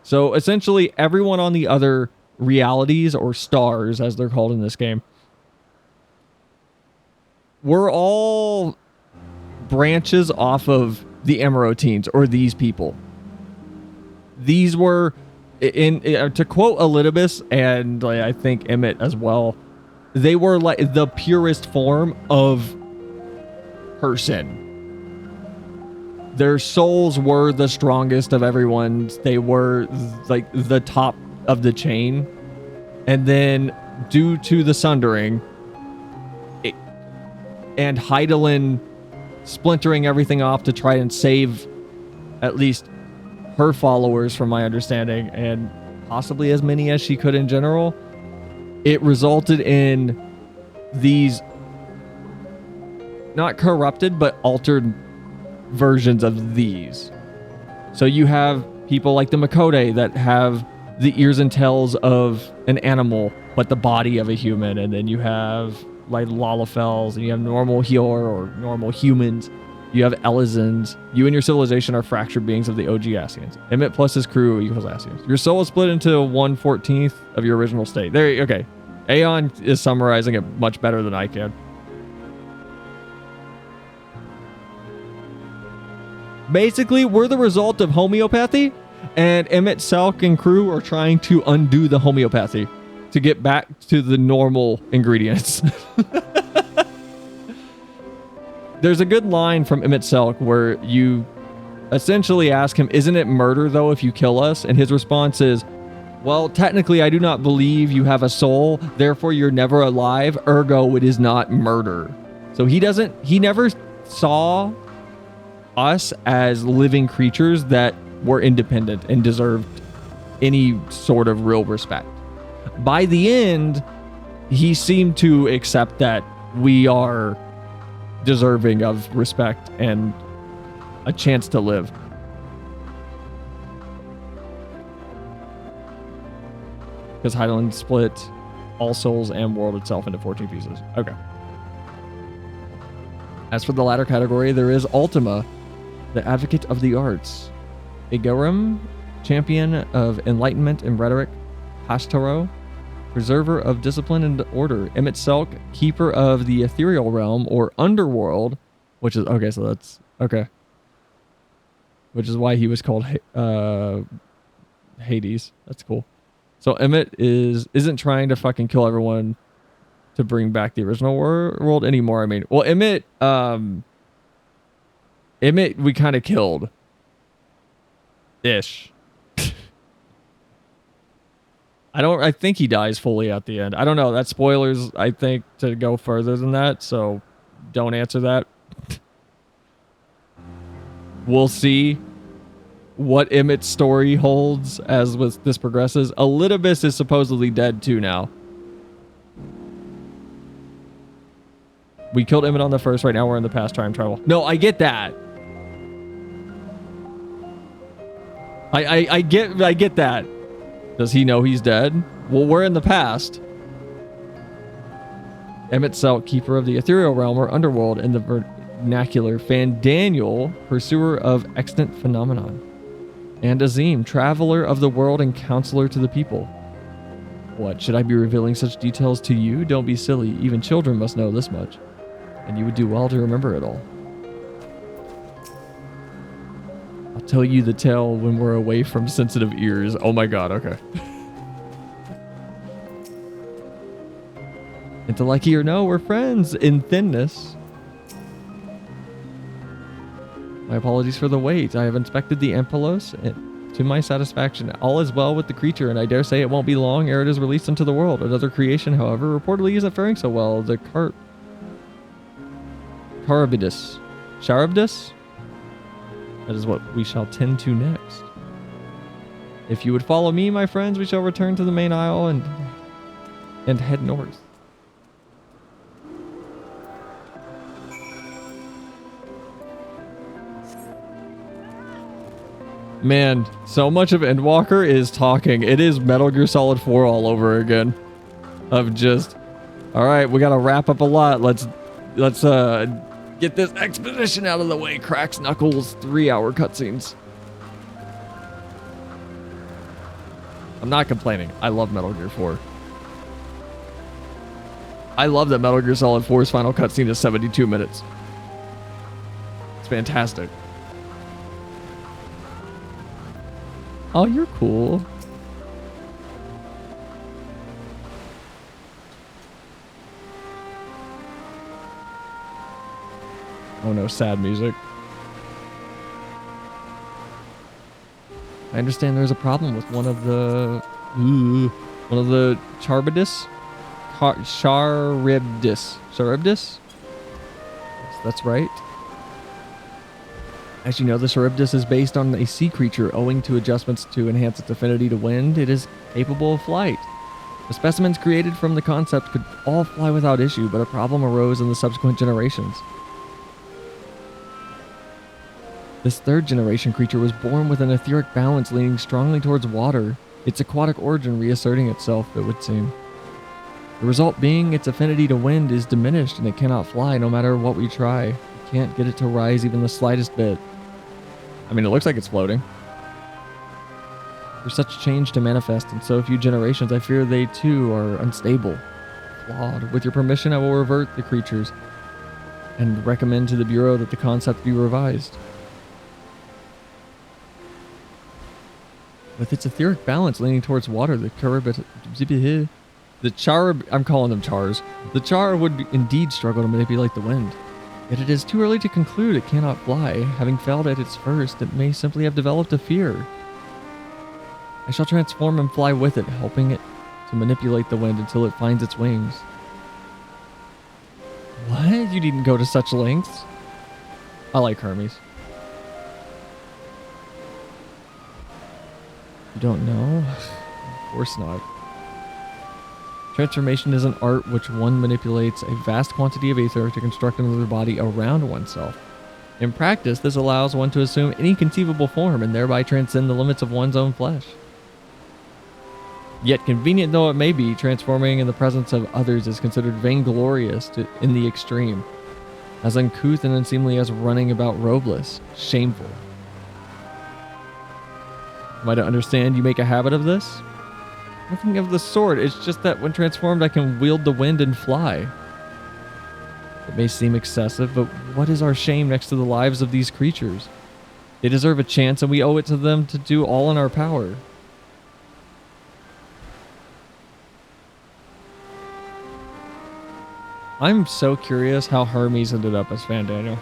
A: So essentially everyone on the other realities, or stars as they're called in this game, we're all branches off of the Emerauteens, or these people. These were, to quote Elpis and I think Emmett as well, they were like the purest form of person. Their souls were the strongest of everyone's. They were like the top of the chain. And then due to the Sundering and Heidelin splintering everything off to try and save at least her followers, from my understanding, and possibly as many as she could in general, it resulted in these not corrupted but altered versions of these. So you have people like the Makode that have the ears and tails of an animal but the body of a human, and then you have like Lalafels, and you have normal Hior or normal humans. You have Elizans. You and your civilization are fractured beings of the OG Asians. Emmett plus his crew equals Asians. Your soul is split into 1/14 of your original state. There, okay. Aeon is summarizing it much better than I can. Basically, we're the result of homeopathy, and Emmett, Selk, and crew are trying to undo the homeopathy to get back to the normal ingredients. There's a good line from Emmett Selk where you essentially ask him, isn't it murder though if you kill us? And his response is, well, technically I do not believe you have a soul, therefore you're never alive, ergo it is not murder. So he never saw us as living creatures that were independent and deserved any sort of real respect. By the end, he seemed to accept that we are deserving of respect and a chance to live. Because Heidelin split all souls and world itself into 14 pieces. Okay. As for the latter category, there is Ultima, the advocate of the arts. Igarum, champion of enlightenment and rhetoric. Hashtaro, preserver of discipline and order. Emmett Selk, keeper of the ethereal realm or underworld, which is okay. So that's okay. Which is why he was called Hades. That's cool. So Emmett isn't trying to fucking kill everyone to bring back the original world anymore. I mean, well, Emmett, we kind of killed. Ish. I think he dies fully at the end. I don't know. That's spoilers, I think, to go further than that, so don't answer that. We'll see what Emmett's story holds as this progresses. Elpis is supposedly dead too now. We killed Emmett on the first. Right now we're in the past time travel. No, I get that. I get that. Does he know he's dead? Well, we're in the past. Emmett Selt, keeper of the ethereal realm or underworld in the vernacular, Fandaniel, pursuer of extant phenomenon, and Azim, traveler of the world and counselor to the people. What, should I be revealing such details to you? Don't be silly, even children must know this much, and you would do well to remember it all. I'll tell you the tale when we're away from sensitive ears. Oh my god, okay. And to like or no, we're friends in thinness. My apologies for the wait. I have inspected the Empelos to my satisfaction. All is well with the creature, and I dare say it won't be long ere it is released into the world. Another creation, however, reportedly isn't faring so well. The Charybdis. Charybdis? That is what we shall tend to next. If you would follow me, my friends, we shall return to the main isle and head north. Man, so much of Endwalker is talking. It is Metal Gear Solid 4 all over again. Of just, all right, we gotta wrap up a lot. Let's get this exposition out of the way. Cracks Knuckles 3-hour cutscenes. I'm not complaining. I love Metal Gear 4. I love that Metal Gear Solid 4's final cutscene is 72 minutes. It's fantastic. Oh, you're cool. Oh no, sad music. I understand there's a problem with one of the Charybdis? Charybdis. Charybdis? Yes, that's right. As you know, the Charybdis is based on a sea creature. Owing to adjustments to enhance its affinity to wind, it is capable of flight. The specimens created from the concept could all fly without issue, but a problem arose in the subsequent generations. This third generation creature was born with an etheric balance leaning strongly towards water, its aquatic origin reasserting itself, it would seem. The result being its affinity to wind is diminished and it cannot fly no matter what we try. We can't get it to rise even the slightest bit. I mean, it looks like it's floating. For such change to manifest in so few generations, I fear they too are unstable, flawed. With your permission, I will revert the creatures and recommend to the Bureau that the concept be revised. With its etheric balance leaning towards water, I'm calling them chars. The char would indeed struggle to manipulate the wind. Yet it is too early to conclude it cannot fly. Having failed at its first, it may simply have developed a fear. I shall transform and fly with it, helping it to manipulate the wind until it finds its wings. What? You needn't go to such lengths? I like Hermes. You don't know? Of course not. Transformation is an art which one manipulates a vast quantity of ether to construct another body around oneself. In practice, this allows one to assume any conceivable form and thereby transcend the limits of one's own flesh. Yet convenient though it may be, transforming in the presence of others is considered vainglorious in the extreme, as uncouth and unseemly as running about robeless, shameful. Am I to understand you make a habit of this? Nothing of the sort. It's just that when transformed, I can wield the wind and fly. It may seem excessive, but what is our shame next to the lives of these creatures? They deserve a chance, and we owe it to them to do all in our power. I'm so curious how Hermes ended up as Fandaniel.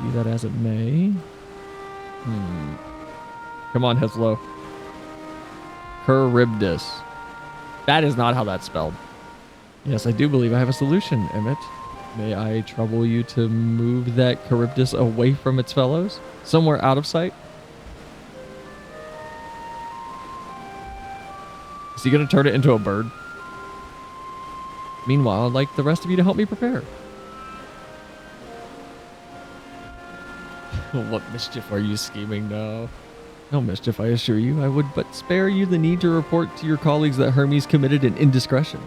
A: Be that as it may. Come on, Hithlo. Charybdis. That is not how that's spelled. Yes, I do believe I have a solution, Emmett. May I trouble you to move that Charybdis away from its fellows? Somewhere out of sight? Is he going to turn it into a bird? Meanwhile, I'd like the rest of you to help me prepare. What mischief are you scheming now? No mischief, I assure you. I would but spare you the need to report to your colleagues that Hermes committed an indiscretion.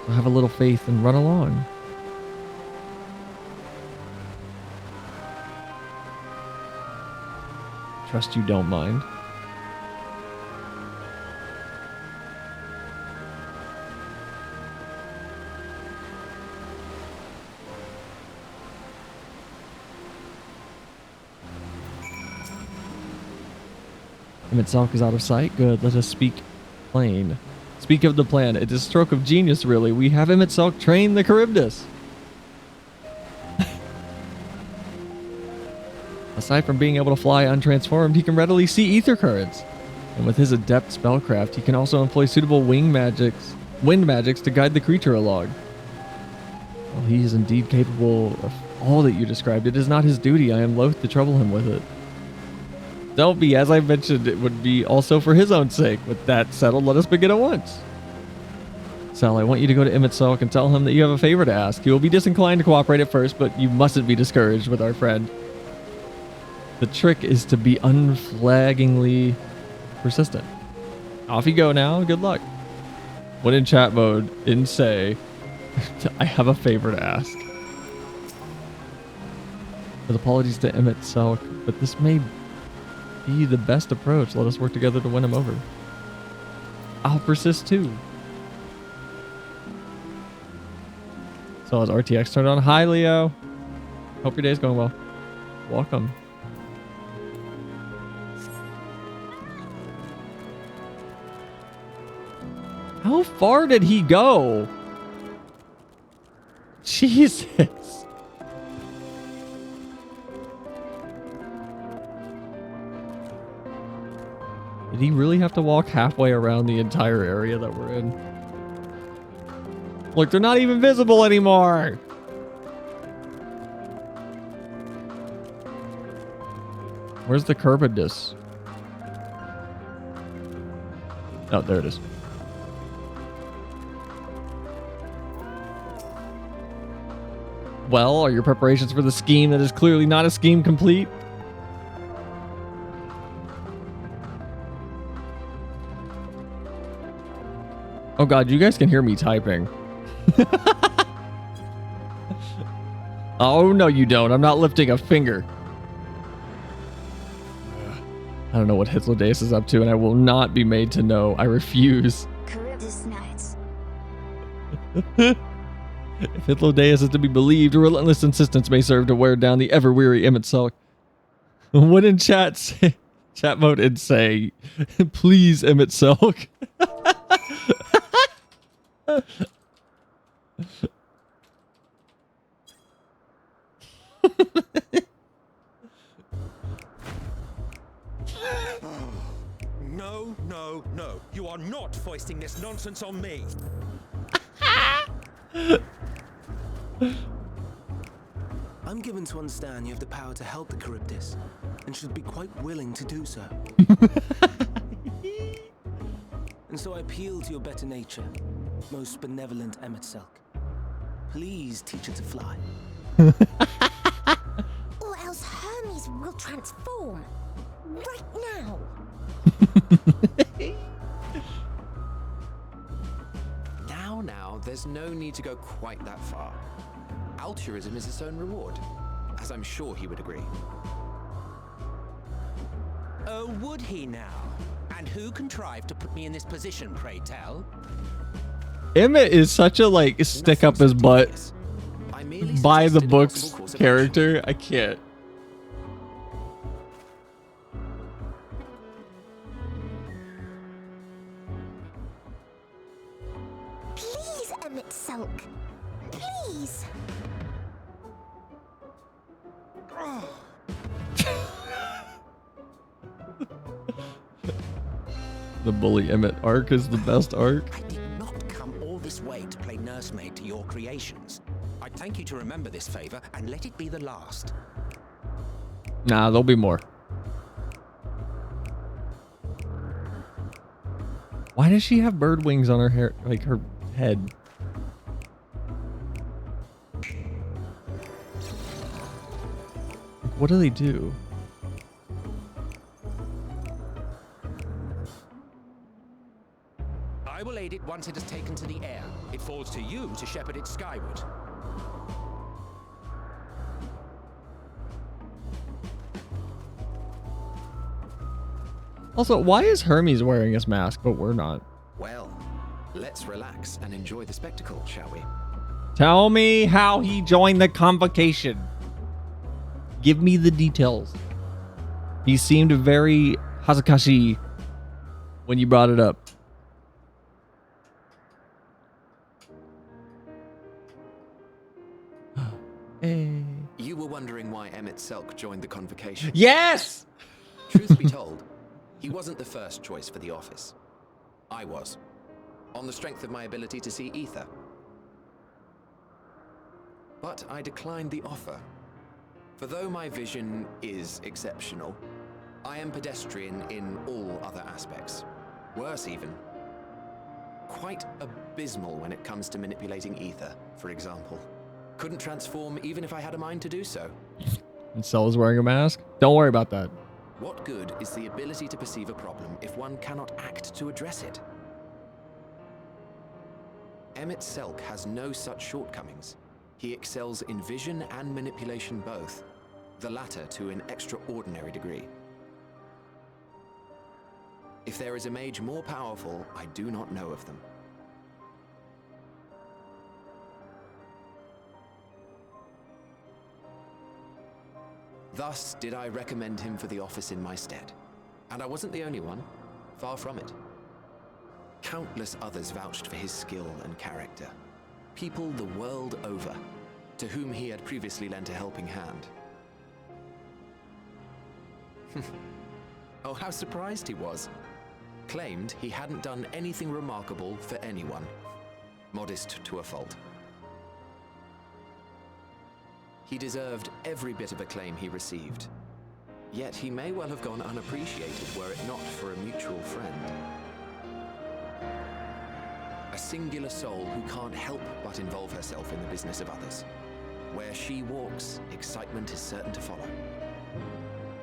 A: Have a little faith and run along. Trust you don't mind. Mitsalk is out of sight. Good. Let us speak plain. Speak of the plan. It is a stroke of genius, really. We have Mitsalk train the Charybdis. Aside from being able to fly untransformed, he can readily see ether currents. And with his adept spellcraft, he can also employ suitable wind magics to guide the creature along. Well, he is indeed capable of all that you described. It is not his duty. I am loath to trouble him with it. Don't be, as I mentioned, it would be also for his own sake. With that settled, let us begin at once. Sal, I want you to go to Mitsalk and tell him that you have a favor to ask. He will be disinclined to cooperate at first, but you mustn't be discouraged with our friend. The trick is to be unflaggingly persistent. Off you go now. Good luck. When in chat mode, say, I have a favor to ask. With apologies to Mitsalk, but this may be the best approach. Let us work together to win him over. I'll persist too. So as RTX turned on. Hi, Leo. Hope your day's going well. Welcome. How far did he go? Jesus. Did he really have to walk halfway around the entire area that we're in? Look, they're not even visible anymore. Where's the Charybdis? Oh, there it is. Well, are your preparations for the scheme that is clearly not a scheme complete? Oh god, you guys can hear me typing. Oh no you don't. I'm not lifting a finger. I don't know what Hitlerdaeus is up to, and I will not be made to know. I refuse.
B: Charybdis nights.
A: If Hitlerdaeus is to be believed, a relentless insistence may serve to wear down the ever-weary Mitsalk. When in chat mode and say, please, Mitsalk.
G: No. You are not foisting this nonsense on me.
H: I'm given to understand you have the power to help the Charybdis, and should be quite willing to do so. And so I appeal to your better nature, most benevolent Mitsalk. Please teach her to fly.
B: Or else Hermes will transform. Right now.
E: Now, there's no need to go quite that far. Altruism is its own reward, as I'm sure he would agree.
G: Oh, would he now? And who contrived to put me in this position, pray tell?
A: Emmett is such a like stick up his butt by the books character. I can't.
B: Please, Mitsalk. Please.
A: The bully Emmett arc is the best arc.
G: I did not come all this way to play nursemaid to your creations. I thank you to remember this favor and let it be the last.
A: Nah, there'll be more. Why does she have bird wings on her hair, like her head? What do they do?
G: I will evade it once it has taken to the air. It falls to you to shepherd it skyward.
A: Also, why is Hermes wearing his mask, but we're not?
E: Well, let's relax and enjoy the spectacle, shall we?
A: Tell me how he joined the convocation. Give me the details. He seemed very Hazakashi when you brought it up. Hey.
E: You were wondering why Emmett Selk joined the convocation.
A: Yes!
E: Truth be told, he wasn't the first choice for the office. I was, on the strength of my ability to see ether. But I declined the offer. For though my vision is exceptional, I am pedestrian in all other aspects. Worse even, quite abysmal when it comes to manipulating ether, for example. Couldn't transform even if I had a mind to do so.
A: And Cell is wearing a mask? Don't worry about that.
E: What good is the ability to perceive a problem if one cannot act to address it? Emmett Selk has no such shortcomings. He excels in vision and manipulation both, the latter to an extraordinary degree. If there is a mage more powerful, I do not know of them. Thus did I recommend him for the office in my stead. And I wasn't the only one, far from it. Countless others vouched for his skill and character. People the world over, to whom he had previously lent a helping hand. Oh, how surprised he was. Claimed he hadn't done anything remarkable for anyone. Modest to a fault. He deserved every bit of acclaim he received. Yet he may well have gone unappreciated were it not for a mutual friend. A singular soul who can't help but involve herself in the business of others. Where she walks, excitement is certain to follow.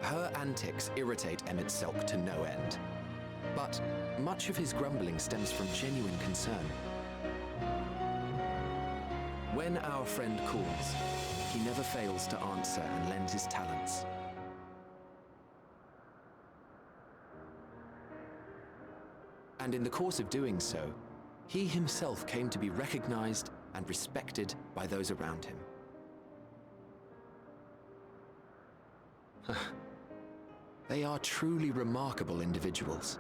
E: Her antics irritate Emmett Selk to no end. But much of his grumbling stems from genuine concern. When our friend calls, he never fails to answer and lend his talents. And in the course of doing so, he himself came to be recognized and respected by those around him. They are truly remarkable individuals,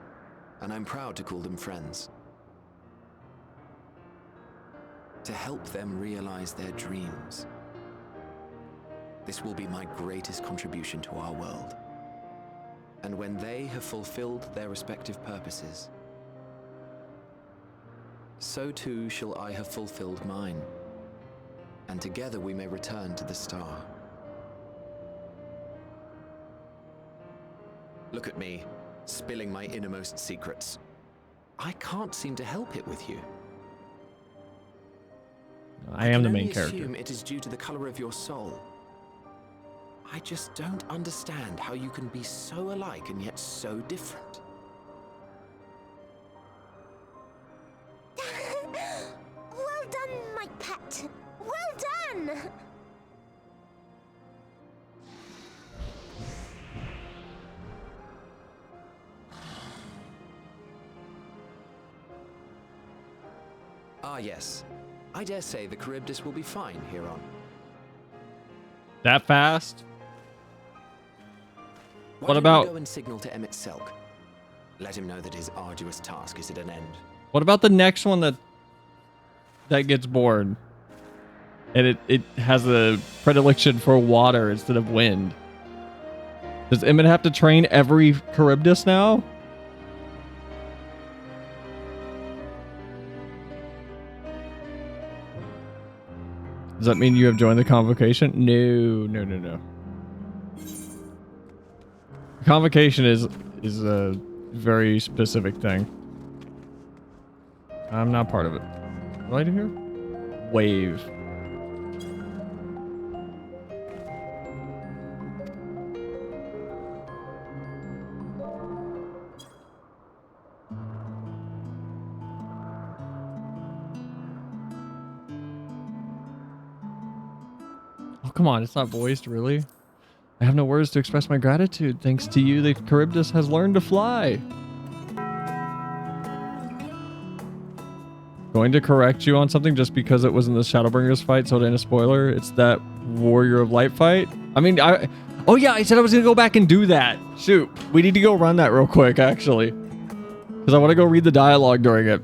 E: and I'm proud to call them friends. To help them realize their dreams. This will be my greatest contribution to our world. And when they have fulfilled their respective purposes, so too shall I have fulfilled mine, and together we may return to the star. Look at me, spilling my innermost secrets. I can't seem to help it with you.
A: I am the main
E: I
A: character.
E: assume it is due to the color of your soul. I just don't understand how you can be so alike and yet so different.
B: Well done, my pet. Well done!
E: Ah, yes. I dare say the Charybdis will be fine here on.
A: That fast?
E: Why
A: What
E: don't
A: about-
E: you go and signal to Emmett Selk? Let him know that his arduous task is at an end.
A: What about the next one that gets born? And it has a predilection for water instead of wind. Does Emmett have to train every Charybdis now? Does that mean you have joined the convocation? No. Convocation is a very specific thing. I'm not part of it. What do I do here? Wave. come on. It's not voiced, really. I have no words to express my gratitude. Thanks to you, the Charybdis has learned to fly. Going to correct you on something just because it was in the Shadowbringers fight, so it ain't a spoiler. It's that Warrior of Light fight. I mean, oh yeah, I said I was going to go back and do that. Shoot. We need to go run that real quick, actually. Because I want to go read the dialogue during it.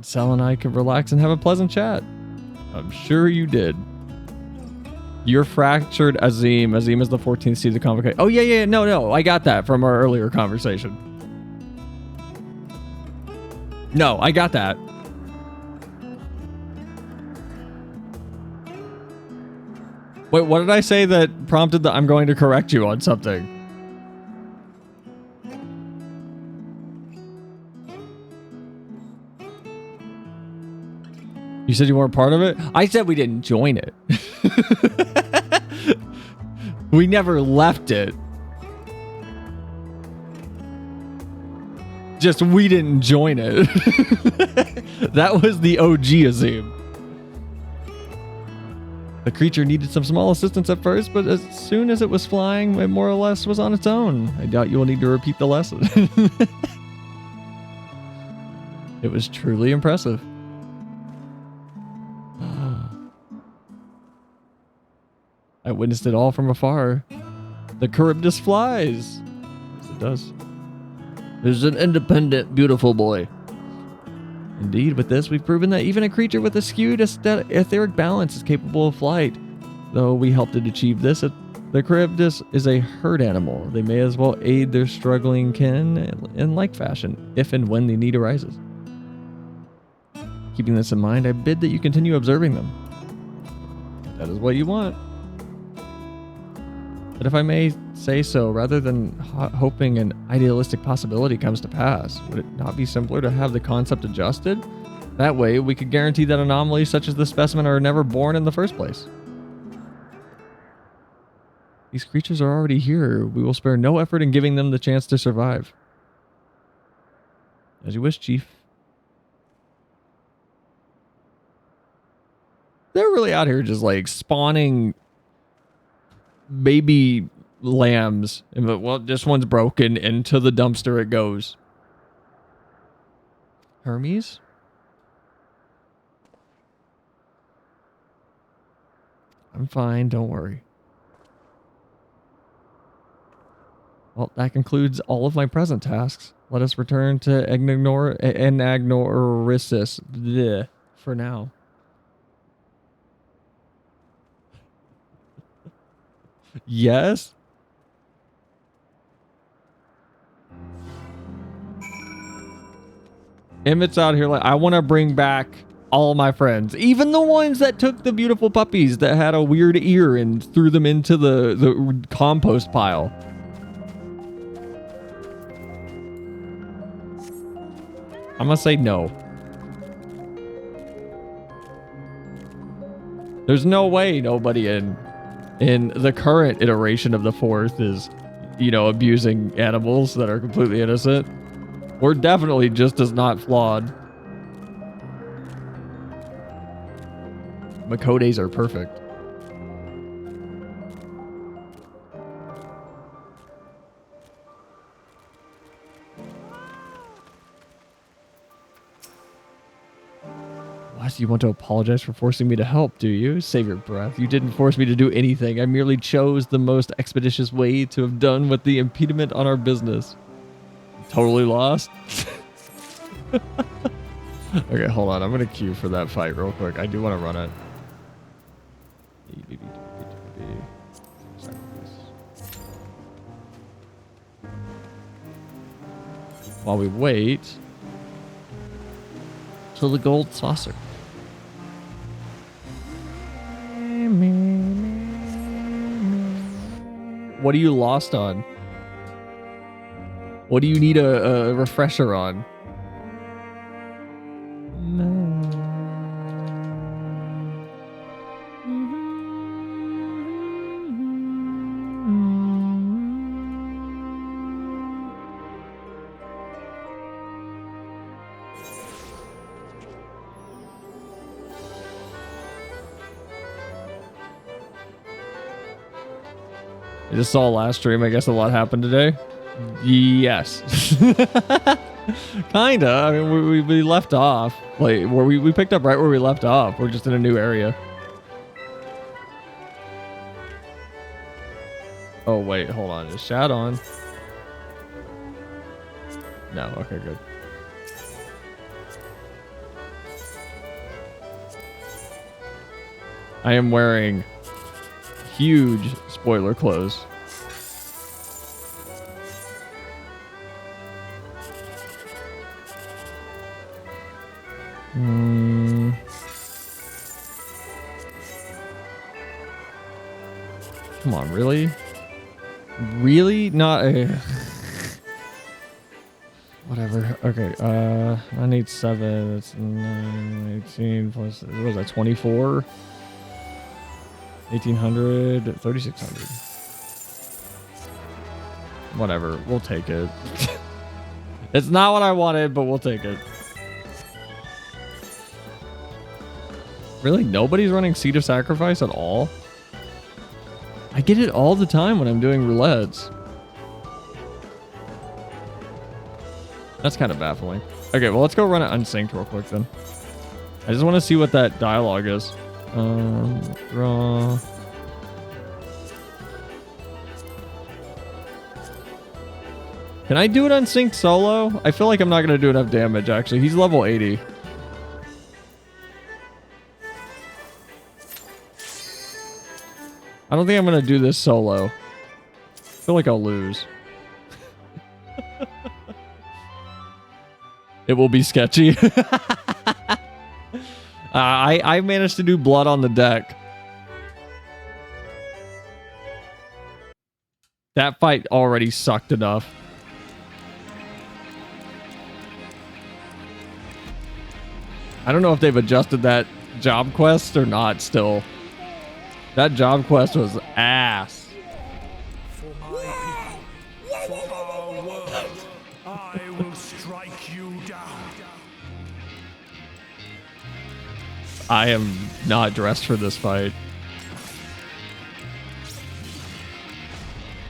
A: Sal and I could relax and have a pleasant chat. I'm sure you did. You're fractured Azim. Azim is the 14th seed of the convocation. Oh, yeah. No. I got that from our earlier conversation. No, I got that. Wait, what did I say that prompted the I'm going to correct you on something? You said you weren't part of it? I said we didn't join it. We never left it. Just we didn't join it. That was the OG Azim. The creature needed some small assistance at first, but as soon as it was flying, it more or less was on its own. I doubt you will need to repeat the lesson. It was truly impressive. I witnessed it all from afar. The Charybdis flies. Yes, it does. It's an independent, beautiful boy. Indeed, with this, we've proven that even a creature with a skewed etheric balance is capable of flight. Though we helped it achieve this, the Charybdis is a herd animal. They may as well aid their struggling kin in like fashion, if and when the need arises. Keeping this in mind, I bid that you continue observing them. That is what you want. But if I may say so, rather than hoping an idealistic possibility comes to pass, would it not be simpler to have the concept adjusted? That way, we could guarantee that anomalies such as this specimen are never born in the first place. These creatures are already here. We will spare no effort in giving them the chance to survive. As you wish, Chief. They're really out here just like spawning baby lambs. Well, this one's broken. Into the dumpster it goes. Hermes? I'm fine, don't worry. Well, that concludes all of my present tasks. Let us return to Anagnorisis for now. Yes? Emmett's out here like, I want to bring back all my friends. Even the ones that took the beautiful puppies that had a weird ear and threw them into the compost pile. I'm going to say no. There's no way nobody in the current iteration of the fourth is, you know, abusing animals that are completely innocent. We're definitely just as not flawed. Makotes are perfect. What? You want to apologize for forcing me to help, do you? Save your breath. You didn't force me to do anything. I merely chose the most expeditious way to have done with the impediment on our business. Totally lost? Okay, hold on. I'm going to queue for that fight real quick. I do want to run it. While we wait till the gold saucer. What are you lost on? What do you need a refresher on? I just saw last stream. I guess a lot happened today. Yes. Kinda. I mean, we left off. Like, where we picked up right where we left off. We're just in a new area. Oh, wait. Hold on. Is Shad on? No. Okay, good. I am wearing huge spoiler clothes. Come on, really? Really? Not a... Whatever. Okay, I need 7. It's 9, 18 plus... What was that, 24? 1800, 3600. Whatever, we'll take it. It's not what I wanted, but we'll take it. Really? Nobody's running Seed of Sacrifice at all? I get it all the time when I'm doing roulettes. That's kind of baffling. Okay, well, let's go run it unsynced real quick then. I just want to see what that dialogue is. Draw. Can I do it unsynced solo? I feel like I'm not going to do enough damage, actually. He's level 80. I don't think I'm going to do this solo. I feel like I'll lose. It will be sketchy. I managed to do blood on the deck. That fight already sucked enough. I don't know if they've adjusted that job quest or not still. That job quest was ass.
J: For my people, for our world, I will strike you down.
A: I am not dressed for this fight.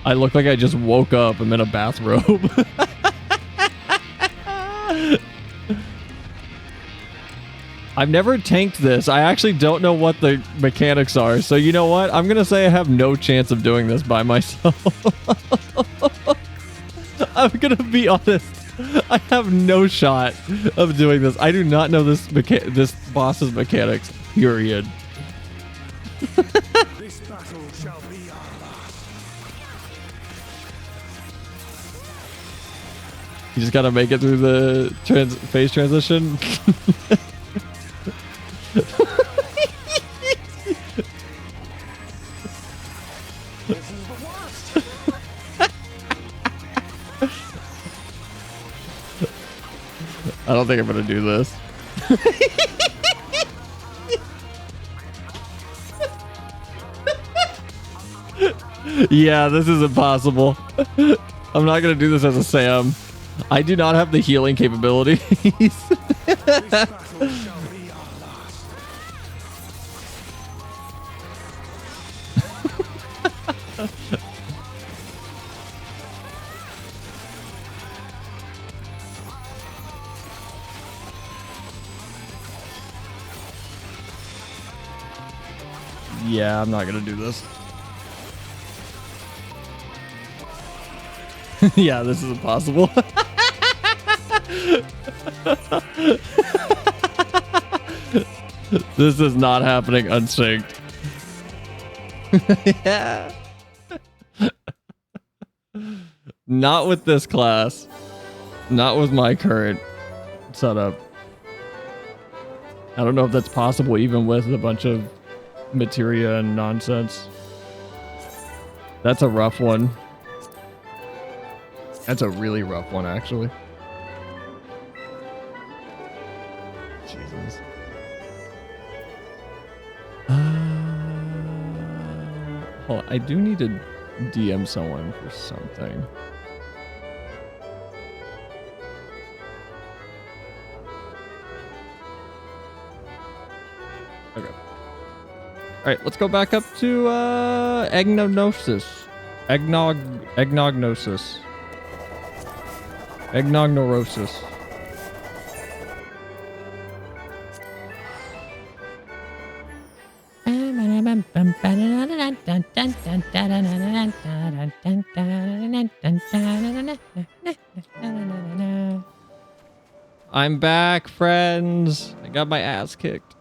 A: I look like I just woke up. I'm in a bathrobe. I've never tanked this. I actually don't know what the mechanics are. So you know what? I'm going to say I have no chance of doing this by myself. I'm going to be honest. I have no shot of doing this. I do not know this boss's mechanics, period.
J: This battle shall be our last.
A: You just got to make it through the phase transition. I don't think I'm gonna do this. Yeah, this is impossible. I'm not gonna do this as a Sam. I do not have the healing capabilities. Yeah, I'm not gonna do this. Yeah, this is impossible. This is not happening unsynced. Yeah. Not with this class. Not with my current setup. I don't know if that's possible even with a bunch of materia and nonsense. That's a rough one. That's a really rough one, actually. Jesus. Hold on, I do need to DM someone for something. Okay. Alright, let's go back up to Agnonosis. Eggnognosis. Eggnog neurosis. I'm back, friends. I got my ass kicked.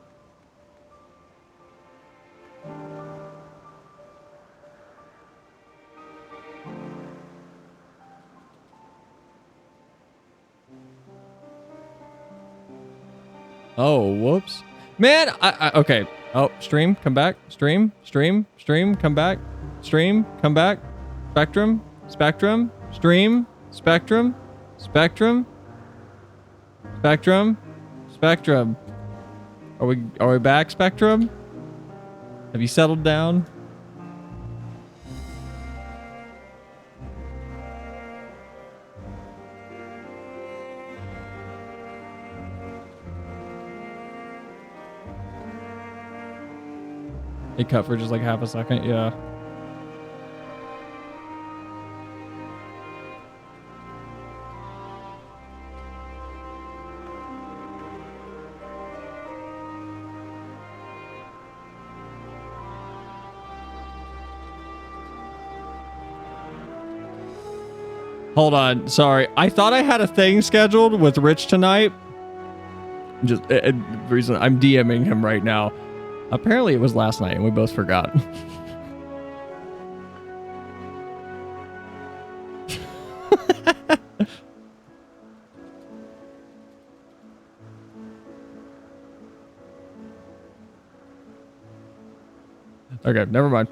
A: Oh, whoops. Man, okay. Oh, stream, come back. Stream, come back. Stream, come back. Spectrum, stream, spectrum. Are we back, Spectrum? Have you settled down? It cut for just like half a second, yeah. Hold on, sorry. I thought I had a thing scheduled with Rich tonight. Just reason I'm DMing him right now. Apparently it was last night and we both forgot. Okay, never mind.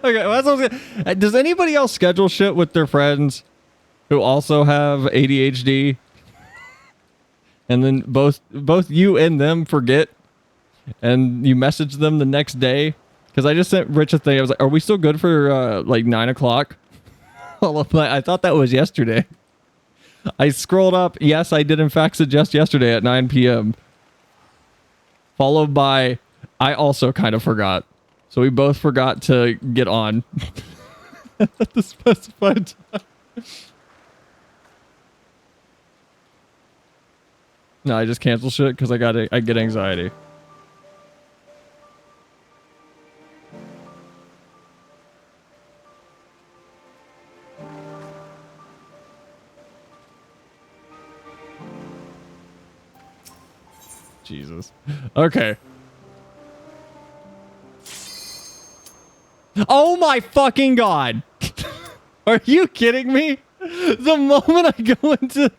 A: Okay, well, that's what I was gonna, does anybody else schedule shit with their friends who also have ADHD? And then both you and them forget, and you message them the next day? Because I just sent Rich a thing. I was like, "Are we still good for like 9 o'clock?" I thought that was yesterday. I scrolled up. Yes, I did in fact suggest yesterday at 9 p.m. Followed by, I also kind of forgot. So we both forgot to get on at the specified time. No, I just cancel shit because I get anxiety. Jesus. Okay. Oh my fucking god! Are you kidding me? The moment I go into...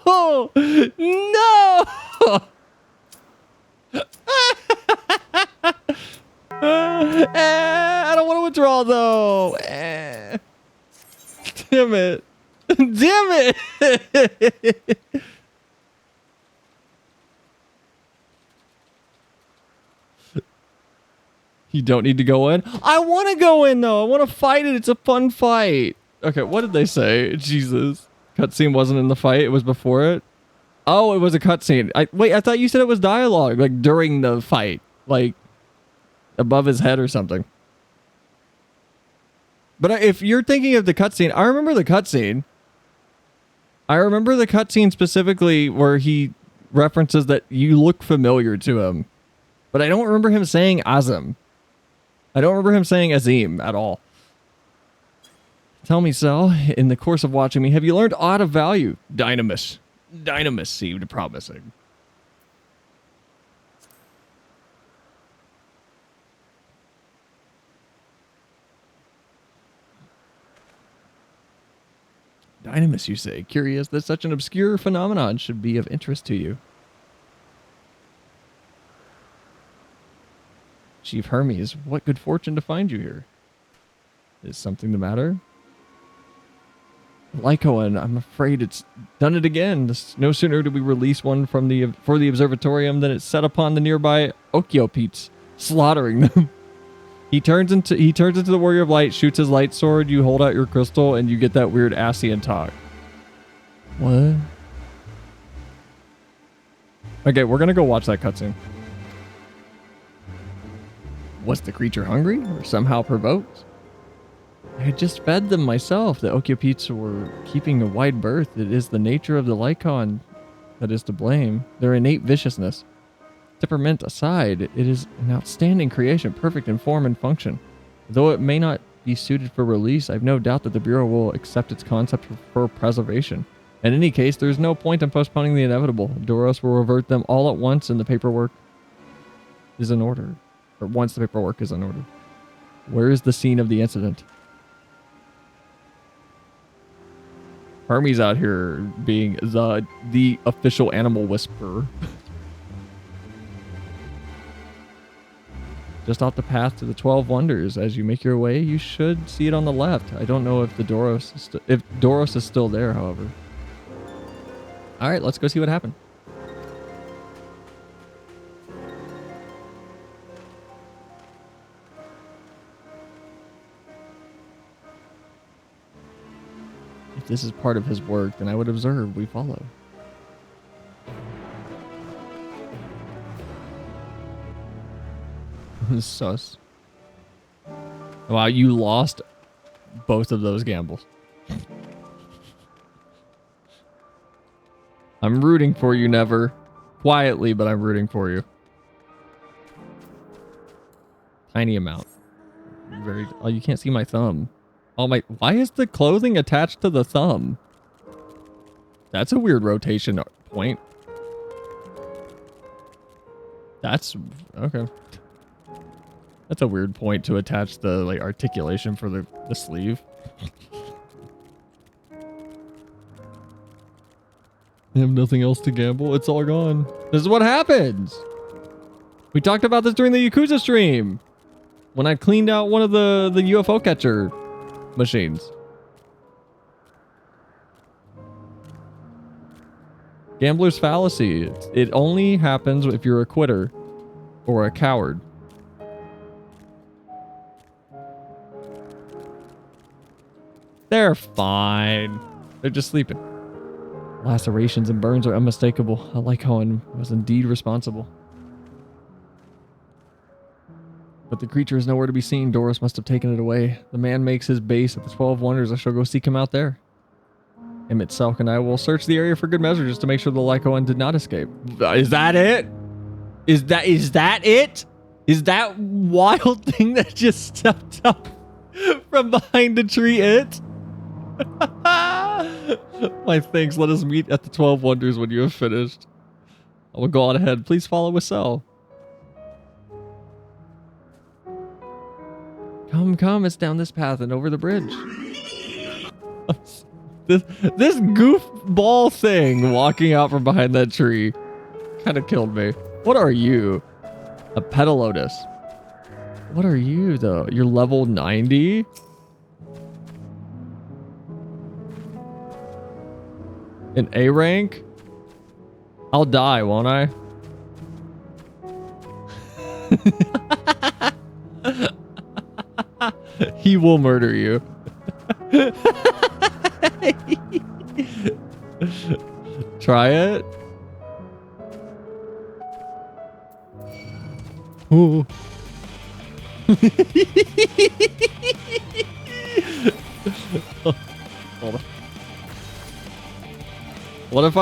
A: No! No! I don't want to withdraw though. Damn it. Damn it! You don't need to go in? I want to go in, though. I want to fight it. It's a fun fight. Okay, what did they say? Jesus. Cutscene wasn't in the fight. It was before it? Oh, it was a cutscene. Wait, I thought you said it was dialogue, like, during the fight. Like, above his head or something. But if you're thinking of the cutscene, I remember the cutscene. I remember the cutscene specifically where he references that you look familiar to him. But I don't remember him saying Azim. I don't remember him saying Azim at all. Tell me, Cell, in the course of watching me, have you learned aught of value? Dynamis. Dynamis seemed promising. Dynamis, you say? Curious that such an obscure phenomenon should be of interest to you. Chief Hermes, what good fortune to find you here. Is something the matter? Lycoan, I'm afraid it's done it again. No sooner did we release one for the observatorium than it's set upon the nearby Okiopetes, slaughtering them. He turns into the Warrior of Light, shoots his light sword, you hold out your crystal, and you get that weird Asian talk. What? Okay, we're gonna go watch that cutscene. Was the creature hungry or somehow provoked? I had just fed them myself. The Okyopits were keeping a wide berth. It is the nature of the Lycon that is to blame. Their innate viciousness. Temperament aside, it is an outstanding creation, perfect in form and function. Though it may not be suited for release, I've no doubt that the Bureau will accept its concept for preservation. In any case, there is no point in postponing the inevitable. Doros will revert them all at once and the paperwork is in order. Or once the paperwork is in order. Where is the scene of the incident? Hermes out here being the official animal whisperer. Just off the path to the 12 Wonders. As you make your way, you should see it on the left. I don't know if the Doros if Doros is still there, however. All right, let's go see what happened. If this is part of his work, then I would observe, we follow. Sus. Wow, you lost both of those gambles. I'm rooting for you, Never. Quietly, but I'm rooting for you. Tiny amount. Very. Oh, you can't see my thumb. Oh my. Why is the clothing attached to the thumb? That's a weird rotation point. That's okay. That's a weird point to attach the like articulation for the sleeve. I have nothing else to gamble. It's all gone. This is what happens. We talked about this during the Yakuza stream when I cleaned out one of the UFO catcher machines. Gambler's fallacy. It only happens if you're a quitter or a coward. They're fine. They're just sleeping. Lacerations and burns are unmistakable. Lycon was indeed responsible. But the creature is nowhere to be seen. Doros must have taken it away. The man makes his base at the 12 Wonders. I shall go seek him out there. Emmett, Selk, and I will search the area for good measure just to make sure the Lycon did not escape. Is that it? Is that it? Is that wild thing that just stepped up from behind the tree it? My thanks. Let us meet at the 12 Wonders when you have finished. I will go on ahead. Please follow with Cell. Come. It's down this path and over the bridge. This goofball thing walking out from behind that tree kind of killed me. What are you? A Petalotus. What are you, though? You're level 90? An A rank? I'll die, won't I? He will murder you. Try it. Ooh. Hold on. What if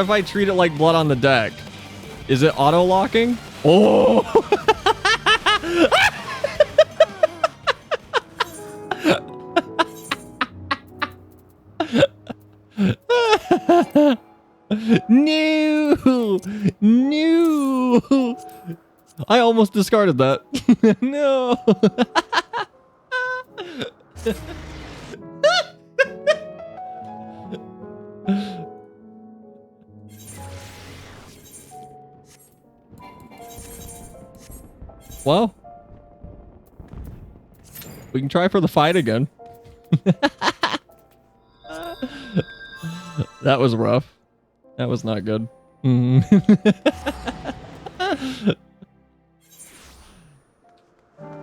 A: I treat it like blood on the deck? Is it auto locking? Oh. No. I almost discarded that. No. Well, we can try for the fight again. That was rough. That was not good.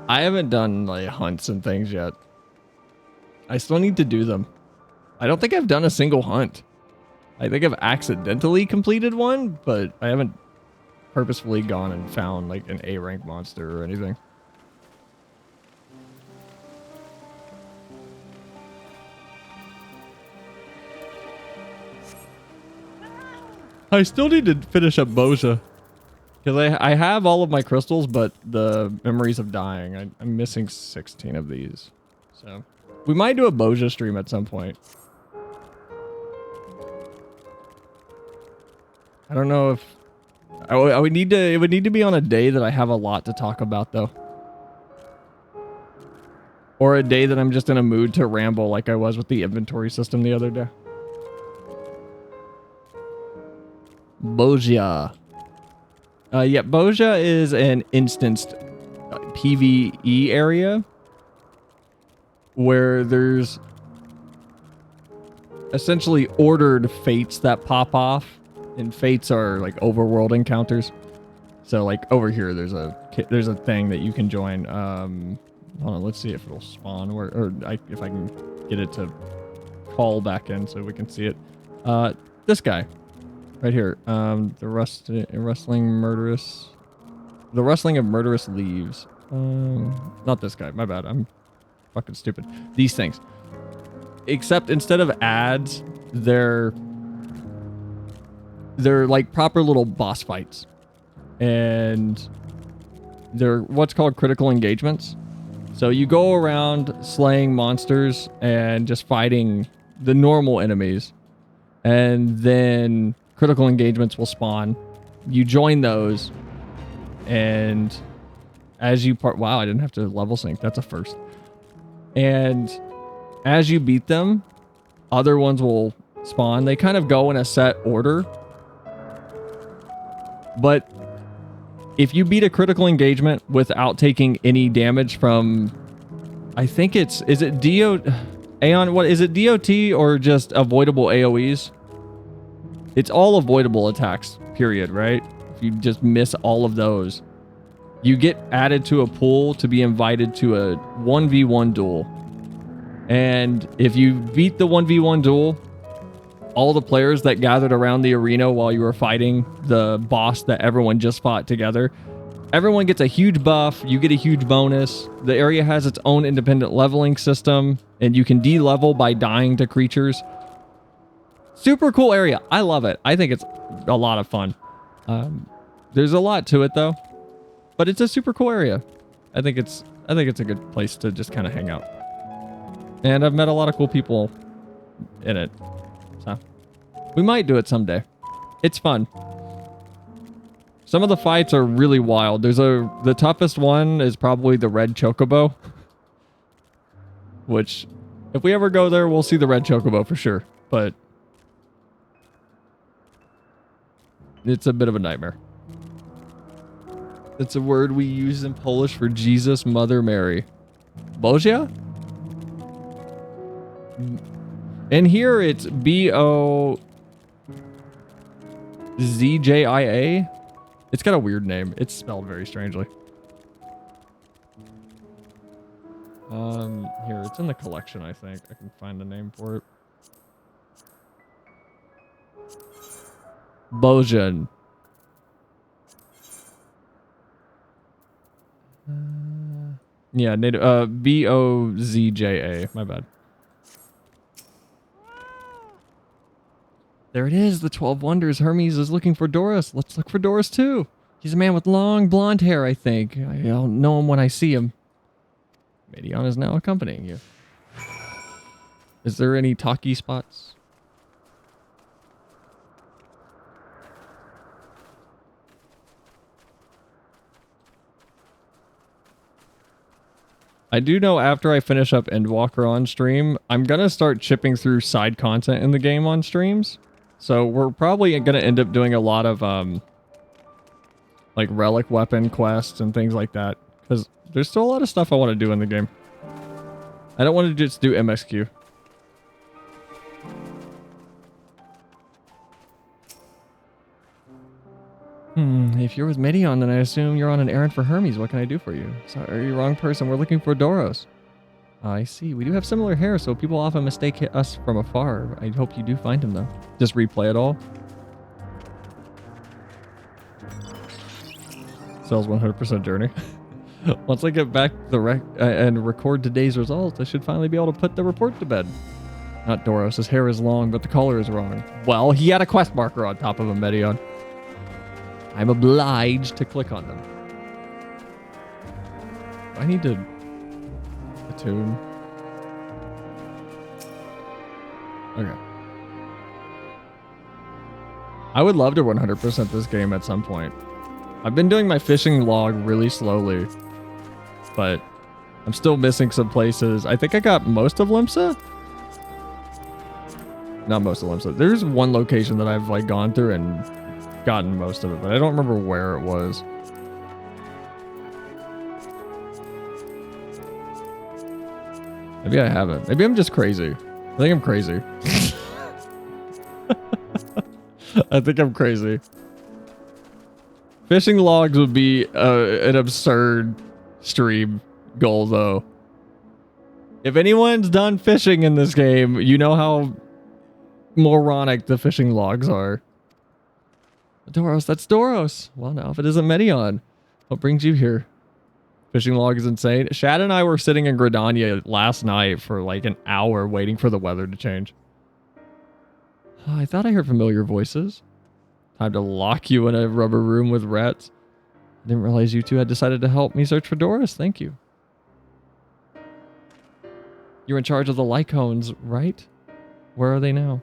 A: I haven't done like hunts and things yet. I still need to do them. I don't think I've done a single hunt. I think I've accidentally completed one, but I haven't purposefully gone and found like an A rank monster or anything. I still need to finish up Boja. Because I have all of my crystals, but the memories of dying. I'm missing 16 of these. So we might do a Boja stream at some point. I don't know if I would need to. It would need to be on a day that I have a lot to talk about, though, or a day that I'm just in a mood to ramble, like I was with the inventory system the other day. Boja. Yeah, Boja is an instanced PvE area where there's essentially ordered fates that pop off. And fates are like overworld encounters. So like over here, there's a thing that you can join. Hold on, let's see if it'll spawn if I can get it to call back in so we can see it. This guy right here. The rustling of murderous leaves. Not this guy. My bad. I'm fucking stupid. These things. Except instead of ads, they're like proper little boss fights, and they're what's called critical engagements. So you go around slaying monsters and just fighting the normal enemies, and then critical engagements will spawn. You join those, and as you wow, I didn't have to level sync. That's a first. And as you beat them, other ones will spawn. They kind of go in a set order. But if you beat a critical engagement without taking any damage from, I think is it Aeon, what is it, DOT or just avoidable AoEs? It's all avoidable attacks, period, right? If you just miss all of those, you get added to a pool to be invited to a 1v1 duel. And if you beat the 1v1 duel, all the players that gathered around the arena while you were fighting the boss that everyone just fought together, everyone gets a huge buff. You get a huge bonus. The area has its own independent leveling system, and you can de-level by dying to creatures. Super cool area. I love it. I think it's a lot of fun. There's a lot to it though, but it's a super cool area. I think it's a good place to just kind of hang out. And I've met a lot of cool people in it. So we might do it someday. It's fun. Some of the fights are really wild. The toughest one is probably the red chocobo. Which, if we ever go there, we'll see the red chocobo for sure. But it's a bit of a nightmare. It's a word we use in Polish for Jesus, Mother Mary. Boja? And here it's B-O-Z-J-I-A. It's got a weird name. It's spelled very strangely. Here, it's in the collection, I think. I can find the name for it. Bojan. Yeah, native, B-O-Z-J-A. My bad. There it is, the 12 Wonders. Hermes is looking for Doris. Let's look for Doris too. He's a man with long blonde hair, I think. I'll know him when I see him. Medion is now accompanying you. Is there any talkie spots? I do know after I finish up Endwalker on stream, I'm going to start chipping through side content in the game on streams. So we're probably going to end up doing a lot of like relic weapon quests and things like that. Because there's still a lot of stuff I want to do in the game. I don't want to just do MSQ. If you're with Medion, then I assume you're on an errand for Hermes. What can I do for you? Sorry, you're wrong person. We're looking for Doros. I see. We do have similar hair, so people often mistake us from afar. I hope you do find him, though. Just replay it all. Sells 100% journey. Once I get back and record today's results, I should finally be able to put the report to bed. Not Doros. His hair is long, but the color is wrong. Well, he had a quest marker on top of a Medion. I'm obliged to click on them. I need to attune. Okay. I would love to 100% this game at some point. I've been doing my fishing log really slowly, but I'm still missing some places. I think I got most of Limsa. Not most of Limsa. There's one location that I've like gone through and gotten most of it, but I don't remember where it was. Maybe I haven't. Maybe I'm just crazy. I think I'm crazy. I think I'm crazy. Fishing logs would be an absurd stream goal, though. If anyone's done fishing in this game, you know how moronic the fishing logs are. Doros, that's Doros. Well, now if it isn't Medion, what brings you here? Fishing log is insane. Shad and I were sitting in Gridania last night for like an hour waiting for the weather to change. I thought I heard familiar voices. Time to lock you in a rubber room with rats. I didn't realize you two had decided to help me search for Doris. Thank you. You're in charge of the Lycones, right? Where are they now?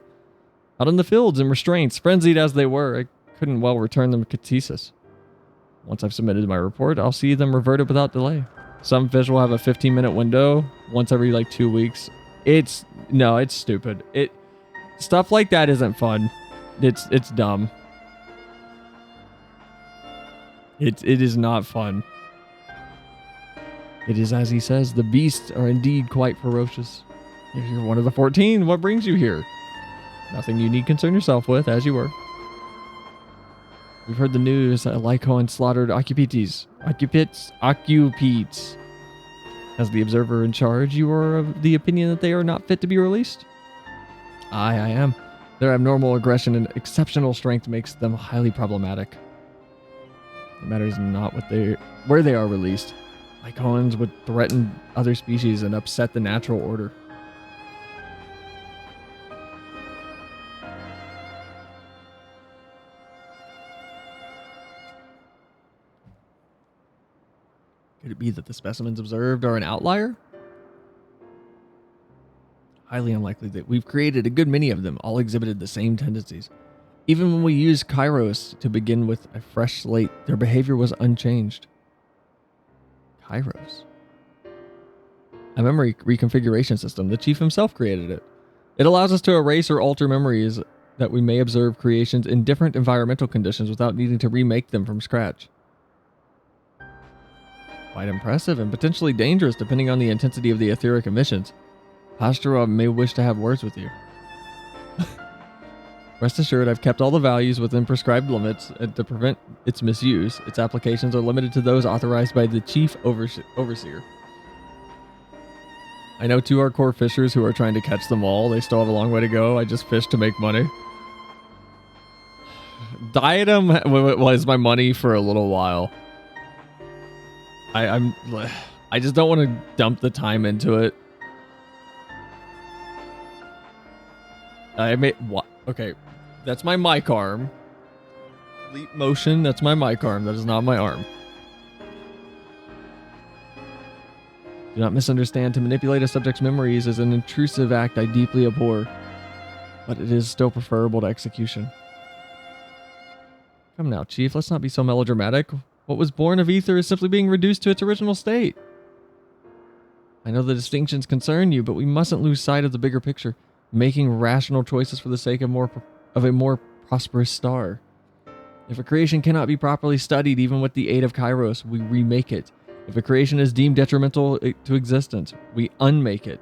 A: Out in the fields in restraints. Frenzied as they were, I couldn't well return them to Catesis. Once I've submitted my report, I'll see them reverted without delay. Some fish will have a 15-minute window once every like 2 weeks. It's stupid. Stuff like that isn't fun. It's dumb. It is not fun. It is as he says, the beasts are indeed quite ferocious. You're one of the 14. What brings you here? Nothing you need concern yourself with, as you were. We've heard the news that Lycon slaughtered occupites. As the observer in charge, you are of the opinion that they are not fit to be released? I am. Their abnormal aggression and exceptional strength makes them highly problematic. It matters not where they are released. Lycons would threaten other species and upset the natural order. Could it be that the specimens observed are an outlier? Highly unlikely. That we've created a good many of them, all exhibited the same tendencies. Even when we used Kairos to begin with a fresh slate, their behavior was unchanged. Kairos? A memory reconfiguration system. The chief himself created it. It allows us to erase or alter memories that we may observe creations in different environmental conditions without needing to remake them from scratch. Quite impressive and potentially dangerous depending on the intensity of the etheric emissions. Pastora may wish to have words with you. Rest assured, I've kept all the values within prescribed limits and to prevent its misuse. Its applications are limited to those authorized by the chief overseer. I know 2 hardcore fishers who are trying to catch them all. They still have a long way to go. I just fish to make money. Diadem was my money for a little while. I just don't want to dump the time into it. Okay, that's my mic arm. Leap motion, that's my mic arm. That is not my arm. Do not misunderstand. To manipulate a subject's memories is an intrusive act I deeply abhor, but it is still preferable to execution. Come now, Chief, let's not be so melodramatic. What was born of ether is simply being reduced to its original state. I know the distinctions concern you, but we mustn't lose sight of the bigger picture, making rational choices for the sake of a more prosperous star. If a creation cannot be properly studied even with the aid of Kairos, we remake it. If a creation is deemed detrimental to existence, we unmake it.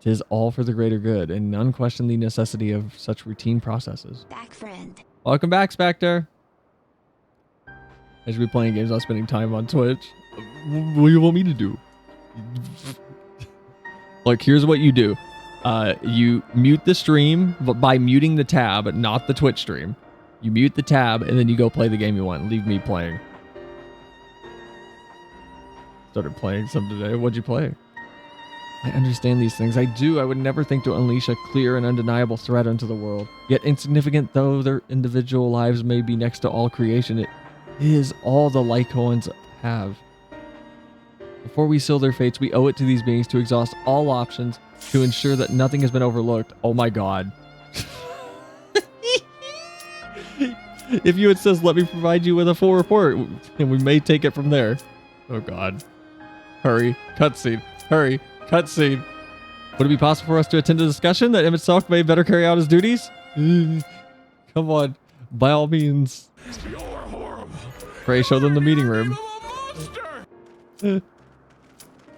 A: 'Tis all for the greater good, and none question the necessity of such routine processes.
B: Back, friend.
A: Welcome back, Spectre. I should be playing games, not spending time on Twitch. What do you want me to do? Look, here's what you do. You mute the stream by muting the tab, not the Twitch stream. You mute the tab, and then you go play the game you want and leave me playing. Started playing some today. What'd you play? I understand these things. I do. I would never think to unleash a clear and undeniable threat onto the world. Yet insignificant though their individual lives may be next to all creation, it is all the Lycoans have. Before we seal their fates, we owe it to these beings to exhaust all options to ensure that nothing has been overlooked. Oh my god. If you insist, let me provide you with a full report, and we may take it from there. Oh god. Hurry. Cutscene. Hurry. Cutscene. Would it be possible for us to attend a discussion that Emmett Salk may better carry out his duties? Come on. By all means.
J: You're horrible.
A: Pray show them the meeting room.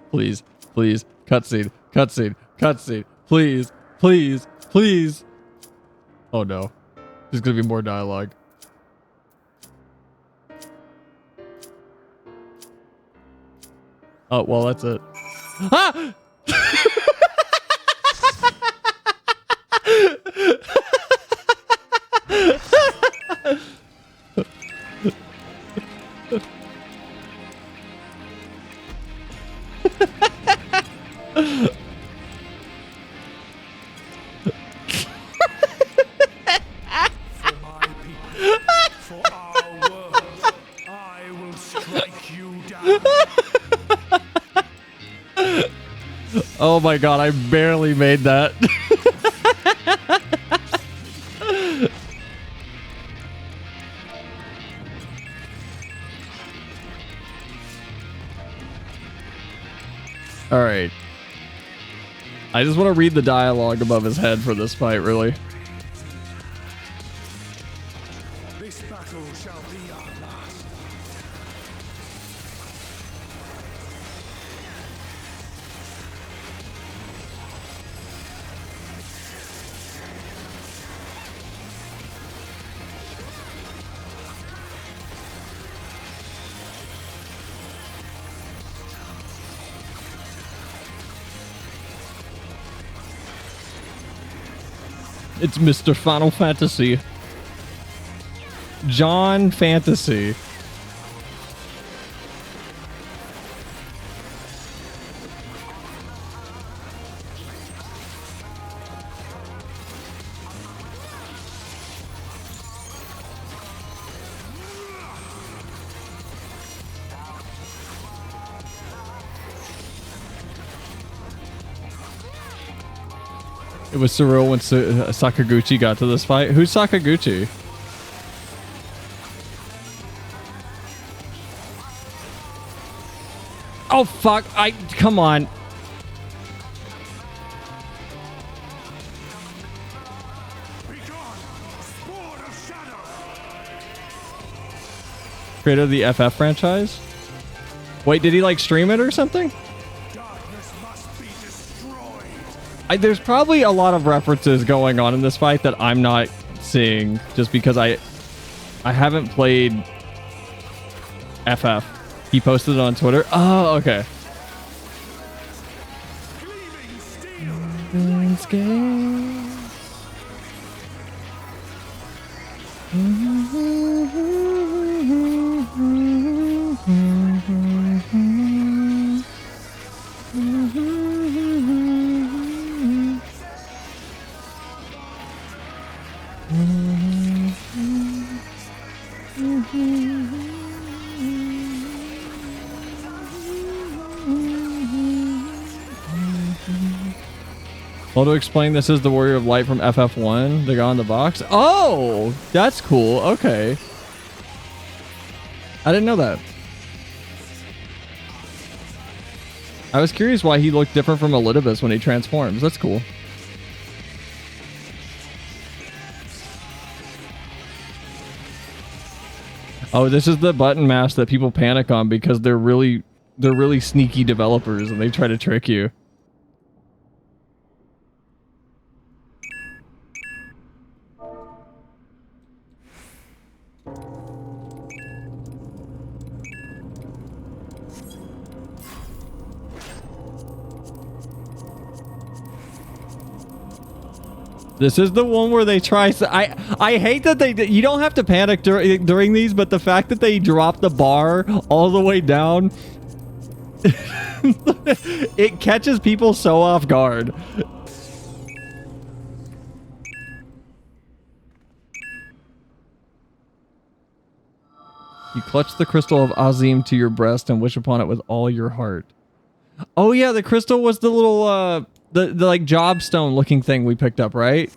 A: Please. Please. Cutscene. Cutscene. Cutscene. Please. Please. Please. Oh no. There's gonna be more dialogue. Oh, well, that's it. Ah!
J: For my people, for our world, I will strike you down.
A: Oh my god, I barely made that. Alright. I just want to read the dialogue above his head for this fight, really.
J: This battle shall be our last.
A: It's Mr. Final Fantasy. John Fantasy. It was surreal when Sakaguchi got to this fight. Who's Sakaguchi? Oh fuck! Come on. Creator of the FF franchise? Wait, did he like stream it or something? There's probably a lot of references going on in this fight that I'm not seeing just because I haven't played FF. He posted it on Twitter. Oh, okay. Well, to explain, this is the Warrior of Light from FF1, the guy on the box. Oh, that's cool. Okay. I didn't know that. I was curious why he looked different from Elpis when he transforms. That's cool. Oh, this is the button mash that people panic on because they're really sneaky developers and they try to trick you. This is the one where they try. I hate that you don't have to panic during these, but the fact that they drop the bar all the way down It catches people so off guard. You clutch the crystal of Azim to your breast and wish upon it with all your heart. Oh yeah, the crystal was the little the like job stone looking thing we picked up, right?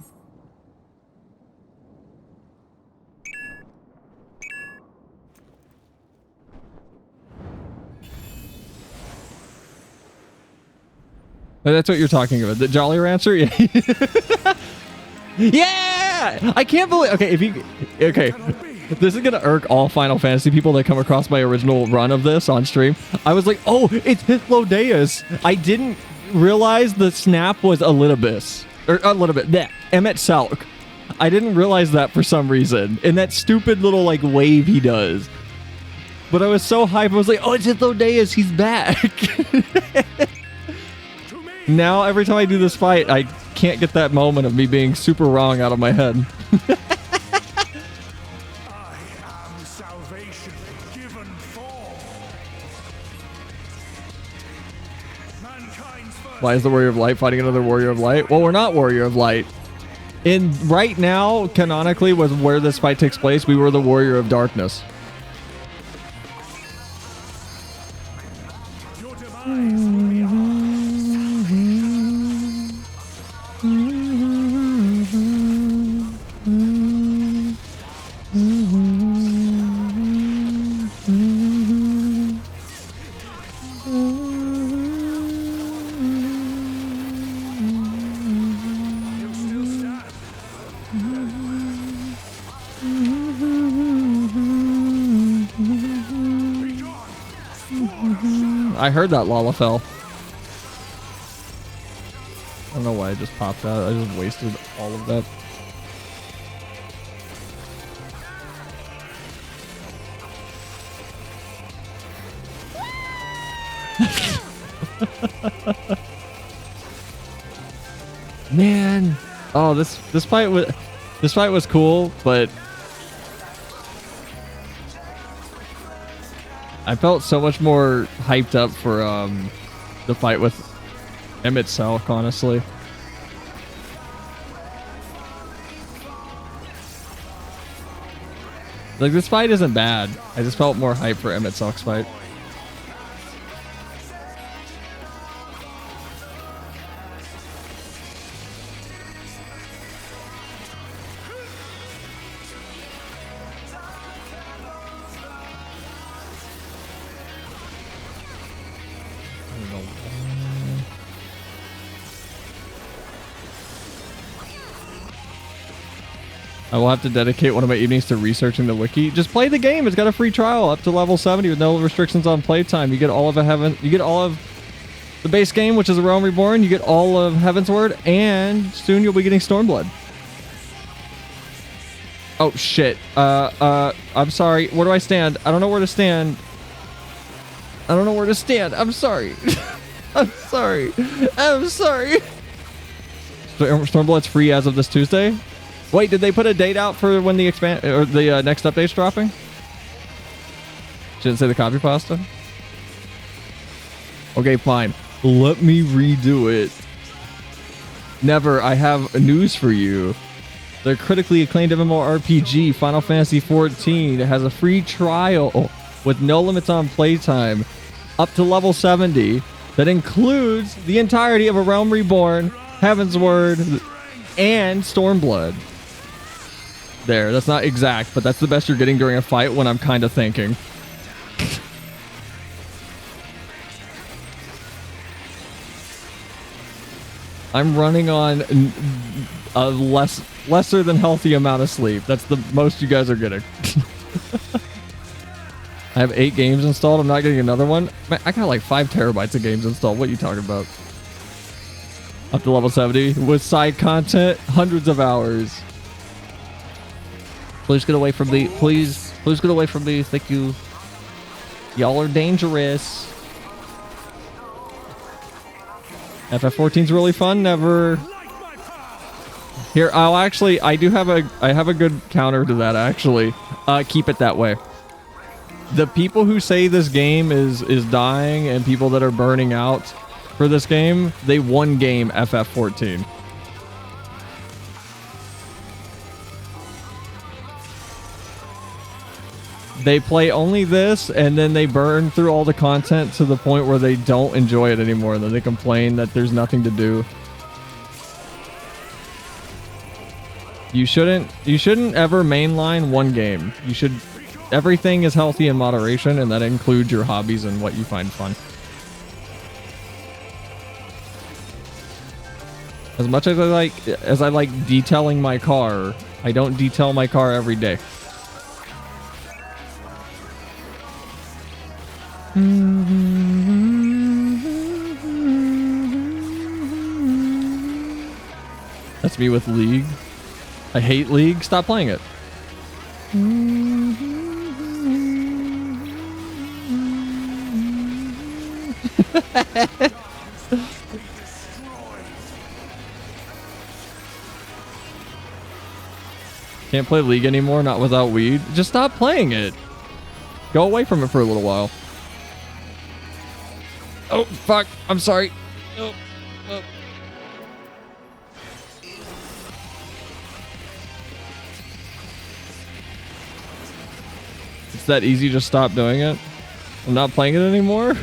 A: Oh, that's what you're talking about. The Jolly Rancher? Yeah. Yeah! I can't believe... Okay, if you... Okay. This is gonna irk all Final Fantasy people that come across my original run of this on stream. I was like, oh, it's Hythlodaeus. I didn't realize the snap was Elidibus. Or a little bit. Yeah, Emmet Salk. I didn't realize that for some reason. And that stupid little, like, wave he does. But I was so hyped. I was like, oh, it's Hythlodaeus. He's back. Now, every time I do this fight, I can't get that moment of me being super wrong out of my head. Why is the Warrior of Light fighting another Warrior of Light? Well, we're not Warrior of Light. Right now, canonically, was where this fight takes place, we were the Warrior of Darkness. I heard that Lalafell. I don't know why I just popped out. I just wasted all of that. Man, oh, this fight was cool, but I felt so much more hyped up for the fight with Emmet Salk, honestly. Like, this fight isn't bad. I just felt more hyped for Emmet Salk's fight. I will have to dedicate one of my evenings to researching the wiki. Just play the game. It's got a free trial up to level 70 with no restrictions on playtime. You get all of you get all of the base game, which is A Realm Reborn. You get all of Heavensward, and soon you'll be getting Stormblood. Oh shit. I'm sorry. Where do I stand? I don't know where to stand. I don't know where to stand. I'm sorry. I'm sorry. I'm sorry. Stormblood's free as of this Tuesday. Wait, did they put a date out for when the next update's dropping? Shouldn't say the copy pasta. Okay, fine. Let me redo it. Never. I have news for you. The critically acclaimed MMORPG Final Fantasy XIV has a free trial with no limits on playtime up to level 70 that includes the entirety of A Realm Reborn, Heavensward, and Stormblood. There, that's not exact, but that's the best you're getting during a fight when I'm kind of thinking. I'm running on a lesser than healthy amount of sleep. That's the most you guys are getting. I have 8 games installed. I'm not getting another one. Man, I got like 5 terabytes of games installed. What are you talking about? Up to level 70 with side content, hundreds of hours. Please get away from me. Please get away from me. Thank you. Y'all are dangerous. FF14's really fun. Never. Here, I have a good counter to that, actually. Keep it that way. The people who say this game is dying and people that are burning out for this game, they one game FF14. They play only this, and then they burn through all the content to the point where they don't enjoy it anymore. And then they complain that there's nothing to do. You shouldn't ever mainline one game. You should. Everything is healthy in moderation, and that includes your hobbies and what you find fun. As much as I like detailing my car, I don't detail my car every day. That's me with League. I hate League. Stop playing it. Can't play League anymore, not without weed. Just stop playing it. Go away from it for a little while. Oh, fuck. I'm sorry. Oh. It's that easy, just stop doing it. I'm not playing it anymore.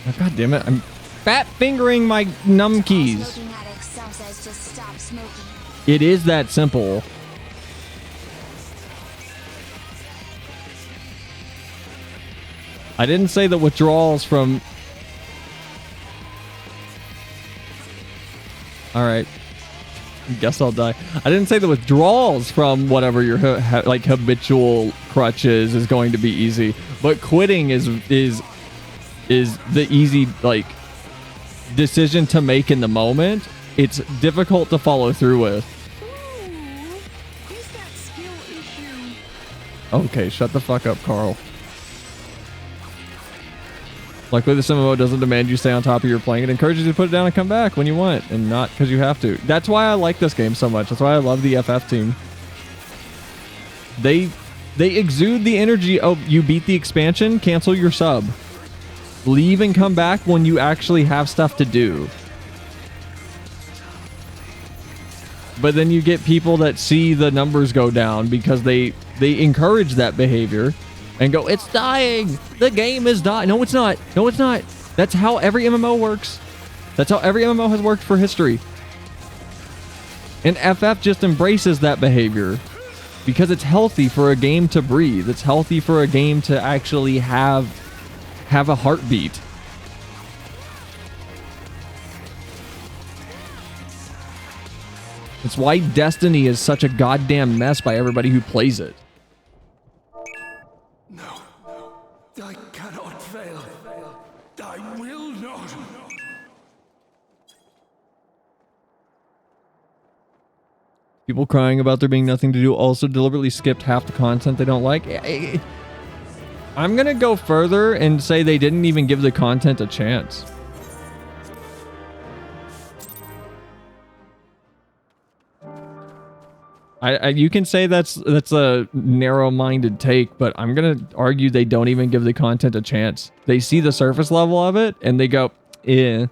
A: Oh, God damn it. I'm fat fingering my numb keys. It is that simple. I didn't say the withdrawals from... Alright. Guess I'll die. I didn't say the withdrawals from whatever your like habitual crutches is going to be easy. But quitting is the easy like decision to make in the moment. It's difficult to follow through with. Okay, shut the fuck up, Carl. Luckily, this MMO doesn't demand you stay on top of your playing. It encourages you to put it down and come back when you want, and not because you have to. That's why I like this game so much. That's why I love the FF team. They exude the energy of you beat the expansion, cancel your sub. Leave and come back when you actually have stuff to do. But then you get people that see the numbers go down because they encourage that behavior and go, it's dying. The game is dying. No, it's not. No, it's not. That's how every MMO works. That's how every MMO has worked for history. And FF just embraces that behavior because it's healthy for a game to breathe. It's healthy for a game to actually have a heartbeat. It's why Destiny is such a goddamn mess by everybody who plays it.
J: No, I cannot fail. I will not.
A: People crying about there being nothing to do also deliberately skipped half the content they don't like. I'm gonna go further and say they didn't even give the content a chance. You can say that's a narrow-minded take, but I'm gonna argue they don't even give the content a chance. They see the surface level of it and they go, eh.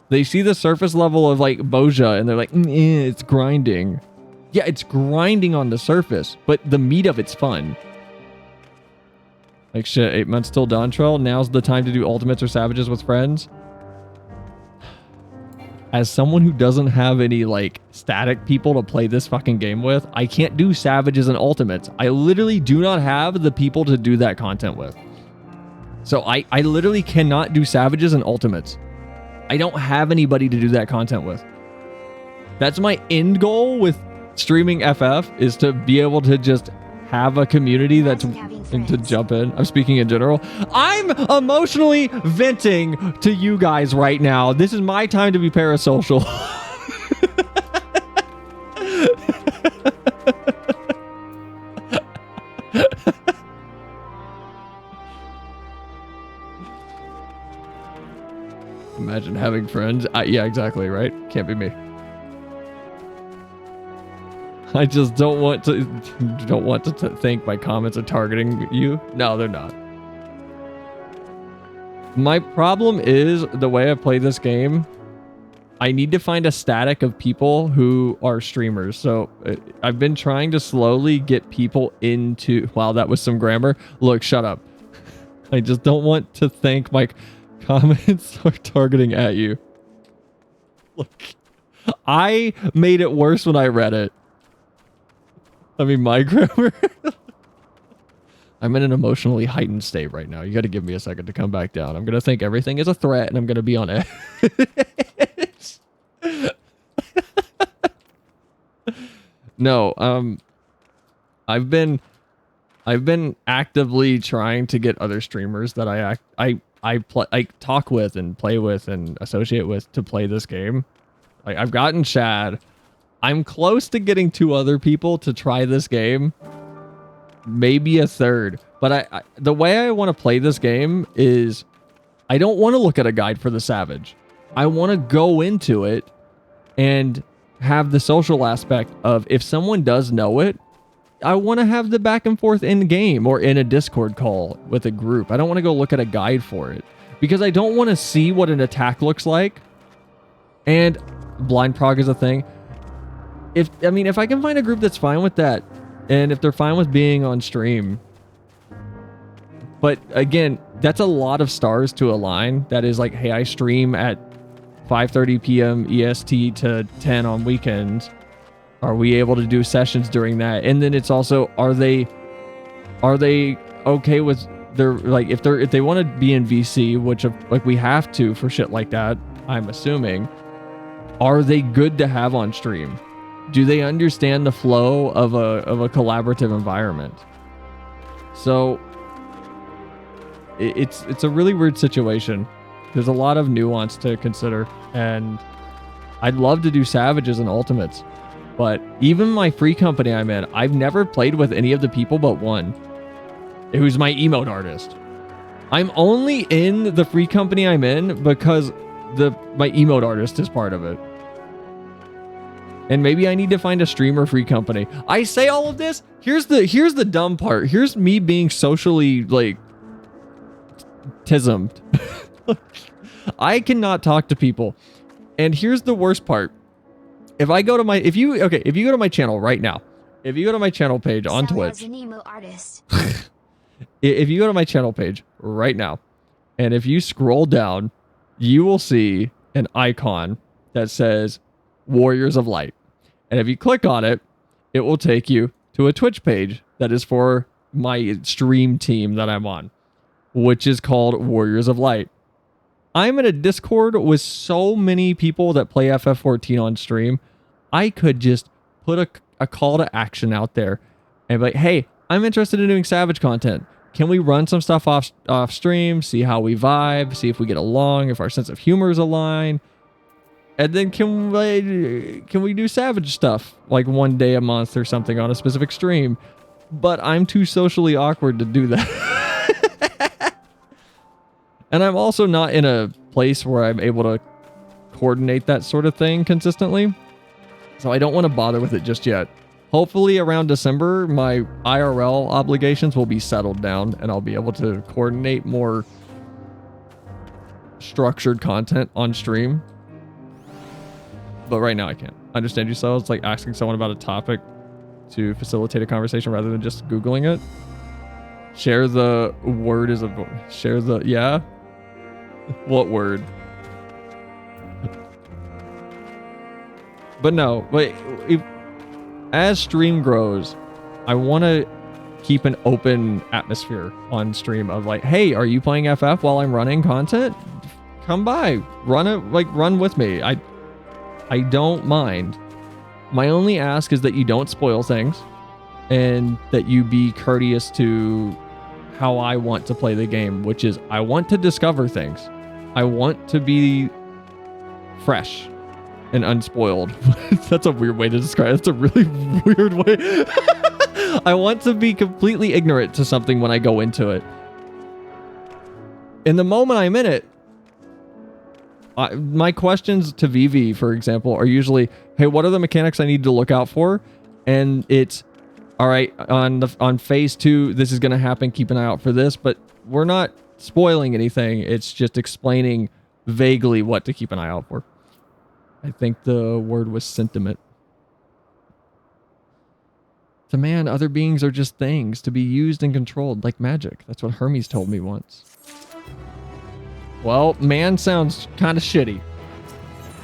A: They see the surface level of like Boja and they're like, it's grinding. Yeah, it's grinding on the surface, but the meat of it's fun. Like shit, 8 months till Dawntrail. Now's the time to do ultimates or savages with friends. As someone who doesn't have any like static people to play this fucking game with, I can't do savages and ultimates. I literally do not have the people to do that content with. So I literally cannot do savages and ultimates. I don't have anybody to do that content with. That's my end goal with streaming FF, is to be able to just have a community that's and to jump in. I'm speaking in general. I'm emotionally venting to you guys right now. This is my time to be parasocial. Imagine having friends. Yeah, exactly, right? Can't be me. I just don't want to think my comments are targeting you. No, they're not. My problem is the way I play this game. I need to find a static of people who are streamers. So I've been trying to slowly get people into... Wow, that was some grammar. Look, shut up. I just don't want to think my comments are targeting at you. Look, I made it worse when I read it. I mean, my grammar. I'm in an emotionally heightened state right now. You got to give me a second to come back down. I'm going to think everything is a threat and I'm going to be on edge. No, I've been actively trying to get other streamers that I talk with and play with and associate with to play this game. Like, I've gotten Chad. I'm close to getting 2 other people to try this game. Maybe a third. But the way I want to play this game is I don't want to look at a guide for the Savage. I want to go into it and have the social aspect of if someone does know it, I want to have the back and forth in game or in a Discord call with a group. I don't want to go look at a guide for it because I don't want to see what an attack looks like. And blind prog is a thing. If I can find a group that's fine with that, and if they're fine with being on stream, but again, that's a lot of stars to align. That is like, hey, I stream at 5:30 p.m. EST to 10 on weekends. Are we able to do sessions during that? And then it's also, are they okay with their, like, if they want to be in VC, which like we have to for shit like that, I'm assuming, are they good to have on stream? Do they understand the flow of a collaborative environment? So it's a really weird situation. There's a lot of nuance to consider, and I'd love to do Savages and Ultimates, but even my free company I'm in, I've never played with any of the people but one, who's my emote artist. I'm only in the free company I'm in because my emote artist is part of it. And maybe I need to find a streamer free company. I say all of this. Here's the dumb part. Here's me being socially like tismed. I cannot talk to people. And here's the worst part. If you go to my channel right now, if you go to my channel page on Twitch, if you go to my channel page right now, and if you scroll down, you will see an icon that says Warriors of Light. And if you click on it, it will take you to a Twitch page that is for my stream team that I'm on, which is called Warriors of Light. I'm in a Discord with so many people that play FF14 on stream. I could just put a call to action out there and be like, hey, I'm interested in doing Savage content. Can we run some stuff off stream, see how we vibe, see if we get along, if our sense of humor is aligned? And then can we do Savage stuff like one day a month or something on a specific stream? But I'm too socially awkward to do that. And I'm also not in a place where I'm able to coordinate that sort of thing consistently. So I don't want to bother with it just yet. Hopefully around December, my IRL obligations will be settled down and I'll be able to coordinate more structured content on stream. But right now I can't. Understand you, so it's like asking someone about a topic to facilitate a conversation rather than just Googling it. Share the word is a... Share the... Yeah? What word? But no, as stream grows, I want to keep an open atmosphere on stream of like, hey, are you playing FF while I'm running content? Come by, run with me. I don't mind. My only ask is that you don't spoil things and that you be courteous to how I want to play the game, which is I want to discover things. I want to be fresh and unspoiled. That's a weird way to describe it. That's a really weird way. I want to be completely ignorant to something when I go into it. In the moment I'm in it, My questions to Vivi, for example, are usually, hey, what are the mechanics I need to look out for? And it's, all right, on phase 2, this is going to happen. Keep an eye out for this. But we're not spoiling anything. It's just explaining vaguely what to keep an eye out for. I think the word was sentiment. To man, other beings are just things to be used and controlled like magic. That's what Hermes told me once. Well, man sounds kind of shitty.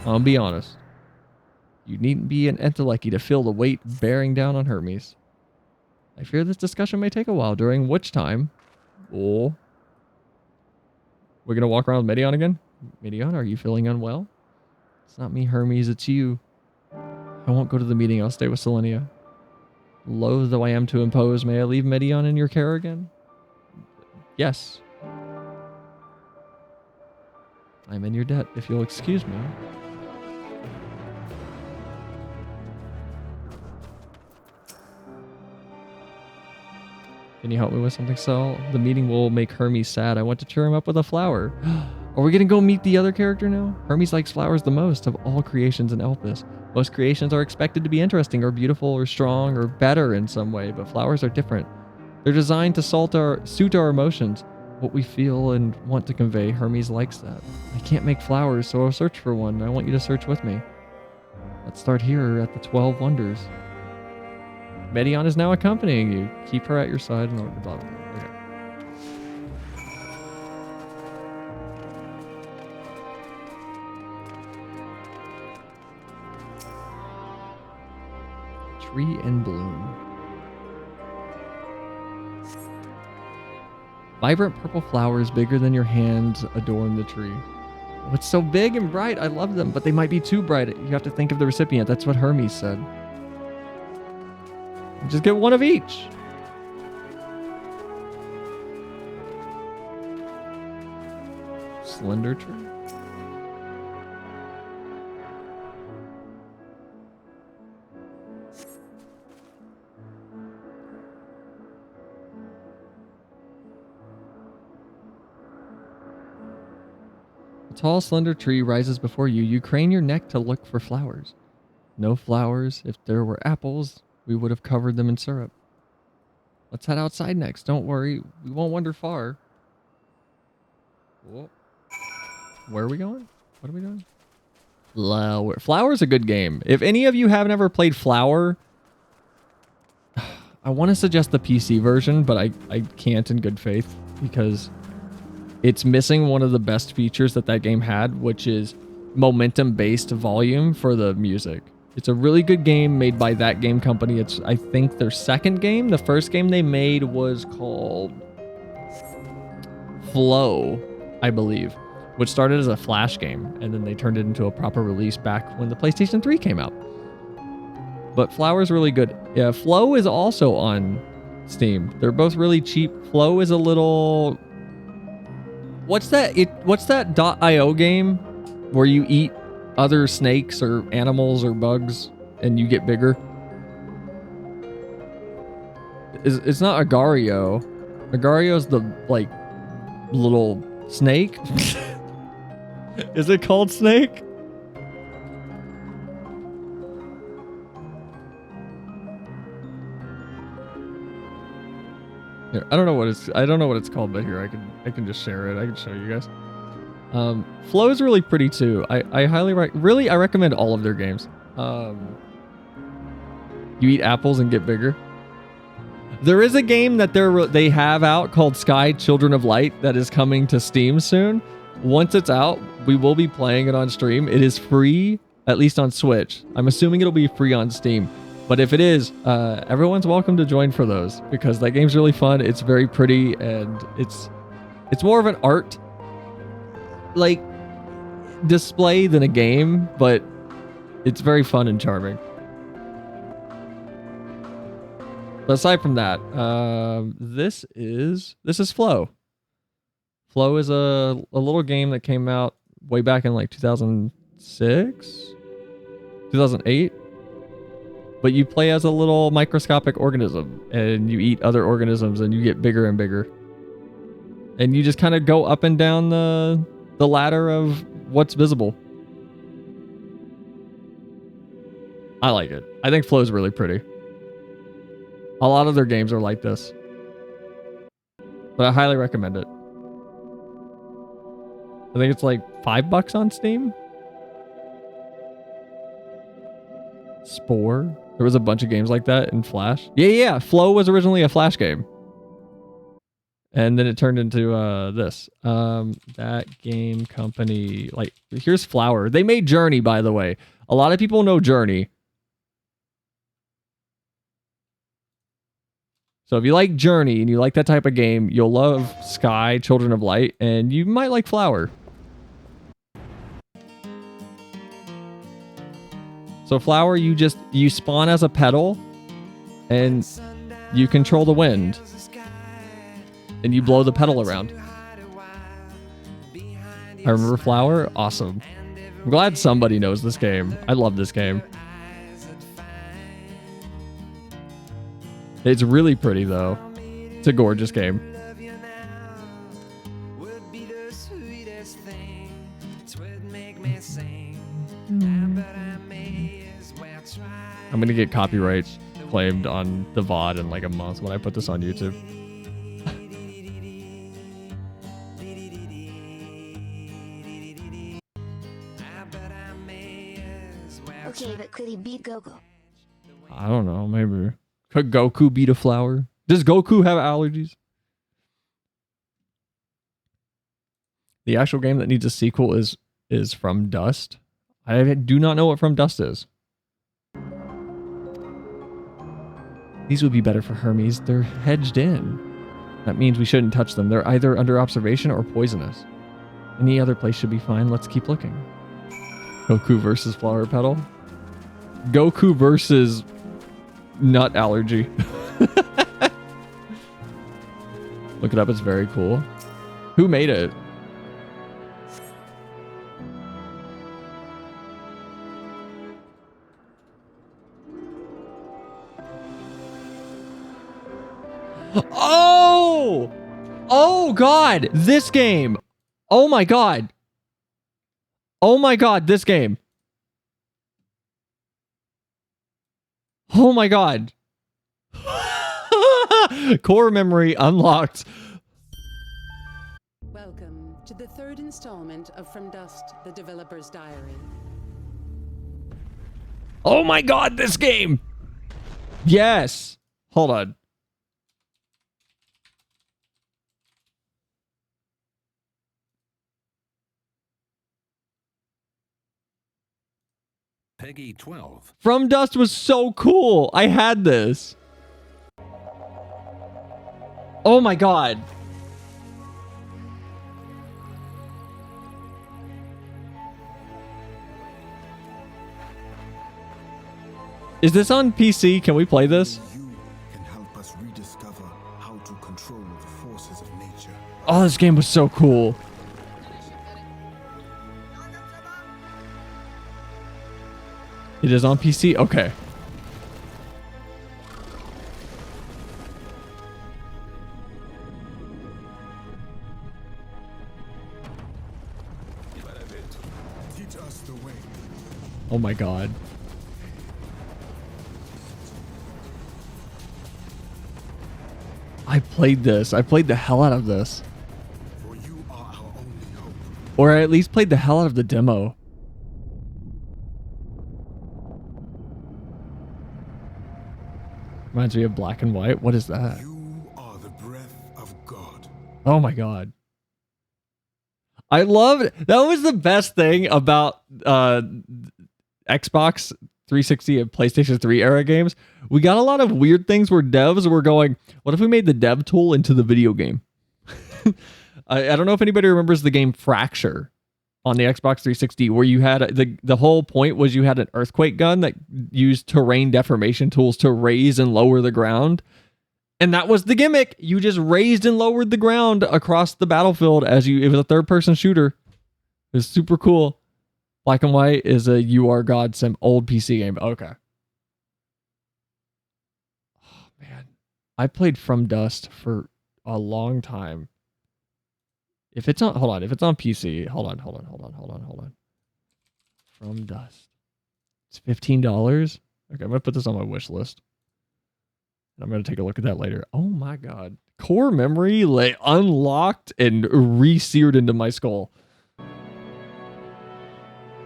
A: I'll be honest. You needn't be an entelechy to feel the weight bearing down on Hermes. I fear this discussion may take a while, during which time... Oh. We're going to walk around with Medion again? Medion, are you feeling unwell? It's not me, Hermes, it's you. I won't go to the meeting, I'll stay with Selinia. Loath though I am to impose, may I leave Medion in your care again? Yes. I'm in your debt, if you'll excuse me. Can you help me with something, Sel? The meeting will make Hermes sad. I want to cheer him up with a flower. Are we going to go meet the other character now? Hermes likes flowers the most of all creations in Elpis. Most creations are expected to be interesting or beautiful or strong or better in some way, but flowers are different. They're designed to suit our emotions, what we feel and want to convey. Hermes likes that. I can't make flowers, so I'll search for one. I want you to search with me. Let's start here at the 12 Wonders. Medion is now accompanying you. Keep her at your side and blah, blah, blah. Okay. Tree in bloom. Vibrant purple flowers bigger than your hands adorn the tree. Oh, it's so big and bright. I love them, but they might be too bright. You have to think of the recipient. That's what Hermes said. Just get one of each. Slender tree. A tall, slender tree rises before you. You crane your neck to look for flowers. No flowers. If there were apples, we would have covered them in syrup. Let's head outside next. Don't worry. We won't wander far. Whoa. Where are we going? What are we doing? Flower. Flower's a good game. If any of you have never played Flower, I want to suggest the PC version, but I can't in good faith because it's missing one of the best features that game had, which is momentum-based volume for the music. It's a really good game made by that game company. It's, I think, their second game. The first game they made was called Flow, I believe, which started as a Flash game, and then they turned it into a proper release back when the PlayStation 3 came out. But Flower's really good. Yeah, Flow is also on Steam. They're both really cheap. Flow is a little... What's that .io game where you eat other snakes or animals or bugs and you get bigger? It's not Agario. Agario's the, like, little snake. Is it called Snake? Here, I don't know what it's called, but here I can just share it. I can show you guys. Flow is really pretty too. I highly I recommend all of their games. You eat apples and get bigger. There is a game that they have out called Sky Children of Light that is coming to Steam soon. Once it's out, we will be playing it on stream. It is free, at least on Switch. I'm assuming it'll be free on Steam. But if it is, everyone's welcome to join for those because that game's really fun. It's very pretty and it's more of an art like display than a game, but it's very fun and charming. But aside from that, this is Flow. Flow is a little game that came out way back in like 2006, 2008. But you play as a little microscopic organism and you eat other organisms and you get bigger and bigger. And you just kind of go up and down the ladder of what's visible. I like it. I think Flow's really pretty. A lot of their games are like this. But I highly recommend it. I think it's like $5 on Steam. Spore. There was a bunch of games like that in Flash. Yeah. Flow was originally a Flash game. And then it turned into this. That game company. Like, here's Flower. They made Journey, by the way. A lot of people know Journey. So if you like Journey and you like that type of game, you'll love Sky, Children of Light, and you might like Flower. So Flower, you spawn as a petal and you control the wind. And you blow the petal around. I remember Flower? Awesome. I'm glad somebody knows this game. I love this game. It's really pretty, though. It's a gorgeous game. I'm gonna get copyright claimed on the VOD in like a month when I put this on YouTube.
B: Okay, but could he beat Goku?
A: I don't know, maybe. Could Goku beat a Flower? Does Goku have allergies? The actual game that needs a sequel is From Dust. I do not know what From Dust is. These would be better for Hermes. They're hedged in. That means we shouldn't touch them. They're either under observation or poisonous. Any other place should be fine. Let's keep looking. Goku versus Flower Petal. Goku versus nut allergy. Look it up. It's very cool. Who made it? Oh! Oh God! This game! Oh my God! Oh my God! This game! Oh my God! Core memory unlocked.
K: Welcome to the third installment of From Dust, the Developer's Diary.
A: Oh my God! This game! Yes! Hold on.
J: Peggy 12.
A: From Dust was so cool. I had this. Oh my God. Is this on PC? Can we play this?
L: You can help us rediscover how to control the forces of nature.
A: Oh, this game was so cool. It is on PC? Okay.
L: Teach us the way.
A: Oh my God. I played this. I played the hell out of this.
L: For you are our only hope.
A: Or I at least played the hell out of the demo. Reminds me of Black and White. What is that?
L: You are the breath of God.
A: Oh my God. I love it. That was the best thing about Xbox 360 and PlayStation 3 era games. We got a lot of weird things where devs were going, what if we made the dev tool into the video game? I don't know if anybody remembers the game Fracture on the Xbox 360, where you had the whole point was you had an earthquake gun that used terrain deformation tools to raise and lower the ground. And that was the gimmick. You just raised and lowered the ground across the battlefield it was a third-person shooter. It was super cool. Black and White is a You Are God sim old PC game. Okay. Oh man. I played From Dust for a long time. If it's on, hold on. If it's on PC, hold on. From Dust. It's $15. Okay, I'm going to put this on my wish list. And I'm going to take a look at that later. Oh my God. Core memory unlocked and re-seared into my skull.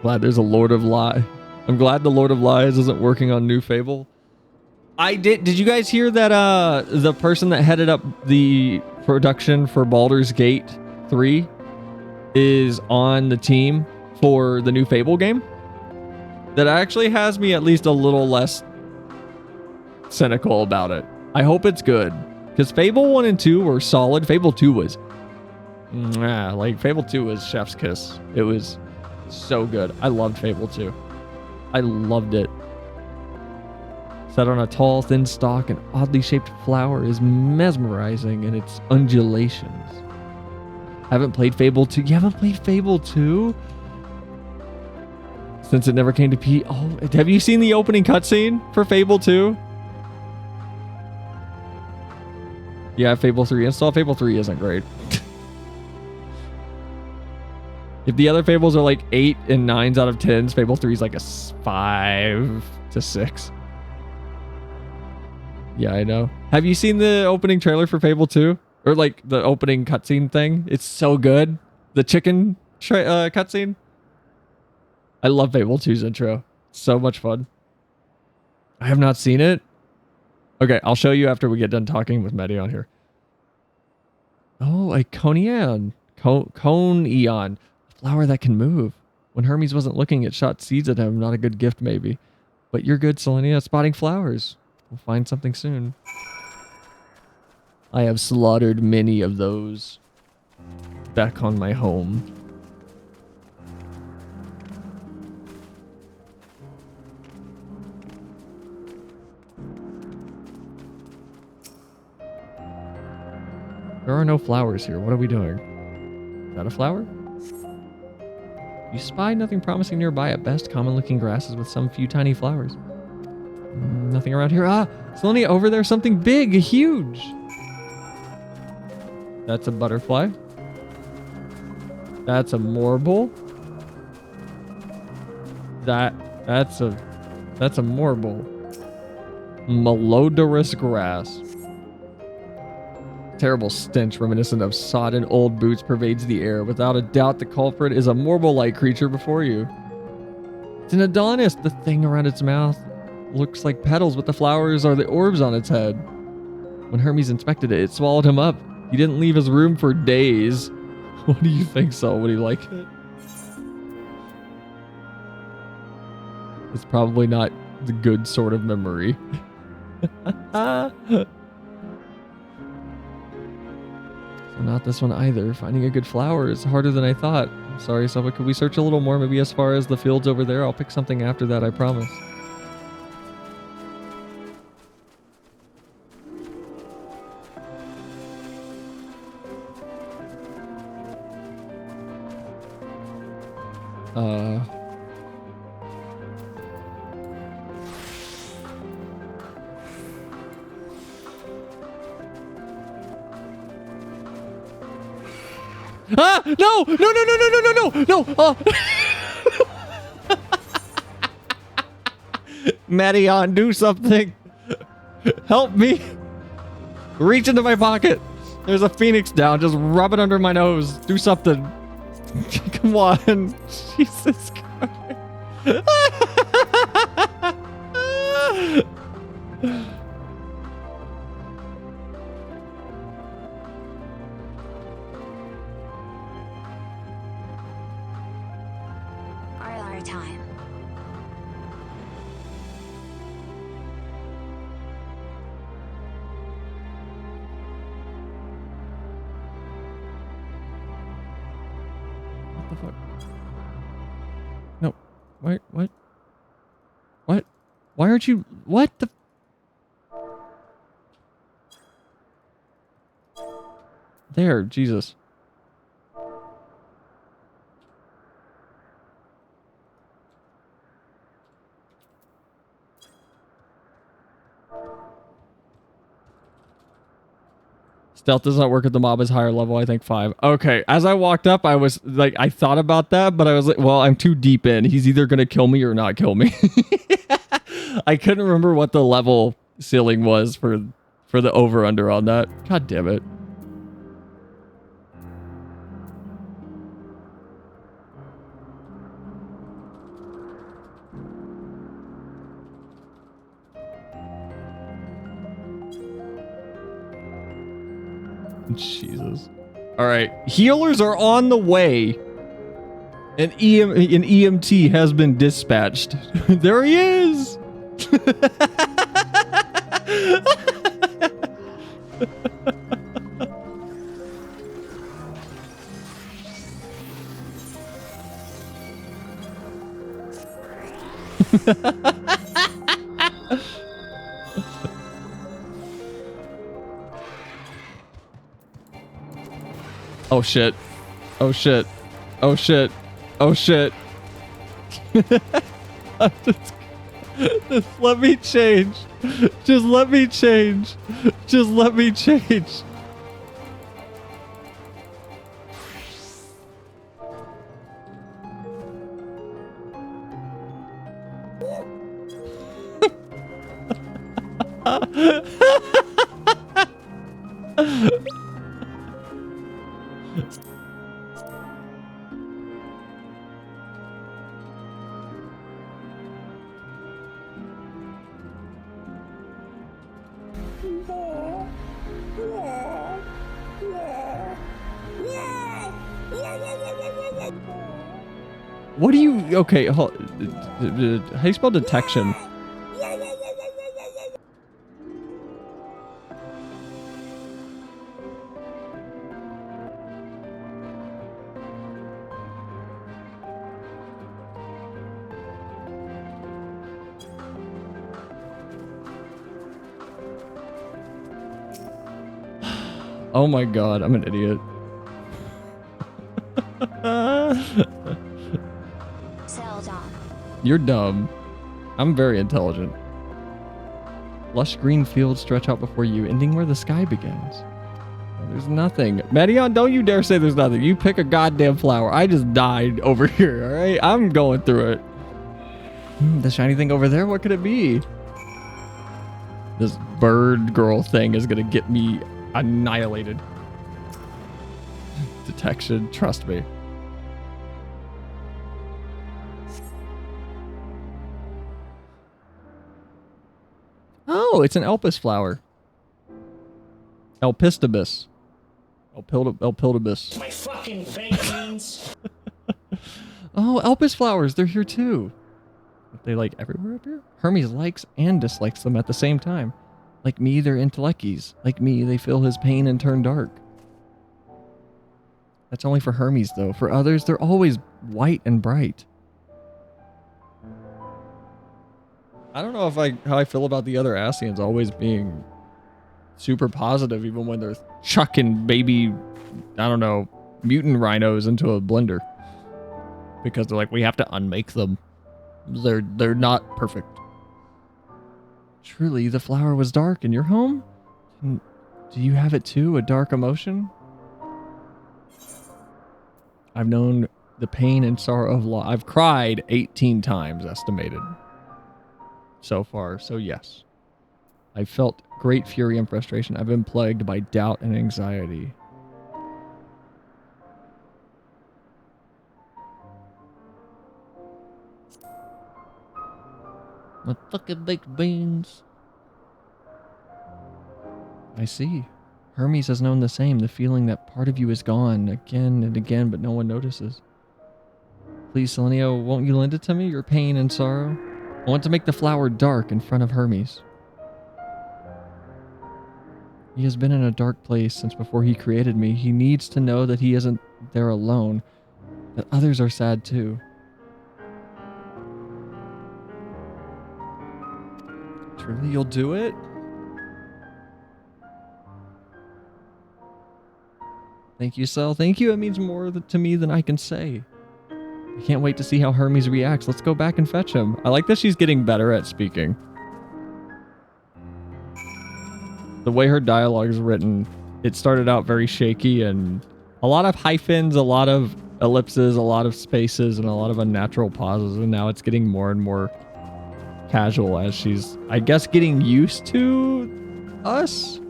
A: Glad there's a Lord of Lies. I'm glad the Lord of Lies isn't working on New Fable. Did you guys hear that the person that headed up the production for Baldur's Gate 3 is on the team for the new Fable game? That actually has me at least a little less cynical about it. I hope it's good. Because Fable 1 and 2 were solid. Fable 2 was... like, Fable 2 was chef's kiss. It was so good. I loved Fable 2. I loved it. Set on a tall, thin stalk, an oddly shaped flower is mesmerizing in its undulations. Haven't played Fable 2. You haven't played Fable 2? Since it never came to P. Oh, have you seen the opening cutscene for Fable 2? Yeah, Fable 3 install. Fable 3 isn't great. If the other Fables are like 8 and 9s out of 10s, Fable 3 is like a 5 to 6. Yeah, I know. Have you seen the opening trailer for Fable 2? Or like the opening cutscene thing? It's so good. The chicken cutscene. I love Fable 2's intro. So much fun. I have not seen it. Okay, I'll show you after we get done talking with Medi on here. Oh, a Conian. Conian. A flower that can move. When Hermes wasn't looking, it shot seeds at him. Not a good gift, maybe. But you're good, Selinia, at spotting flowers. We'll find something soon. I have slaughtered many of those. Back on my home. There are no flowers here. What are we doing? Is that a flower? You spy nothing promising nearby. At best, common-looking grasses with some few tiny flowers. Nothing around here. Ah! Selinia, over there, something big, huge! That's a butterfly. That's a morble. That's a morble. Malodorous grass. Terrible stench reminiscent of sodden old boots pervades the air. Without a doubt, the culprit is a morble-like creature before you. It's an Adonis. The thing around its mouth looks like petals, but the flowers are the orbs on its head. When Hermes inspected it, it swallowed him up. He didn't leave his room for days. What do you think, so? Would he like it? It's probably not the good sort of memory. So not this one either. Finding a good flower is harder than I thought. I'm sorry, Selva. Could we search a little more? Maybe as far as the fields over there? I'll pick something after that, I promise. Ah! No! No, no, no, no, no, no, no! No! Oh! Marion, do something! Help me! Reach into my pocket! There's a phoenix down. Just rub it under my nose. Do something. Come on. Jesus Christ.
B: Our time.
A: What the fuck? No. What? What? What? Why aren't you... What the... There, Jesus. Stealth does not work if the mob is higher level, I think 5. Okay, as I walked up, I was like, I thought about that, but I was like, well, I'm too deep in. He's either going to kill me or not kill me. I couldn't remember what the level ceiling was for the over-under on that. God damn it. Jesus. All right. Healers are on the way. An EMT has been dispatched. There he is. Oh shit. Oh shit. Oh shit. Oh shit. Just let me change. Just let me change. Just let me change. What do you... Okay, how do you spell detection? Oh my god, I'm an idiot. You're dumb. I'm very intelligent. Lush green fields stretch out before you, ending where the sky begins. Oh, there's nothing. Medion, don't you dare say there's nothing. You pick a goddamn flower. I just died over here, alright? I'm going through it. The shiny thing over there, what could it be? This bird girl thing is gonna get me annihilated. Detection, trust me. Oh, it's an Elpis flower. Elpistibus. Elpildibus.
M: My fucking baked beans.
A: Oh, Elpis flowers, they're here too. Are they like everywhere up here? Hermes likes and dislikes them at the same time. Like me, they're intellecties. Like me, they feel his pain and turn dark. That's only for Hermes though. For others, they're always white and bright. I don't know how I feel about the other Asians always being super positive even when they're chucking baby, I don't know, mutant rhinos into a blender. Because they're like, we have to unmake them. They're not perfect. Truly, the flower was dark in your home? Do you have it too, a dark emotion? I've known the pain and sorrow of loss. I've cried 18 times, estimated. So far, so yes. I felt great fury and frustration. I've been plagued by doubt and anxiety. My fucking baked beans. I see. Hermes has known the same, the feeling that part of you is gone again and again, but no one notices. Please, Selinia, won't you lend it to me, your pain and sorrow? I want to make the flower dark in front of Hermes. He has been in a dark place since before he created me. He needs to know that he isn't there alone, that others are sad too. Truly, you'll do it? Thank you, Sel. Thank you. It means more to me than I can say. I can't wait to see how Hermes reacts. Let's go back and fetch him. I like that she's getting better at speaking. The way her dialogue is written it started out very shaky and a lot of hyphens, a lot of ellipses, a lot of spaces, and a lot of unnatural pauses. And now it's getting more and more casual as she's, I guess, getting used to us.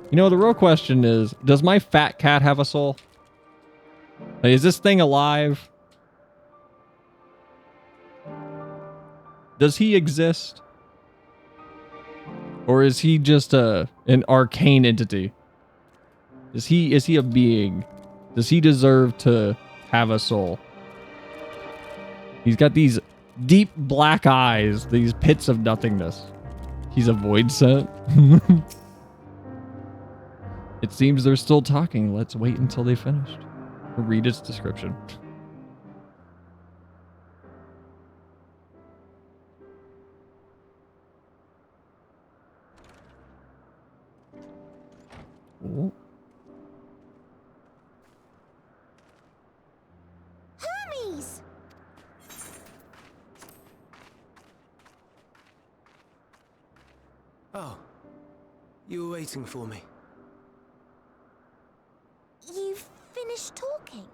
A: You know, the real question is, does my fat cat have a soul? Like, is this thing alive? Does he exist? Or is he just an arcane entity? Is he a being? Does he deserve to have a soul? He's got these deep black eyes, these pits of nothingness. He's a void scent. It seems they're still talking. Let's wait until they finished. Read its description. Oh.
B: Hermes!
H: Oh, you were waiting for me.
B: You've finished talking?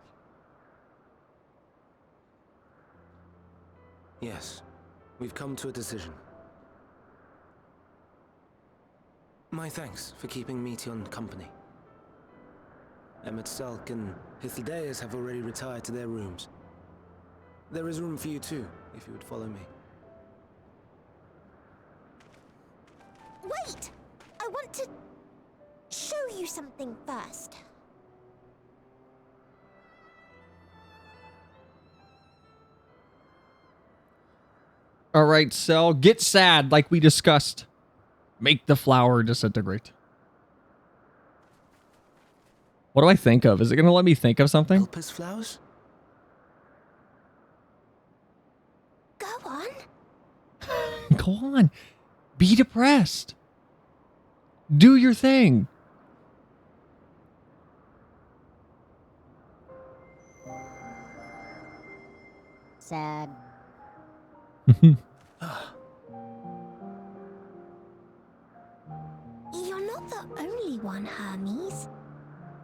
H: Yes, we've come to a decision. My thanks for keeping Meteon company. Emmett Selk and Hythlodaeus have already retired to their rooms. There is room for you too, if you would follow me.
B: Wait! I want to show you something first.
A: All right, Cell, get sad like we discussed. Make the flower disintegrate. What do I think of? Is it going to let me think of something?
H: Elpis flowers?
B: Go on.
A: Go on. Be depressed. Do your thing.
B: Sad. You're not the only one, Hermes.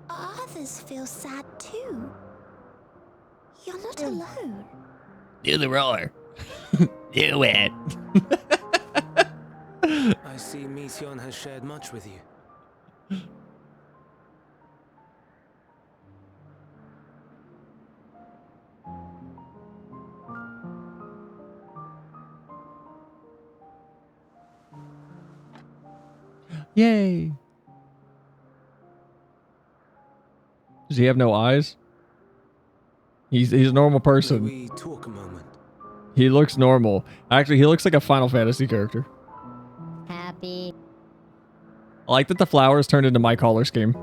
B: Others feel sad too. You're not alone.
A: Do the roller. Do it.
H: I see Meteon has shared much with you.
A: Yay. Does he have no eyes? He's a normal person.
H: May we talk a moment?
A: He looks normal. Actually, he looks like a Final Fantasy character.
B: Happy.
A: I like that the flowers turned into my color scheme.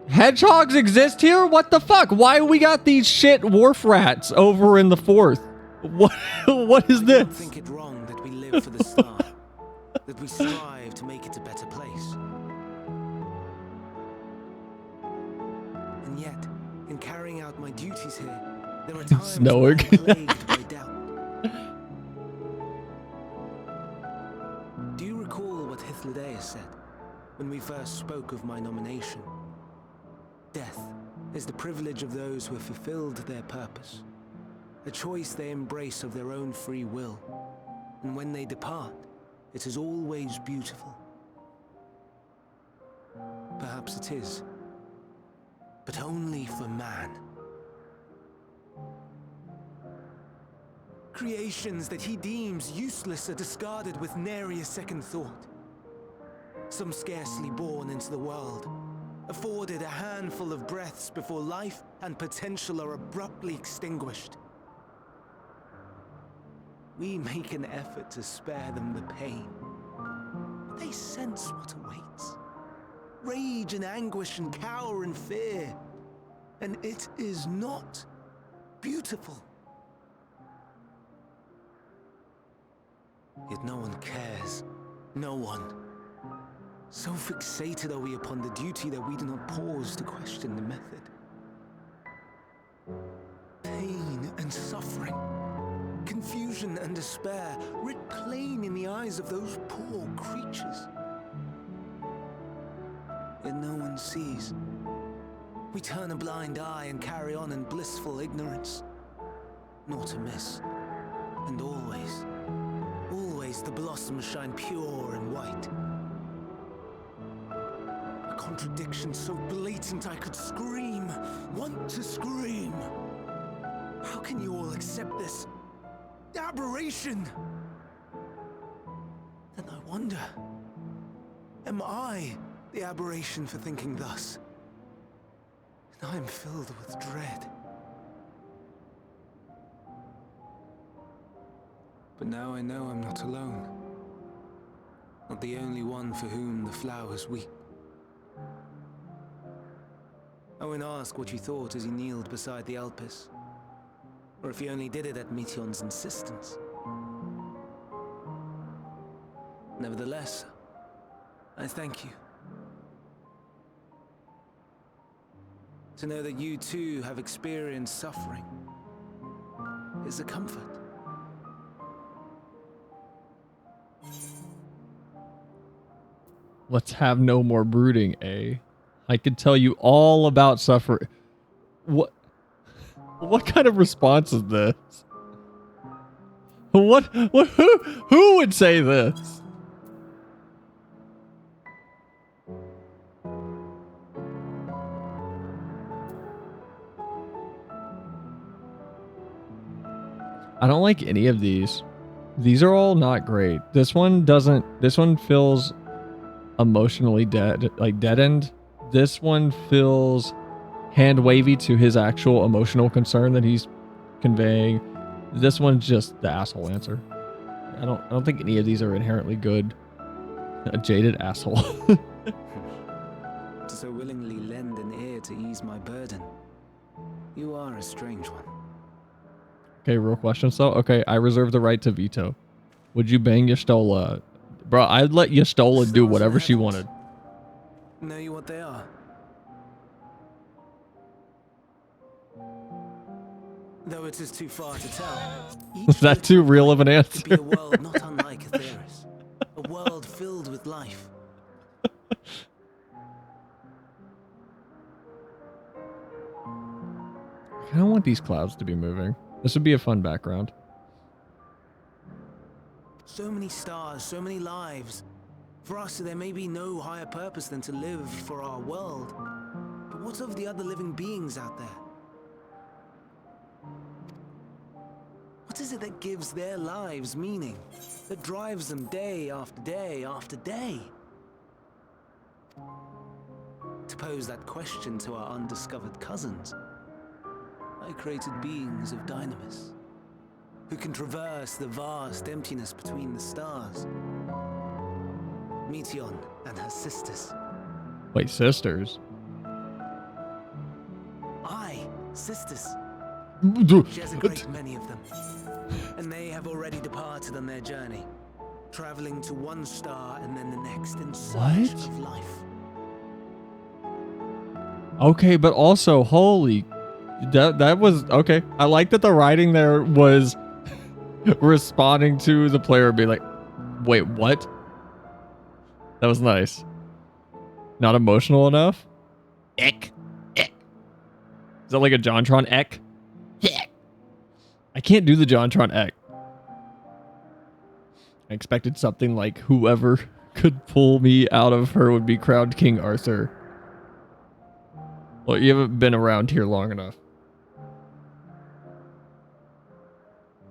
A: Hedgehogs exist here? What the fuck? Why we got these shit wharf rats over in the fourth? What is this?
H: I don't think it wrong that we live for the star, that we strive to make it a better place. And yet, in carrying out my duties here, there are times when I'm plagued by doubt. Do you recall what Hythlodaeus said when we first spoke of my nomination? Death is the privilege of those who have fulfilled their purpose, a choice they embrace of their own free will, and when they depart, it is always beautiful. Perhaps it is, but only for man. Creations that he deems useless are discarded with nary a second thought. Some scarcely born into the world, afforded a handful of breaths before life and potential are abruptly extinguished. We make an effort to spare them the pain, but they sense what awaits. Rage and anguish and cower and fear, and it is not beautiful. Yet no one cares. No one. So fixated are we upon the duty that we do not pause to question the method. and suffering. Confusion and despair writ plain in the eyes of those poor creatures. Yet no one sees. We turn a blind eye and carry on in blissful ignorance. Nor to miss. And always, always the blossoms shine pure and white. A contradiction so blatant I could scream, want to scream. How can you all accept this aberration? Then I wonder, am I the aberration for thinking thus? And I am filled with dread. But now I know I'm not alone. Not the only one for whom the flowers weep. I won't ask what you thought as you kneeled beside the Elpis, or if you only did it at Meteon's insistence. Nevertheless, I thank you. To know that you too have experienced suffering is a comfort.
A: Let's have no more brooding, eh? I could tell you all about suffering. What kind of response is this? Who would say this? I don't like any of these. These are all not great. This one doesn't. This one feels emotionally dead, like deadened. This one feels hand wavy to his actual emotional concern that he's conveying. This one's just the asshole answer. I don't think any of these are inherently good. A jaded asshole.
H: To so willingly lend an ear to ease my burden. You are a strange one.
A: Okay, real question. So, okay, I reserve the right to veto. Would you bang Y'shtola? Bro, I'd let Y'shtola do whatever she wanted.
H: Know you what they are? Though it is too far to tell.
A: Is that too real of an answer?
H: To be a world not unlike Aetheris. A world filled with life.
A: I don't want these clouds to be moving. This would be a fun background.
H: So many stars, so many lives. For us, there may be no higher purpose than to live for our world. But what of the other living beings out there? What is it that gives their lives meaning? That drives them day after day after day? To pose that question to our undiscovered cousins, I created beings of dynamis, who can traverse the vast emptiness between the stars. Meteon and her sisters.
A: Wait, sisters?
H: Aye, sisters. She has a great many of them. And they have already departed on their journey, traveling to one star and then the next in search of life.
A: Okay, but also, holy... That was... Okay, I like that the writing there was responding to the player being like, wait, what? That was nice. Not emotional enough? Eck. Eck. Is that like a Jontron Eck? Eck. I can't do the Jontron Eck. I expected something like whoever could pull me out of her would be crowned King Arthur. Well, you haven't been around here long enough.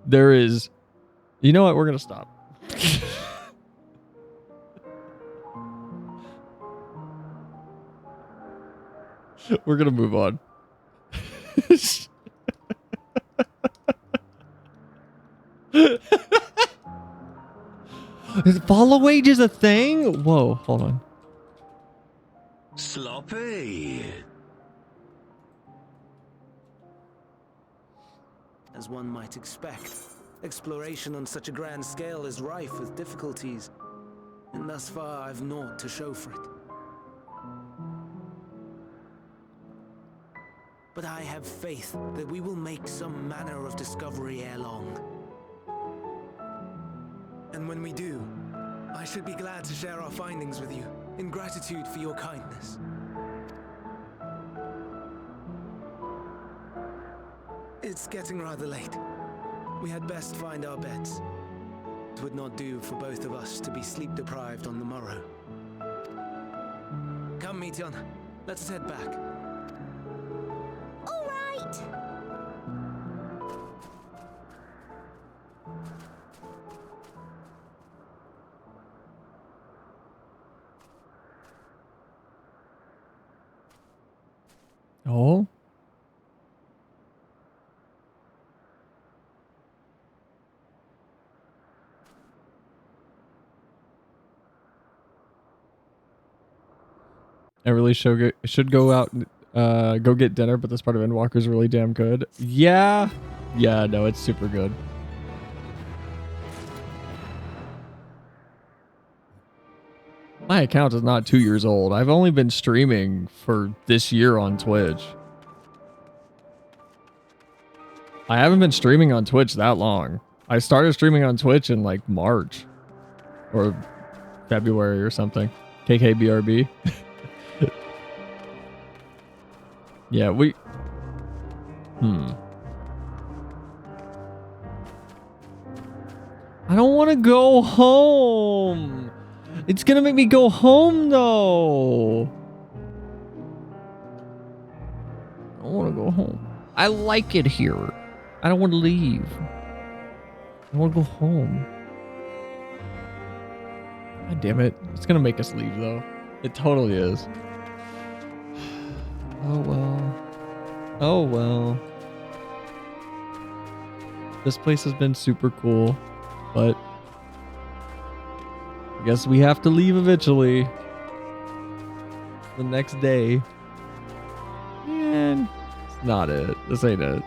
A: There is... You know what? We're going to stop. We're going to move on. Follow age is a thing? Whoa, hold on.
J: Sloppy.
H: As one might expect, exploration on such a grand scale is rife with difficulties, and thus far I've naught to show for it. but I have faith that we will make some manner of discovery ere long. And when we do, I should be glad to share our findings with you, in gratitude for your kindness. It's getting rather late. We had best find our beds. It would not do for both of us to be sleep-deprived on the morrow. Come, Meteion. Let us head back.
B: All right.
A: Oh. I really should go out and go get dinner, but this part of Endwalker is really damn good. Yeah. Yeah, no, it's super good. My account is not 2 years old. I've only been streaming for this year on Twitch. I haven't been streaming on Twitch that long. I started streaming on Twitch in like March or February or something. KKBRB. Yeah, we... I don't want to go home. It's gonna make me go home, though. I don't want to go home. I like it here. I don't want to leave. I want to go home. God damn it. It's gonna make us leave, though. It totally is. Oh, well. Oh, well. This place has been super cool, but I guess we have to leave eventually. The next day. Man, it's not it. This ain't it.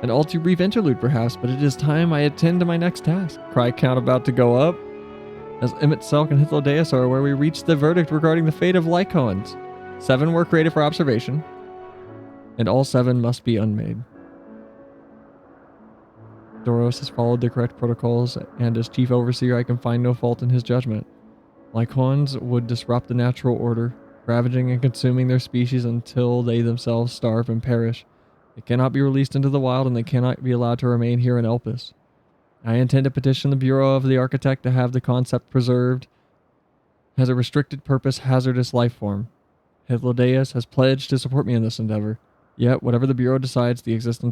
A: An all too brief interlude, perhaps, but it is time I attend to my next task. Cry count about to go up. As Emmett, Selk, and Hythlodaeus are where we reach the verdict regarding the fate of Lycons. 7 were created for observation, and all 7 must be unmade. Doros has followed the correct protocols, and as chief overseer I can find no fault in his judgment. Lycons would disrupt the natural order, ravaging and consuming their species until they themselves starve and perish. They cannot be released into the wild, and they cannot be allowed to remain here in Elpis. I intend to petition the Bureau of the Architect to have the concept preserved as a restricted purpose hazardous life form. Hythlodaeus has pledged to support me in this endeavor. Yet, whatever the Bureau decides, the existing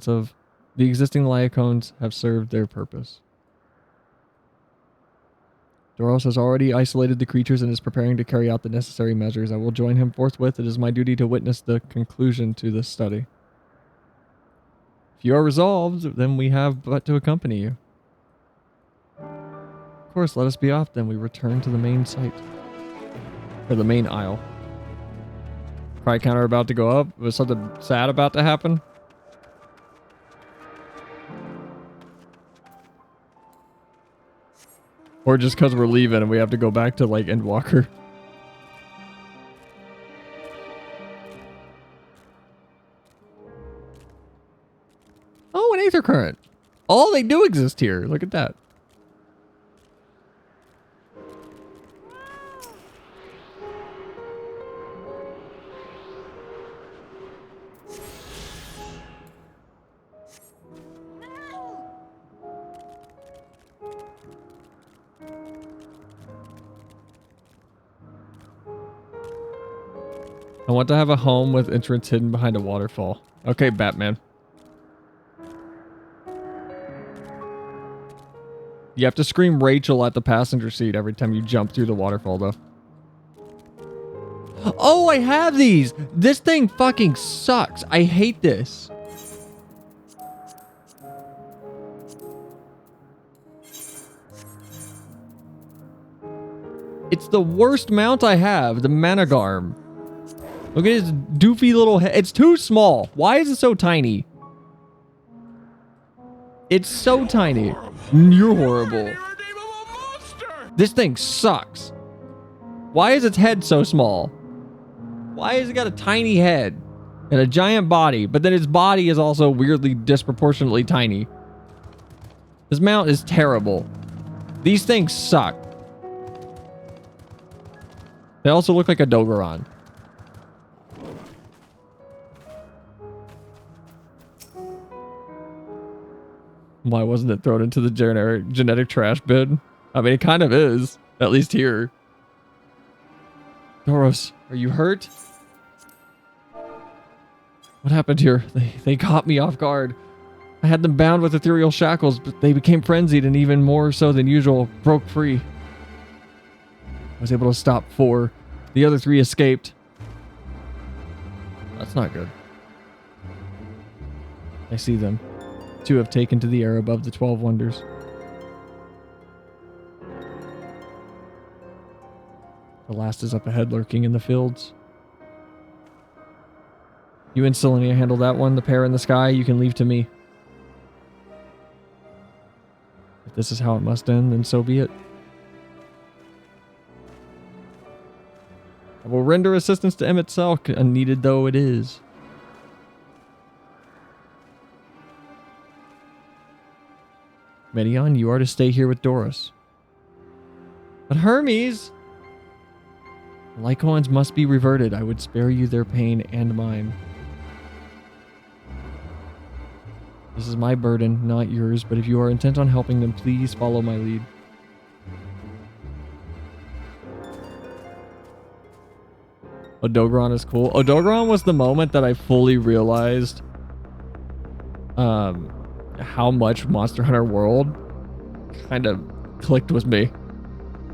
A: Lycons have served their purpose. Doros has already isolated the creatures and is preparing to carry out the necessary measures. I will join him forthwith. It is my duty to witness the conclusion to this study. If you are resolved, then we have but to accompany you. Of course, let us be off then. We return to the main site. Or the main aisle. Cry counter about to go up. Was something sad about to happen? Or just because we're leaving and we have to go back to, like, Endwalker. Oh, an Aether Current. Oh, they do exist here. Look at that. I want to have a home with entrance hidden behind a waterfall. Okay, Batman. You have to scream Rachel at the passenger seat every time you jump through the waterfall, though. Oh, I have these! This thing fucking sucks. I hate this. It's the worst mount I have, the Managarm. Look at his doofy little head. It's too small. Why is it so tiny? It's so tiny. You're horrible. This thing sucks. Why is its head so small? Why has it got a tiny head and a giant body, but then its body is also weirdly disproportionately tiny? This mount is terrible. These things suck. They also look like a Dogoran. Why wasn't it thrown into the genetic trash bin? I mean, it kind of is, at least here. Doros, are you hurt? What happened here? They caught me off guard. I had them bound with ethereal shackles, but they became frenzied and even more so than usual, broke free. I was able to stop 4. The other 3 escaped. That's not good. I see them. 2 have taken to the air above the 12 wonders. The last is up ahead, lurking in the fields. You and Selinia handle that one. The pair in the sky, you can leave to me. If this is how it must end, then so be it. I will render assistance to Emmett Selk, unneeded though it is. Medion, you are to stay here with Doros. But Hermes! The Lycoans must be reverted. I would spare you their pain and mine. This is my burden, not yours, but if you are intent on helping them, please follow my lead. Odogaron is cool. Odogaron was the moment that I fully realized how much Monster Hunter World kind of clicked with me.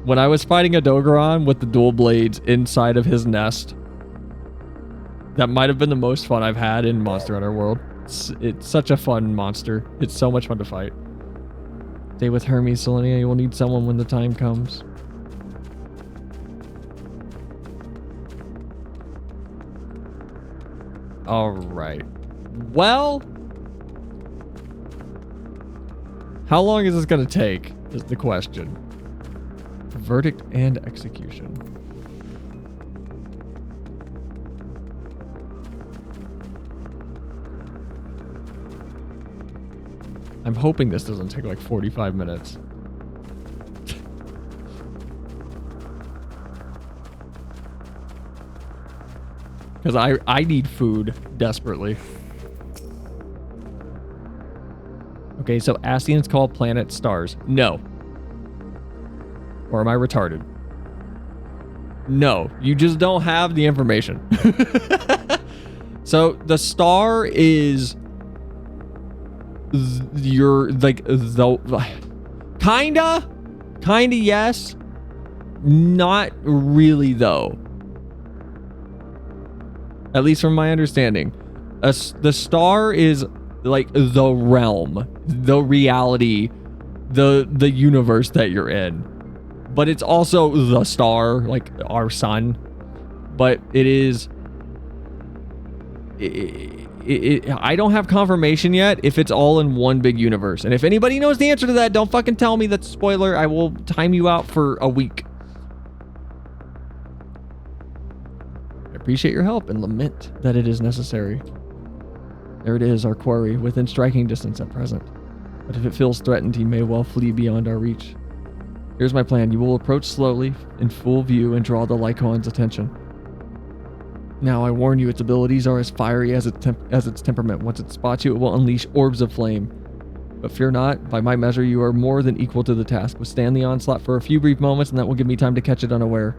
A: When I was fighting Odogaron with the dual blades inside of his nest, that might have been the most fun I've had in Monster Hunter World. It's such a fun monster. It's so much fun to fight. Stay with Hermes, Selinia. You will need someone when the time comes. Alright. Well, how long is this going to take is the question. Verdict and execution. I'm hoping this doesn't take like 45 minutes. Because I need food desperately. Okay, so Ascians call planets stars. No. Or am I retarded? No, you just don't have the information. So the star is your like the kinda yes, not really though. At least from my understanding, the star is like the realm, the reality, the universe that you're in. But it's also the star, like our sun. But it is... I don't have confirmation yet if it's all in one big universe. And if anybody knows the answer to that, don't fucking tell me that's a spoiler. I will time you out for a week. I appreciate your help and lament that it is necessary. There it is, our quarry, within striking distance at present. But if it feels threatened, he may well flee beyond our reach. Here's my plan. You will approach slowly, in full view, and draw the Lycoan's attention. Now, I warn you, its abilities are as fiery as its temperament. Once it spots you, it will unleash orbs of flame. But fear not, by my measure, you are more than equal to the task. Withstand the onslaught for a few brief moments, and that will give me time to catch it unaware.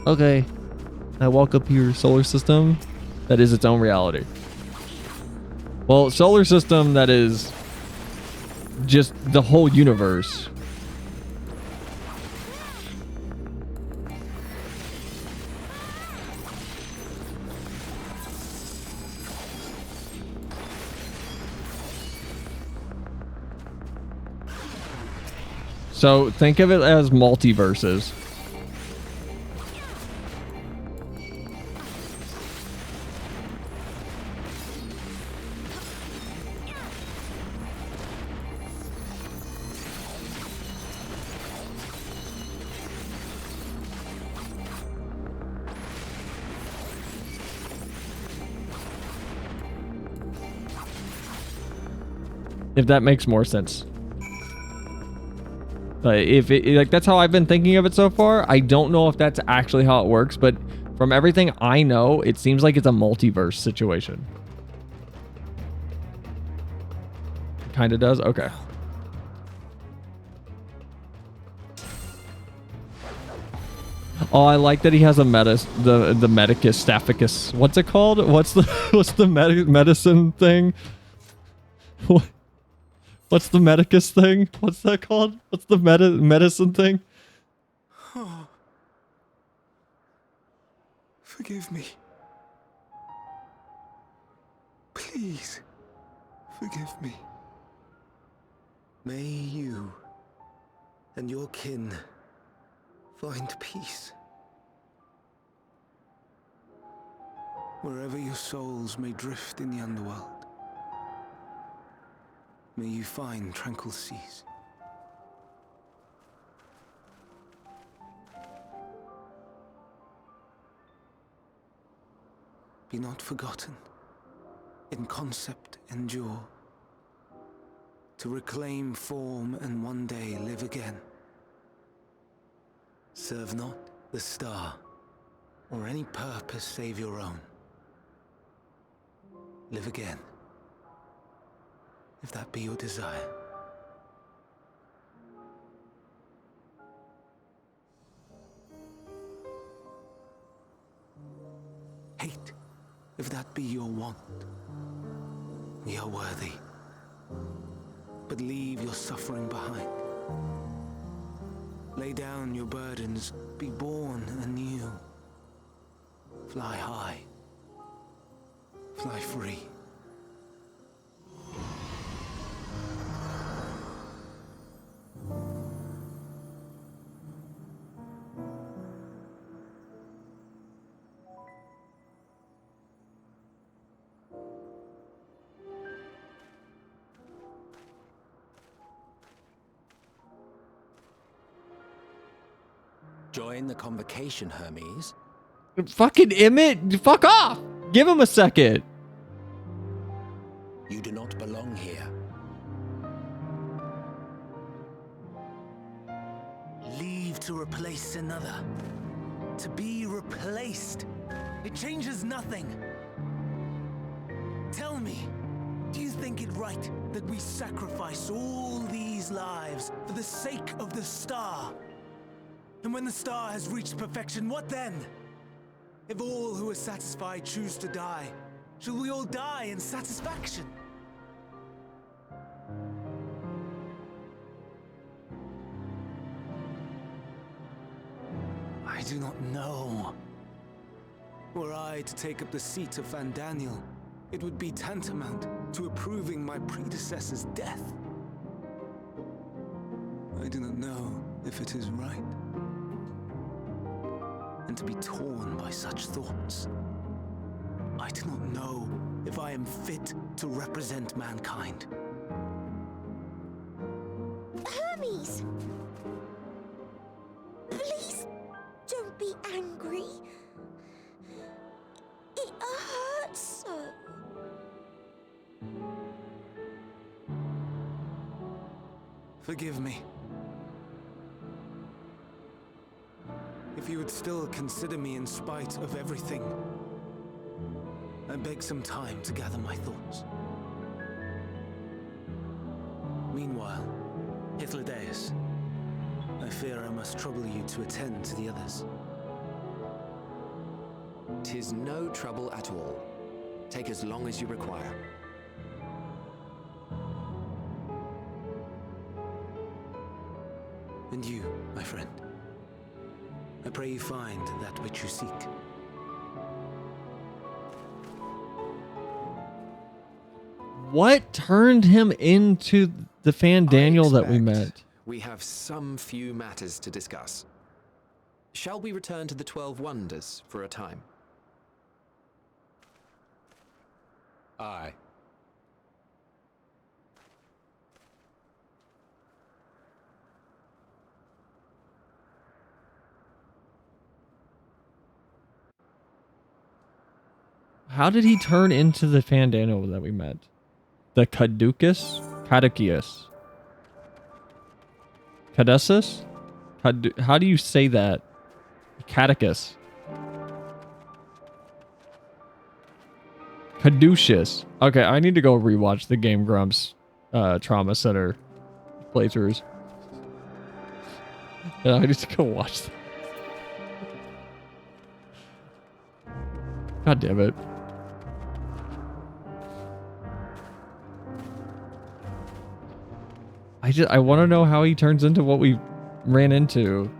A: Okay. I walk up your solar system. That is its own reality. Well, solar system that is just the whole universe. So think of it as multiverses. If that makes more sense. If it, like, that's how I've been thinking of it so far. I don't know if that's actually how it works, but from everything I know, it seems like it's a multiverse situation. Kind of does? Okay. Oh, I like that he has a the medicus staphicus. What's it called? What's the medicine thing? What's the medicus thing? What's that called? What's the medicine thing?
L: Oh. Forgive me. Please, forgive me. May you and your kin find peace. Wherever your souls may drift in the underworld, may you find tranquil seas. Be not forgotten. In concept endure. To reclaim form and one day live again. Serve not the star, or any purpose save your own. Live again, if that be your desire. Hate, if that be your want. We are worthy, but leave your suffering behind. Lay down your burdens, be born anew. Fly high, fly free.
G: Join the convocation, Hermes.
A: Fucking Emmett, fuck off! Give him a second.
G: You do not belong here.
H: Leave to replace another. To be replaced. It changes nothing. Tell me, do you think it right that we sacrifice all these lives for the sake of the star? And when the star has reached perfection, what then? If all who are satisfied choose to die, shall we all die in satisfaction? I do not know. Were I to take up the seat of Fandaniel, it would be tantamount to approving my predecessor's death. I do not know if it is right. And to be torn by such thoughts. I do not know if I am fit to represent mankind.
B: Hermes! Please don't be angry. It hurts so.
H: Forgive me. If you would still consider me in spite of everything, I beg some time to gather my thoughts. Meanwhile, Hythlodaeus, I fear I must trouble you to attend to the others.
E: 'Tis no trouble at all. Take as long as you require.
H: And you, my friend, I pray you find that which you seek.
A: What turned him into the Fandaniel that we met?
E: We have some few matters to discuss. Shall we return to the 12 Wonders for a time?
G: Aye.
A: How did he turn into the Fandaniel that we met? The Caduceus? Caduceus. Caduceus? How do you say that? Caduceus. Caduceus. Okay, I need to go rewatch the Game Grumps Trauma Center playthroughs. Yeah, I need to go watch them. God damn it. I want to know how he turns into what we ran into.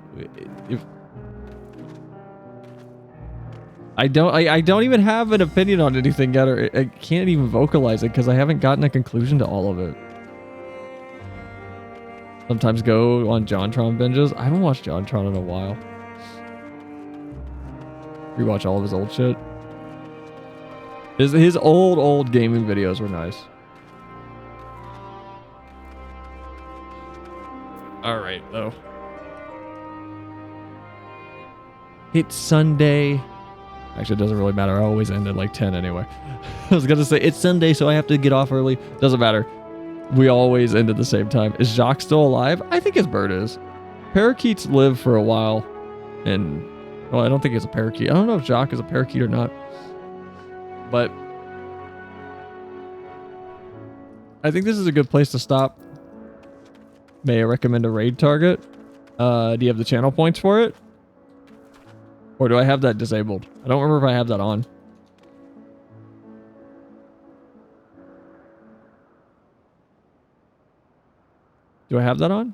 A: I don't even have an opinion on anything yet, or I can't even vocalize it because I haven't gotten a conclusion to all of it. Sometimes go on JonTron binges. I haven't watched JonTron in a while. Rewatch all of his old shit. His old gaming videos were nice. All right, though. It's Sunday. Actually, it doesn't really matter. I always end at like 10 anyway. I was gonna say it's Sunday, so I have to get off early. Doesn't matter. We always end at the same time. Is Jacques still alive? I think his bird is. Parakeets live for a while, and well, I don't think it's a parakeet. I don't know if Jacques is a parakeet or not, but I think this is a good place to stop. May I recommend a raid target? Do you have the channel points for it? Or do I have that disabled? I don't remember if I have that on. Do I have that on?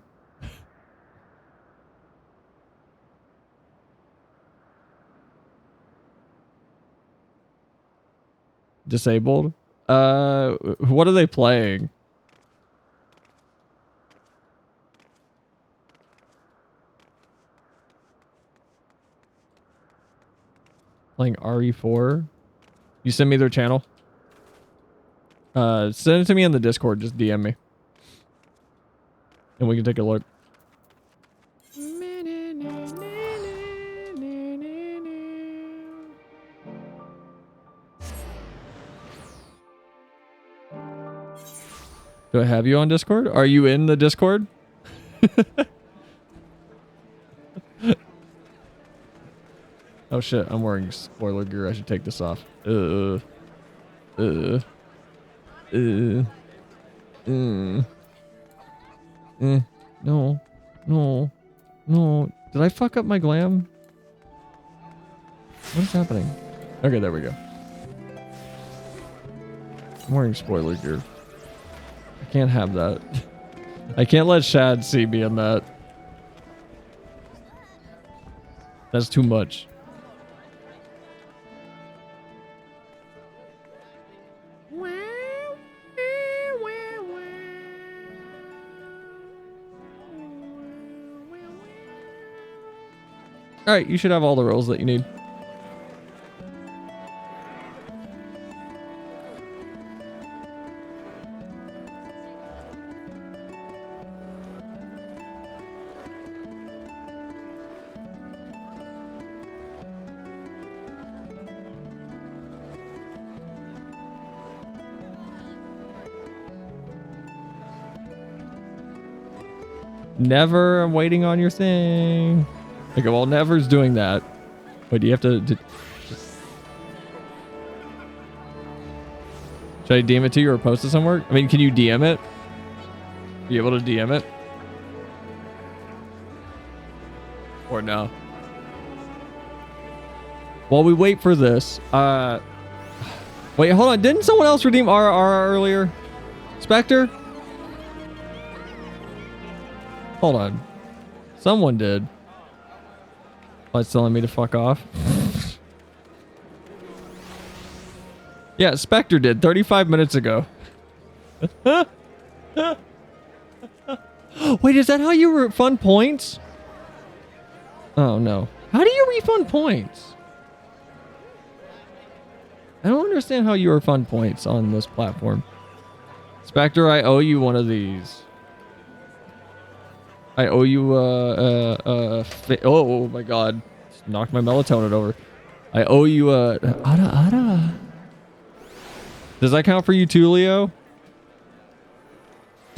A: Disabled? What are they playing? Playing RE4. You send me their channel. Send it to me on the Discord. Just DM me. And we can take a look. Do I have you on Discord? Are you in the Discord? Oh shit, I'm wearing spoiler gear. I should take this off. No. Did I fuck up my glam? What's happening? Okay, there we go. I'm wearing spoiler gear. I can't have that. I can't let Shad see me in that. That's too much. Alright, you should have all the rolls that you need. Never, I'm waiting on your thing. Okay, well, Never's doing that. Wait, do you have to... Should I DM it to you or post it somewhere? I mean, can you DM it? Are you able to DM it? Or no? While we wait for this, wait, hold on. Didn't someone else redeem RR earlier? Spectre? Hold on. Someone did. Oh, it's telling me to fuck off. Yeah, Spectre did 35 minutes ago. Wait, is that how you refund points? Oh no. How do you refund points? I don't understand how you refund points on this platform. Spectre, I owe you one of these. I owe you oh my god. Just knocked my melatonin over. I owe you Ada. Does that count for you too, Leo?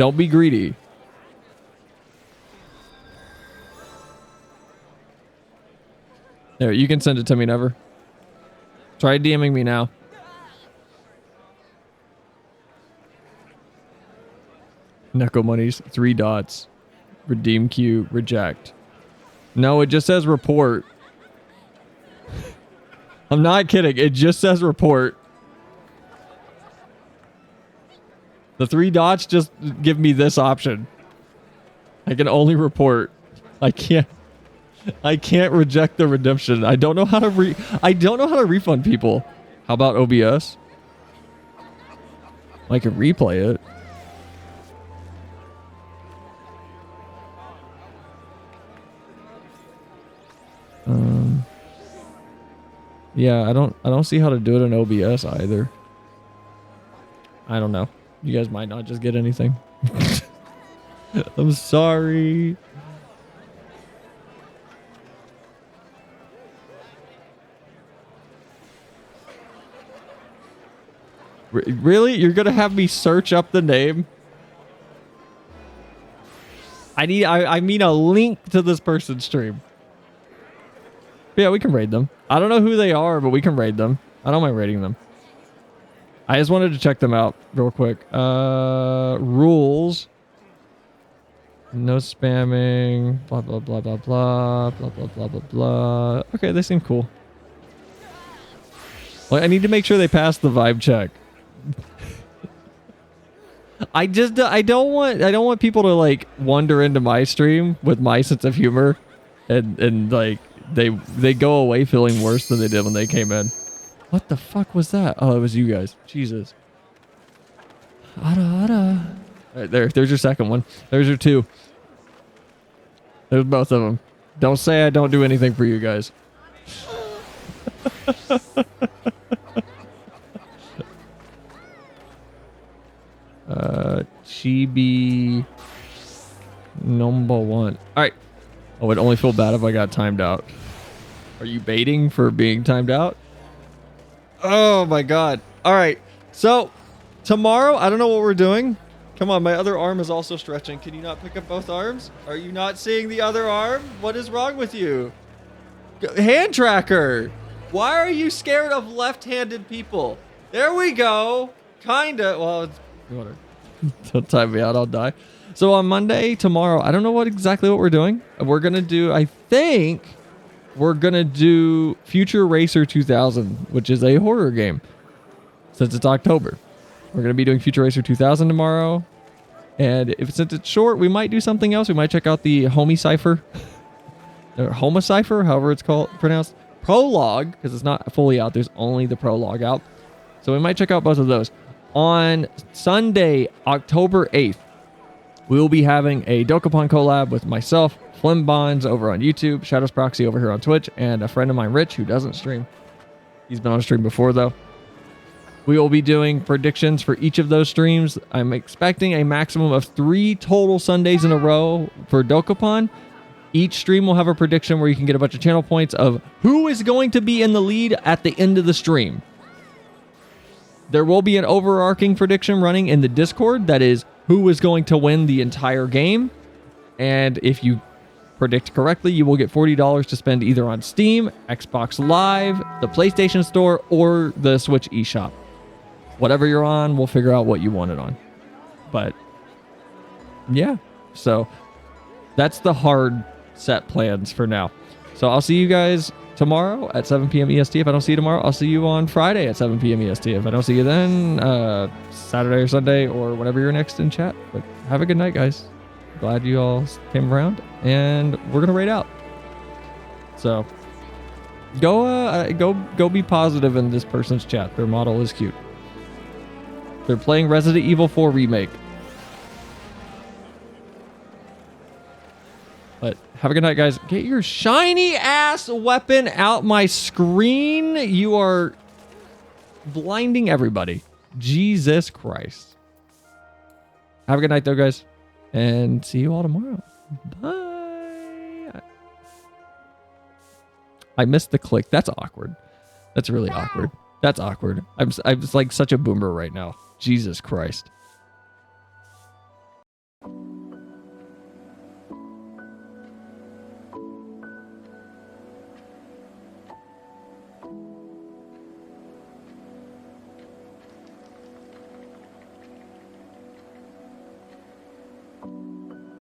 A: Don't be greedy. There, you can send it to me, Never. Try DMing me now. Neko monies, 3 dots. Redeem queue, reject. No, it just says report. I'm not kidding. It just says report. The 3 dots just give me this option. I can only report. I can't reject the redemption. I don't know how to refund people. How about OBS? I can replay it. Yeah, I don't see how to do it in OBS either. I don't know. You guys might not just get anything. I'm sorry. Really? You're gonna have me search up the name? I mean a link to this person's stream. Yeah, we can raid them. I don't know who they are, but we can raid them. I don't mind raiding them. I just wanted to check them out real quick. Rules. No spamming. Blah, blah, blah, blah, blah. Blah, blah, blah, blah, blah. Okay, they seem cool. Well, I need to make sure they pass the vibe check. I don't want people to like wander into my stream with my sense of humor and like they go away feeling worse than they did when they came in. What the fuck was that? Oh, it was you guys. Jesus. All right, there's your second one. There's your 2. There's both of them. Don't say I don't do anything for you guys. Chibi number 1. All right. Oh, it'd only feel bad if I got timed out. Are you baiting for being timed out? Oh my god. All right. So tomorrow, I don't know what we're doing. Come on, my other arm is also stretching. Can you not pick up both arms? Are you not seeing the other arm? What is wrong with you? Hand tracker. Why are you scared of left-handed people? There we go. Kinda. Well, it's whatever. Don't time me out. I'll die. So on Monday, tomorrow, I don't know exactly what we're doing. We're going to do, I think we're going to do Future Racer 2000, which is a horror game since it's October. We're going to be doing Future Racer 2000 tomorrow. And since it's short, we might do something else. We might check out the Homicipher, or Homicipher, however it's pronounced. Prologue, because it's not fully out. There's only the prologue out. So we might check out both of those. On Sunday, October 8th, we will be having a Dokapon collab with myself, Flim Bonds over on YouTube, Shadows Proxy over here on Twitch, and a friend of mine, Rich, who doesn't stream. He's been on stream before, though. We will be doing predictions for each of those streams. I'm expecting a maximum of 3 total Sundays in a row for Dokapon. Each stream will have a prediction where you can get a bunch of channel points of who is going to be in the lead at the end of the stream. There will be an overarching prediction running in the Discord that is who is going to win the entire game. And if you predict correctly, you will get $40 to spend either on Steam, Xbox Live, the PlayStation Store, or the Switch eShop. Whatever you're on, we'll figure out what you want it on. But yeah, so that's the hard set plans for now. So I'll see you guys tomorrow at 7 p.m. EST. If I don't see you tomorrow, I'll see you on Friday at 7 p.m. EST. If I don't see you then, Saturday or Sunday or whenever you're next in chat. But have a good night, guys. Glad you all came around, and we're gonna raid out. So go be positive in this person's chat. Their model is cute. They're playing Resident Evil 4 Remake. But have a good night, guys. Get your shiny ass weapon out my screen. You are blinding everybody. Jesus Christ. Have a good night, though, guys. And see you all tomorrow. Bye. I missed the click. That's awkward. That's really awkward. That's awkward. I'm like such a boomer right now. Jesus Christ.